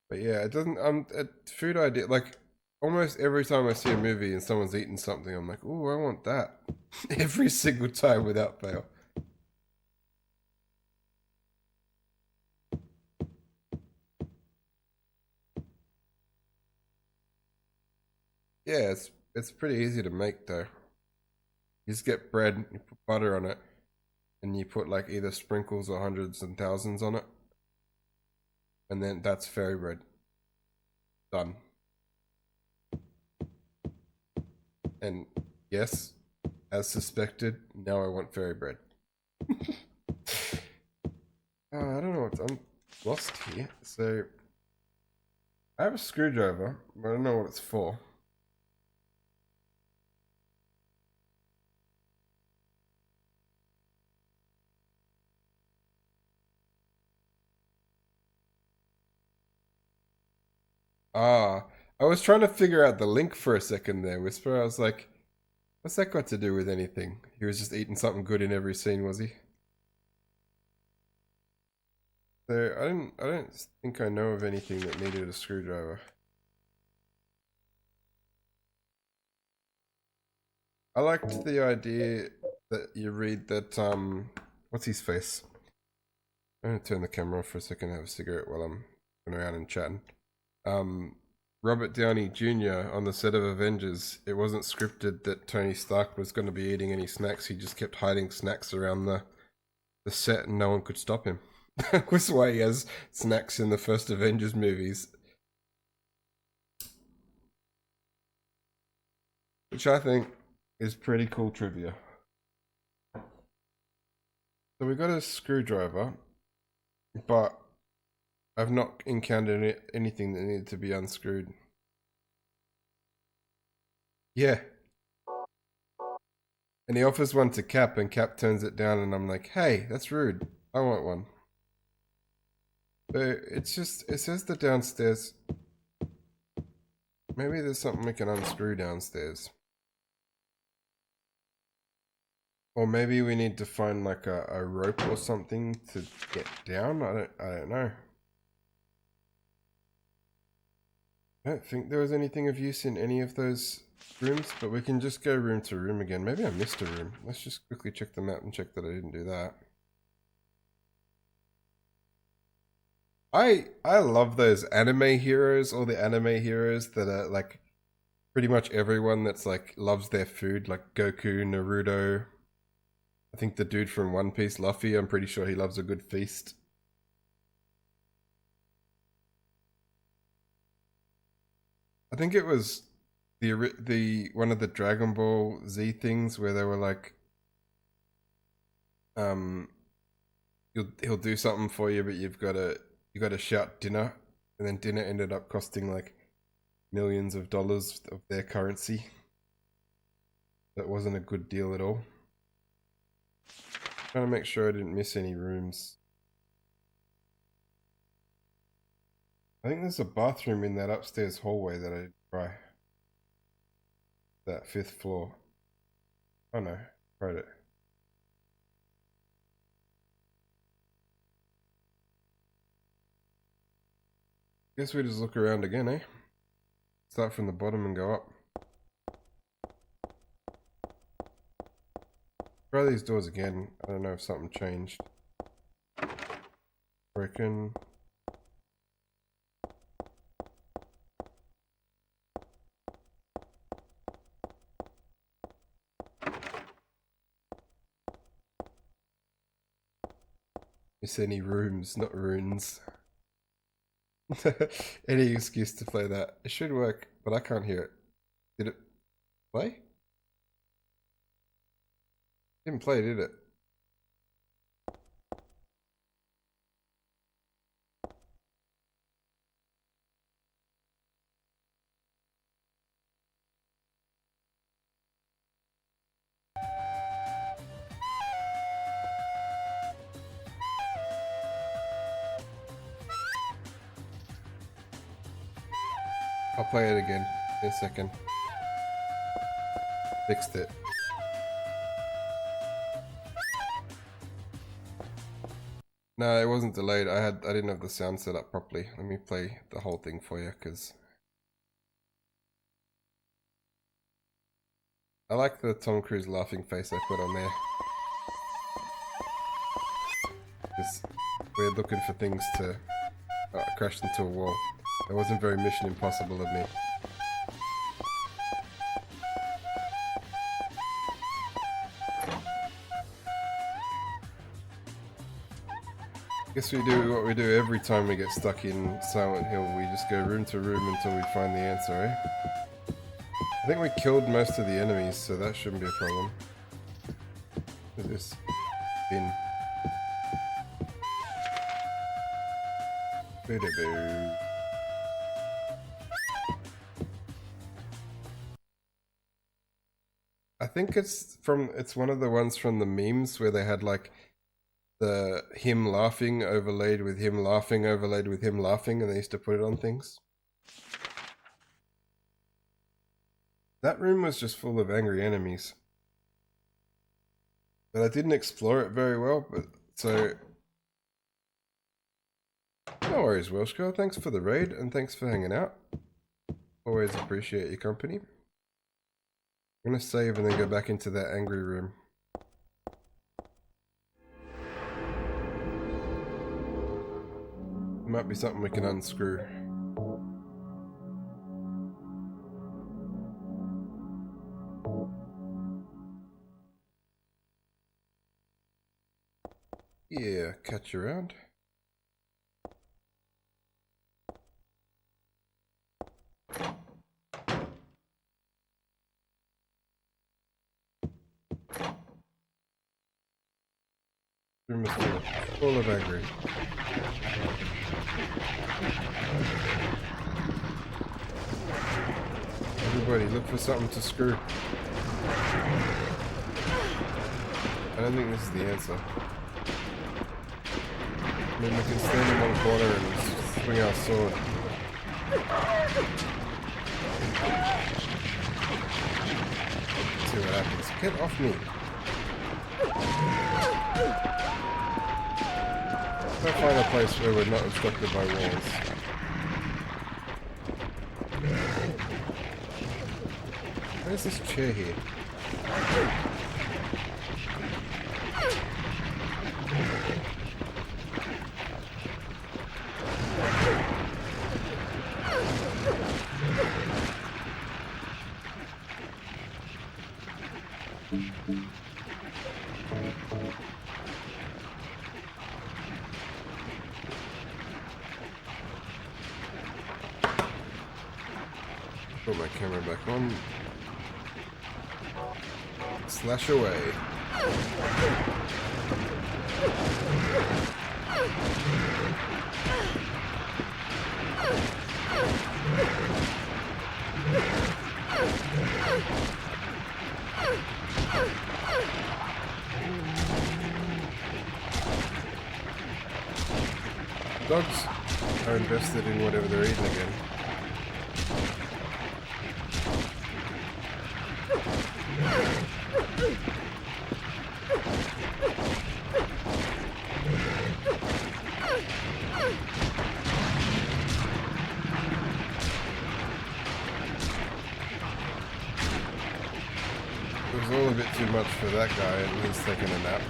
But yeah, it doesn't, food idea, like, almost every time I see a movie and someone's eating something, I'm like, ooh, I want that. Every single time without fail. Yeah, it's pretty easy to make though. You just get bread, you put butter on it, and you put like either sprinkles or hundreds and thousands on it. And then that's fairy bread. Done. And yes, as suspected, now I want fairy bread. I'm lost here. So I have a screwdriver, but I don't know what it's for. Ah, I was trying to figure out the link for a second there, Whisper. I was like, what's that got to do with anything? He was just eating something good in every scene, was he? So I don't think I know of anything that needed a screwdriver. I liked the idea that you read that, what's his face? I'm gonna turn the camera off for a second and have a cigarette while I'm going around and chatting. Robert Downey Jr. on the set of Avengers, it wasn't scripted that Tony Stark was going to be eating any snacks. He just kept hiding snacks around the set and no one could stop him. That was why he has snacks in the first Avengers movies. Which I think is pretty cool trivia. So we got a screwdriver, but I've not encountered anything that needed to be unscrewed. Yeah. And he offers one to Cap, and Cap turns it down, and I'm like, hey, that's rude. I want one. But it's just, it says the downstairs. Maybe there's something we can unscrew downstairs. Or maybe we need to find like a rope or something to get down. I don't know. I don't think there was anything of use in any of those rooms, but we can just go room to room again. Maybe I missed a room. Let's just quickly check the map and check that I didn't do that. I love those anime heroes, all the anime heroes that are like pretty much everyone that's like loves their food, like Goku, Naruto. I think the dude from One Piece, Luffy, I'm pretty sure he loves a good feast. I think it was the one of the Dragon Ball Z things where they were like, he'll do something for you, but you got to shout dinner, and then dinner ended up costing like millions of dollars of their currency. That wasn't a good deal at all. Trying to make sure I didn't miss any rooms. I think there's a bathroom in that upstairs hallway that I didn't try. That 5th floor. Oh no, tried it. Guess we just look around again, eh? Start from the bottom and go up. Try these doors again. I don't know if something changed. Broken. Miss any rooms, not runes. Any excuse to play that. It should work, but I can't hear it. Did it play? Didn't play, did it? I'll play it again in a second. Fixed it. No, it wasn't delayed. I didn't have the sound set up properly. Let me play the whole thing for you, because I like the Tom Cruise laughing face I put on there. Because we're looking for things to... Oh, I crashed into a wall. That wasn't very Mission Impossible of me. Guess we do what we do every time we get stuck in Silent Hill. We just go room to room until we find the answer, eh? I think we killed most of the enemies, so that shouldn't be a problem. Look at this bin. Boo-doo-boo. I think it's one of the ones from the memes where they had like the him laughing overlaid with him laughing overlaid with him laughing, and they used to put it on things. That room was just full of angry enemies. But I didn't explore it very well, but so no worries, Welsh Girl. Thanks for the raid and thanks for hanging out. Always appreciate your company. I'm gonna save and then go back into that angry room. Might be something we can unscrew. Yeah, catch you around. Room is full of angry. Everybody, look for something to screw. I don't think this is the answer. I mean, we can stand in one corner and swing our sword. See what happens. Get off me. I'll find a place where we're not obstructed by walls. Where's this chair here? Put my camera back on. Slash away. Dogs are invested in whatever they're eating again. It was all a bit too much for that guy, and he's taking a nap.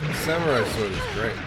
The samurai sword is great.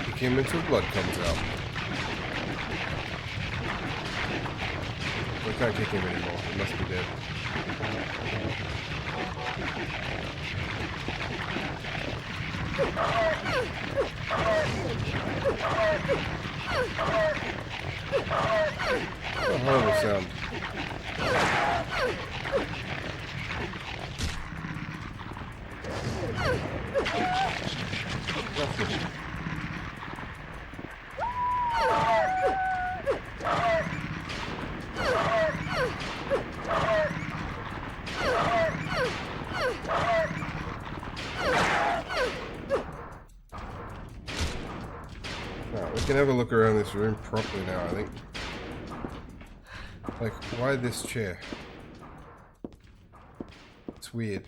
Kick him until blood comes out. We can't kick him anymore, he must be dead. What a horrible sound. Nothing. Right, we can have a look around this room properly now, I think. Like, why this chair? It's weird.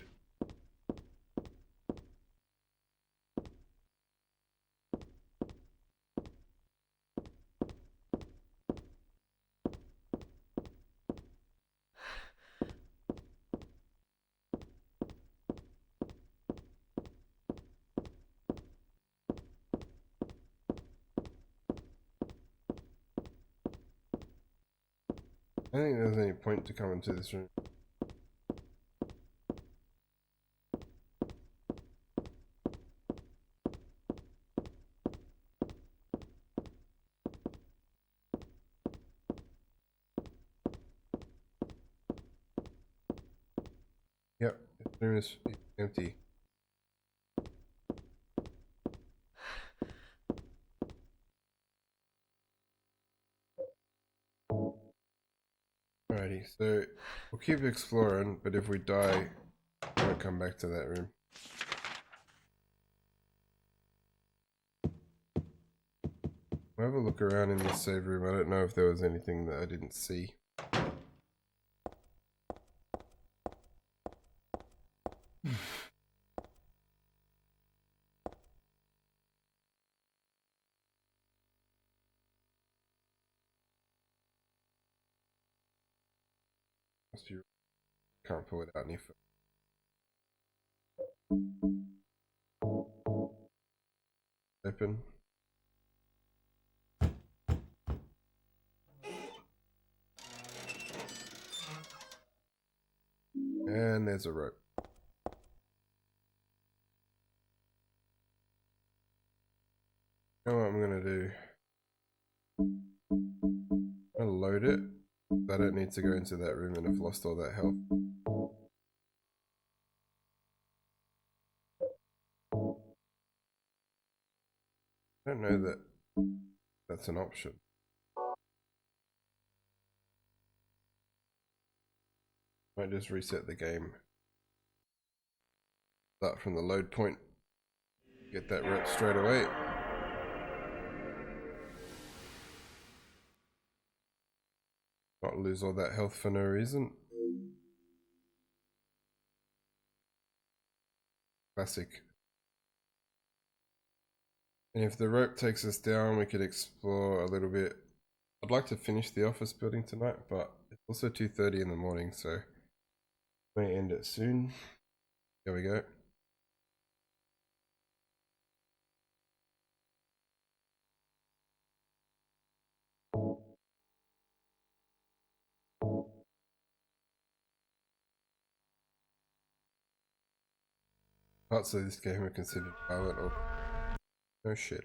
I don't think there's any point to come into this room. Yep, this room is empty. Alrighty, so we'll keep exploring, but if we die, we won't come back to that room. I'll have a look around in this save room. I don't know if there was anything that I didn't see. You can't pull it out any further. Open. And there's a rope. You know what I'm gonna do? I'm gonna load it. I don't need to go into that room and have lost all that health. I don't know that that's an option. Might just reset the game. Start from the load point. Get that rope straight away. Not lose all that health for no reason. Classic. And if the rope takes us down, we could explore a little bit. I'd like to finish the office building tonight, but it's also 2:30 in the morning, so may end it soon. There we go. Parts of this game are considered violent or no shit.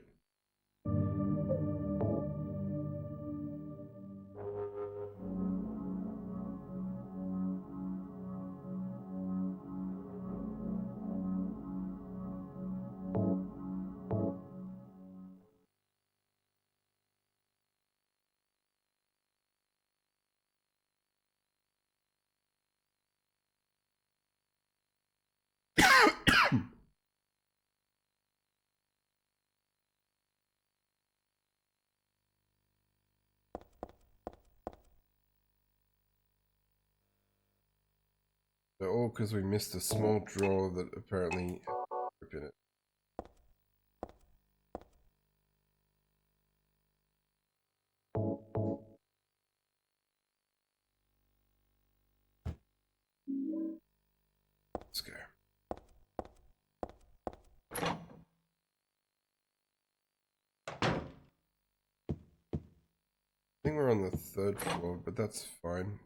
They're all because we missed a small drawer that apparently had a rope in it. Let's go. I think we're on the 3rd floor, but that's fine.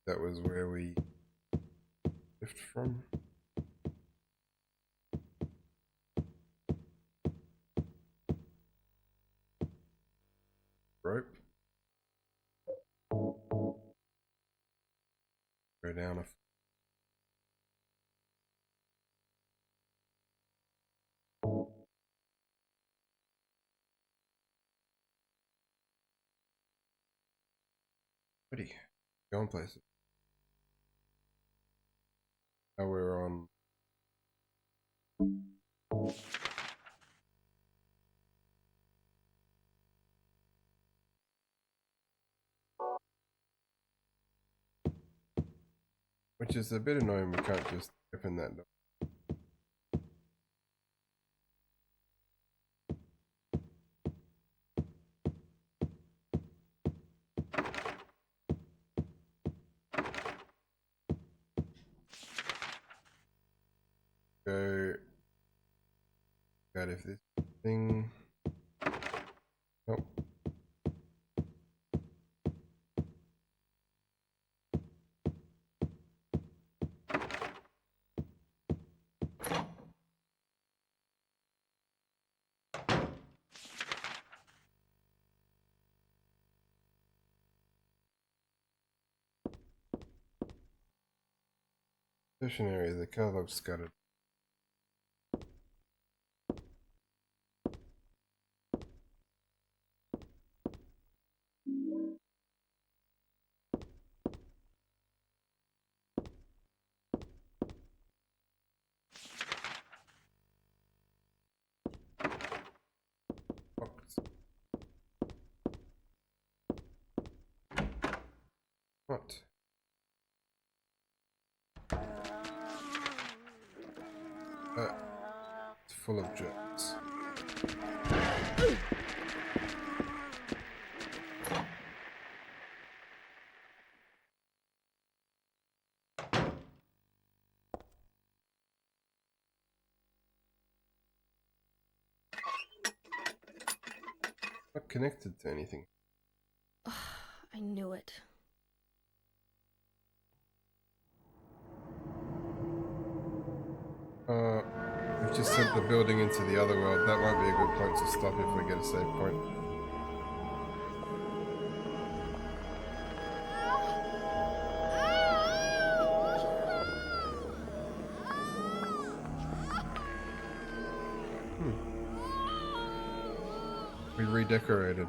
That was where we left from. Rope. Go down a Ready. Going places. Now we're on. Which is a bit annoying, we can't just open that door. Go. God, if this thing. Nope. Stationary, the catalog scattered. Locked. What? It's full of jets. Not connected to anything. I knew it. We've just sent the building into the other world. That might be a good point to stop if we get a save point. We redecorated.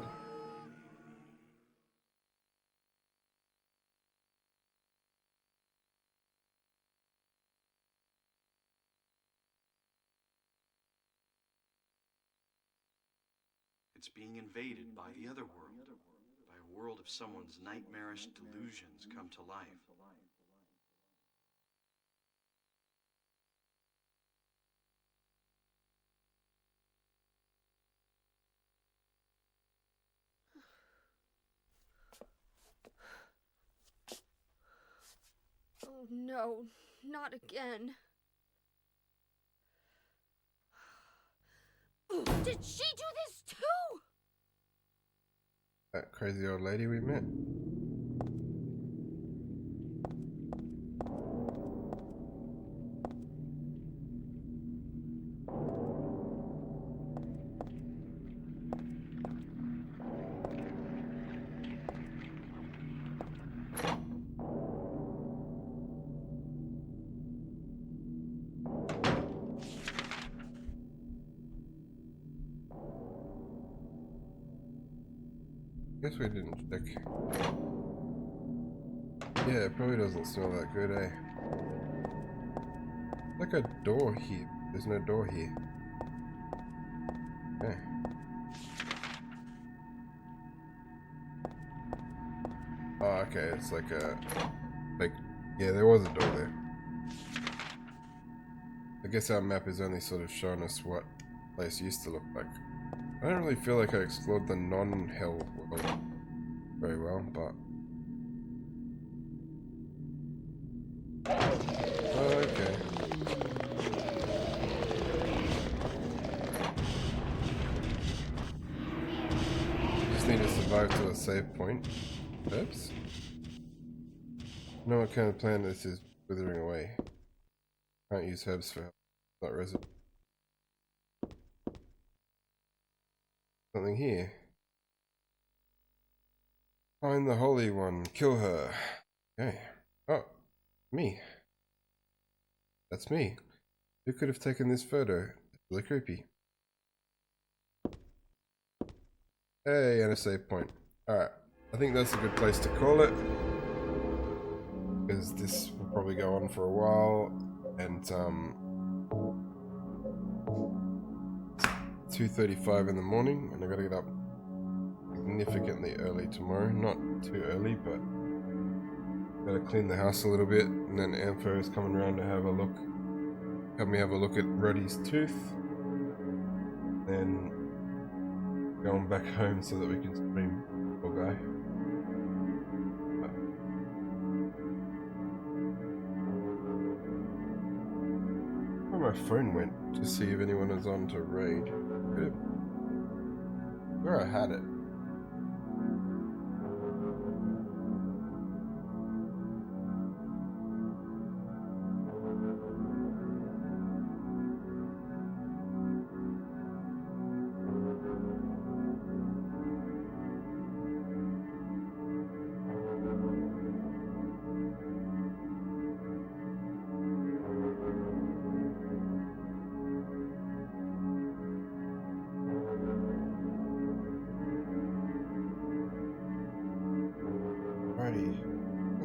It's being invaded by the other world, by a world of someone's nightmarish delusions come to life. Oh no, not again. Did she do this too? That crazy old lady we met. Guess we didn't check. Yeah, it probably doesn't smell that good, eh? Like a door here. There's no door here. Okay. Oh, okay, it's like a... Like, yeah, there was a door there. I guess our map is only sort of showing us what the place used to look like. I don't really feel like I explored the non-hell world very well, but... Oh, okay. Just need to survive to a save point. Oops. No, what kind of plant this is withering away. Can't use herbs for help. Not resident. Something here. Find the Holy One. Kill her. Okay. Oh, me. That's me. Who could have taken this photo? It's really creepy. Hey, and a save point. Alright. I think that's a good place to call it. Because this will probably go on for a while. And, 2:35 in the morning, and I gotta get up significantly early tomorrow. Not too early, but gotta clean the house a little bit, and then Ampho is coming around to have a look. Help me have a look at Ruddy's tooth. Then going back home so that we can stream. Poor guy. Where my phone went to see if anyone is on to raid. Good. Where I had it.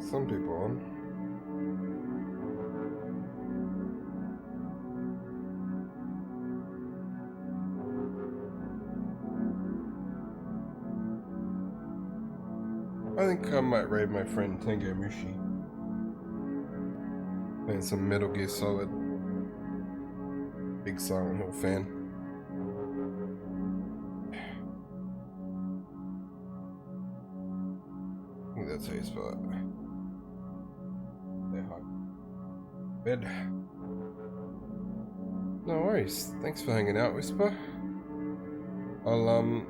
some people on. I think I might raid my friend Tenga Mushi. Playing some Metal Gear Solid. Big Silent Hill fan. I think that's how you spell it. They're hot. Bed. No worries. Thanks for hanging out, Whisper. I'll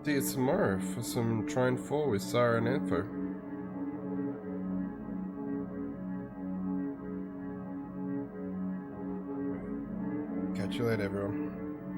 see you tomorrow for some Trine 4 with Sarah and Antho. Catch you later, everyone.